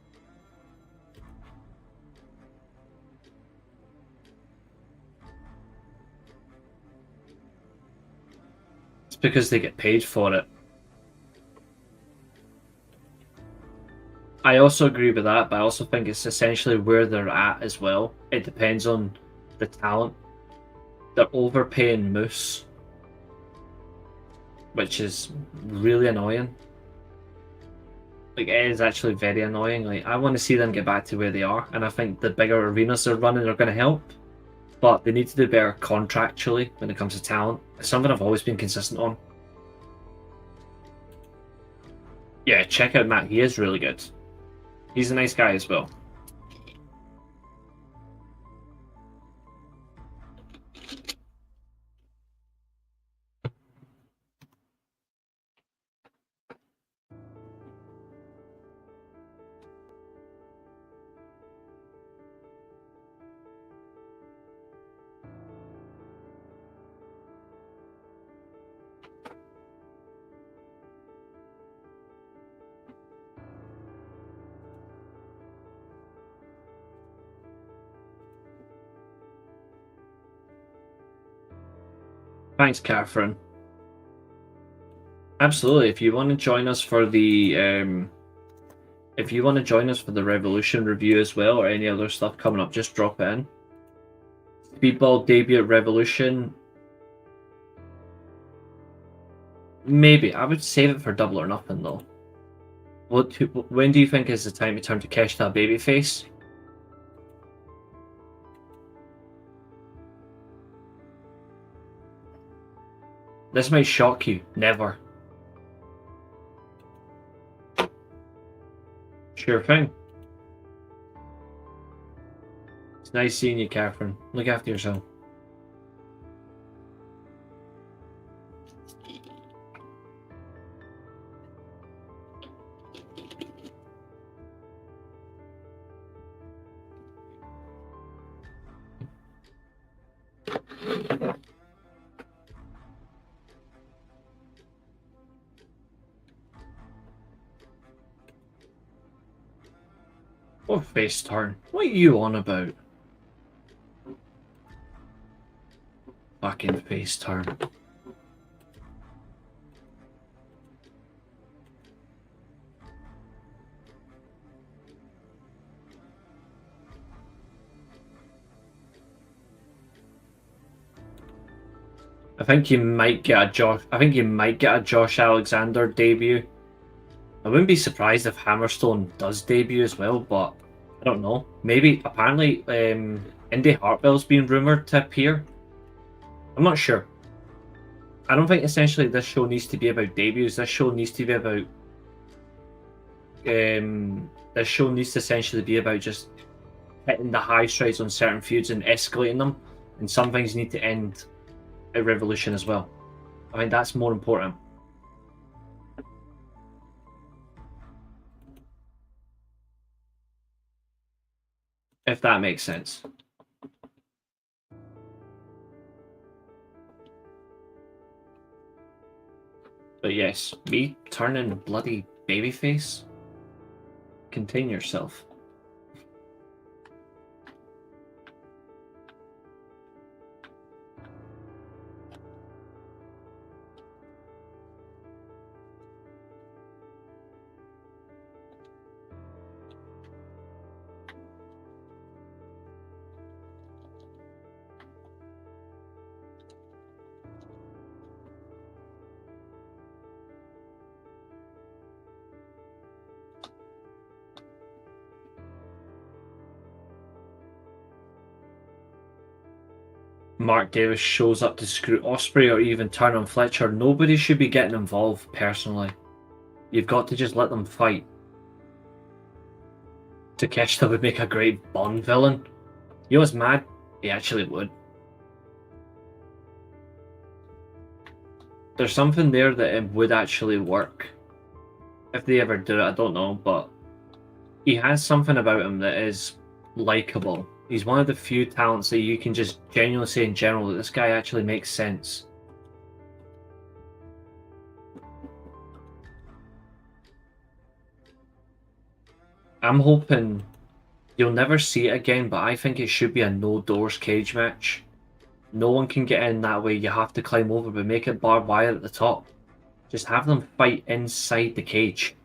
It's because they get paid for it. I also agree with that, but I also think it's essentially where they're at as well. It depends on the talent. They're overpaying Moose, which is really annoying. Like, it is actually very annoying. Like, I want to see them get back to where they are, and I think the bigger arenas they're running are going to help. But they need to do better contractually when it comes to talent. It's something I've always been consistent on. Yeah, check out Matt. He is really good. He's a nice guy as well. Thanks, Catherine. Absolutely. If you want to join us for the Revolution review as well, or any other stuff coming up, just drop it in. Speedball debut at Revolution. Maybe. I would save it for Double or Nothing, though. When do you think is the time to turn Takeshita babyface? This might shock you. Never. Sure thing. It's nice seeing you, Catherine. Look after yourself. What face turn? What are you on about? Fucking face turn. I think you might get a Josh Alexander debut. I wouldn't be surprised if Hammerstone does debut as well, but I don't know. Maybe. Apparently, Indy Hartwell's been rumored to appear. I'm not sure. I don't think essentially this show needs to be about debuts. This show needs to be about. This show needs to essentially be about just hitting the high strides on certain feuds and escalating them, and some things need to end at Revolution as well. I think that's more important. If that makes sense. But yes, me turning bloody babyface? Contain yourself. Mark Davis shows up to screw Ospreay or even turn on Fletcher. Nobody should be getting involved, personally. You've got to just let them fight. Takeshita would make a great Bond villain. You know what's mad? He actually would. There's something there that it would actually work. If they ever do it, I don't know, but he has something about him that is likable. He's one of the few talents that you can just genuinely say in general that this guy actually makes sense. I'm hoping you'll never see it again, but I think it should be a no-doors cage match. No one can get in that way. You have to climb over, but make it barbed wire at the top. Just have them fight inside the cage.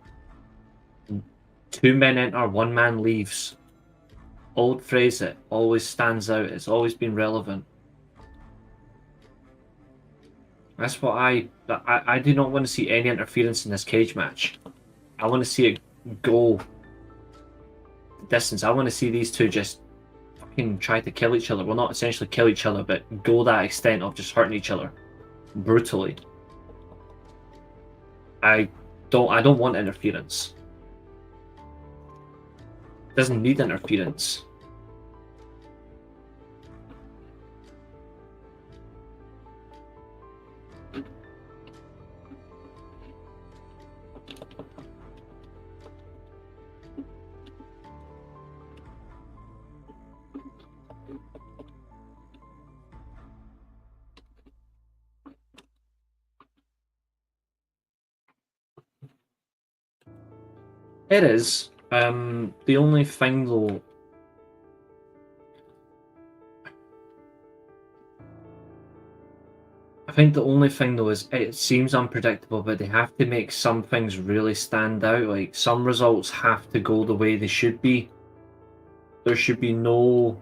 2 men enter, 1 man leaves. Old phrase, it always stands out. It's always been relevant. That's what I do not want to see any interference in this cage match. I want to see it go the distance. I want to see these two just fucking try to kill each other. Well, not essentially kill each other, but go that extent of just hurting each other brutally. I don't want interference. Doesn't need interference. It is. The only thing though, I think the only thing though is it seems unpredictable, but they have to make some things really stand out. Like some results have to go the way they should be. There should be no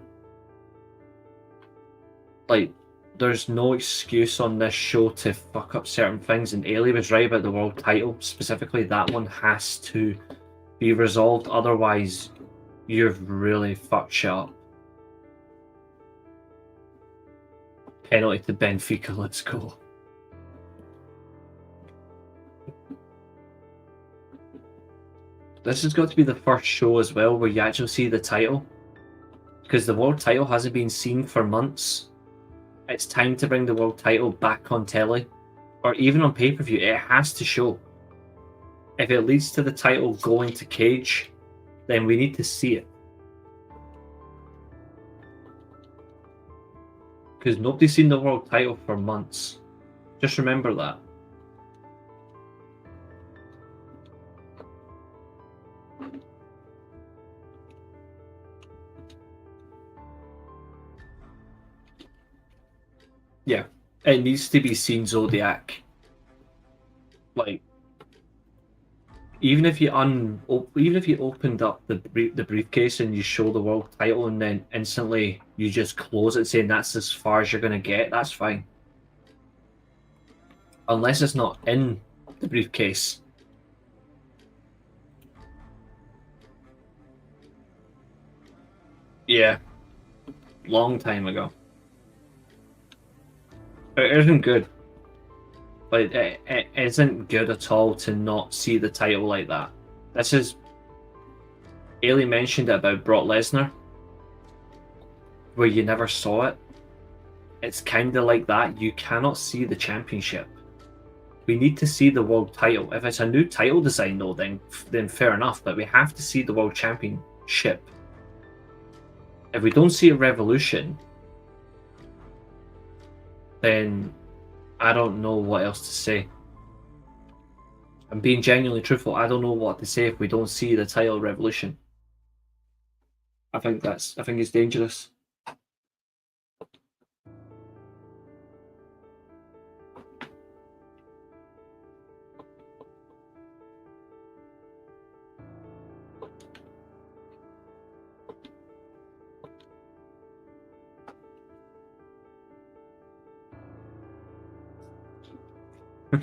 there's no excuse on this show to fuck up certain things, and Eilidh was right about the world title. Specifically, that one has to be resolved, otherwise you've really fucked shit up. Penalty to Benfica, let's go. This has got to be the first show as well where you actually see the title, because the world title hasn't been seen for months. It's time to bring the world title back on telly, or even on pay-per-view. It has to show. If it leads to the title going to Cage, then we need to see it. Because nobody's seen the world title for months. Just remember that. Yeah, it needs to be seen, Zodiac. Like, even if you opened up the briefcase and you show the world title and then instantly you just close it saying that's as far as you're gonna get, that's fine. Unless it's not in the briefcase. Yeah, long time ago. It isn't good. Like, it isn't good at all to not see the title like that. This is... Eilidh mentioned it about Brock Lesnar, where you never saw it. It's kind of like that. You cannot see the championship. We need to see the world title. If it's a new title design, though, then fair enough. But we have to see the world championship. If we don't see a Revolution, then I don't know what else to say. I'm being genuinely truthful. I don't know what to say if we don't see the title Revolution. I think it's dangerous.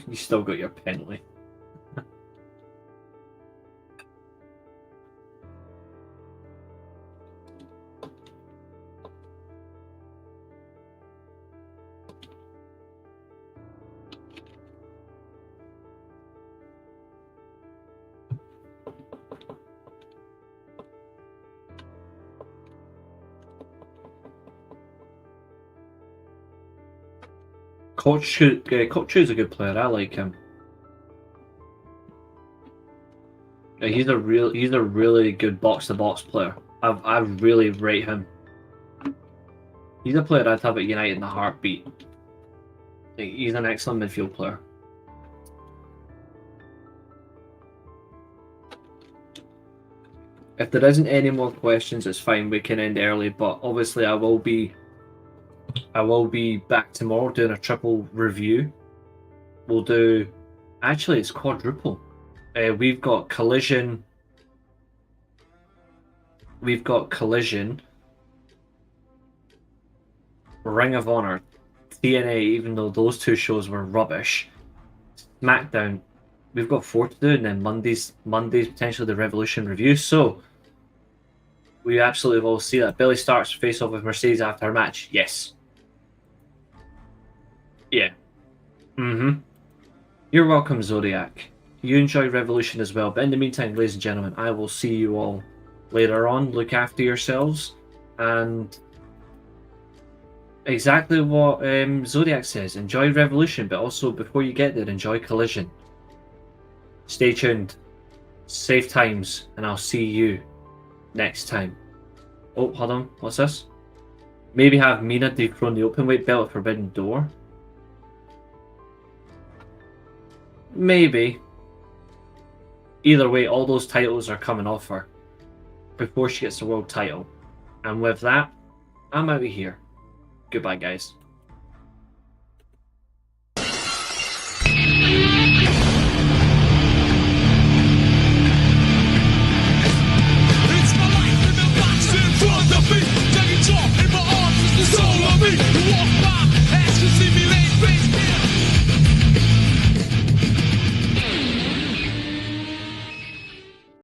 You still got your penalty. Coach is a good player. I like him. He's a really good box-to-box player. I really rate him. He's a player I'd have at United in a heartbeat. He's an excellent midfield player. If there isn't any more questions, it's fine. We can end early, but obviously I will be back tomorrow doing a triple review. We'll do... Actually, it's quadruple. We've got Collision. Ring of Honor, TNA, even though those two shows were rubbish. SmackDown, we've got 4 to do, and then Monday's potentially the Revolution review. So we absolutely will see that. Billy Starks face off with Mercedes after her match. Yes. Yeah. You're welcome, Zodiac. You enjoy Revolution as well. But in the meantime, ladies and gentlemen, I will see you all later on. Look after yourselves. And exactly what Zodiac says. Enjoy Revolution, but also before you get there, enjoy Collision. Stay tuned. Safe times. And I'll see you next time. Oh, hold on. What's this? Maybe have Mina dethrone the openweight belt at Forbidden Door. Maybe. Either way, all those titles are coming off her before she gets the world title. And with that, I'm out of here. Goodbye, guys.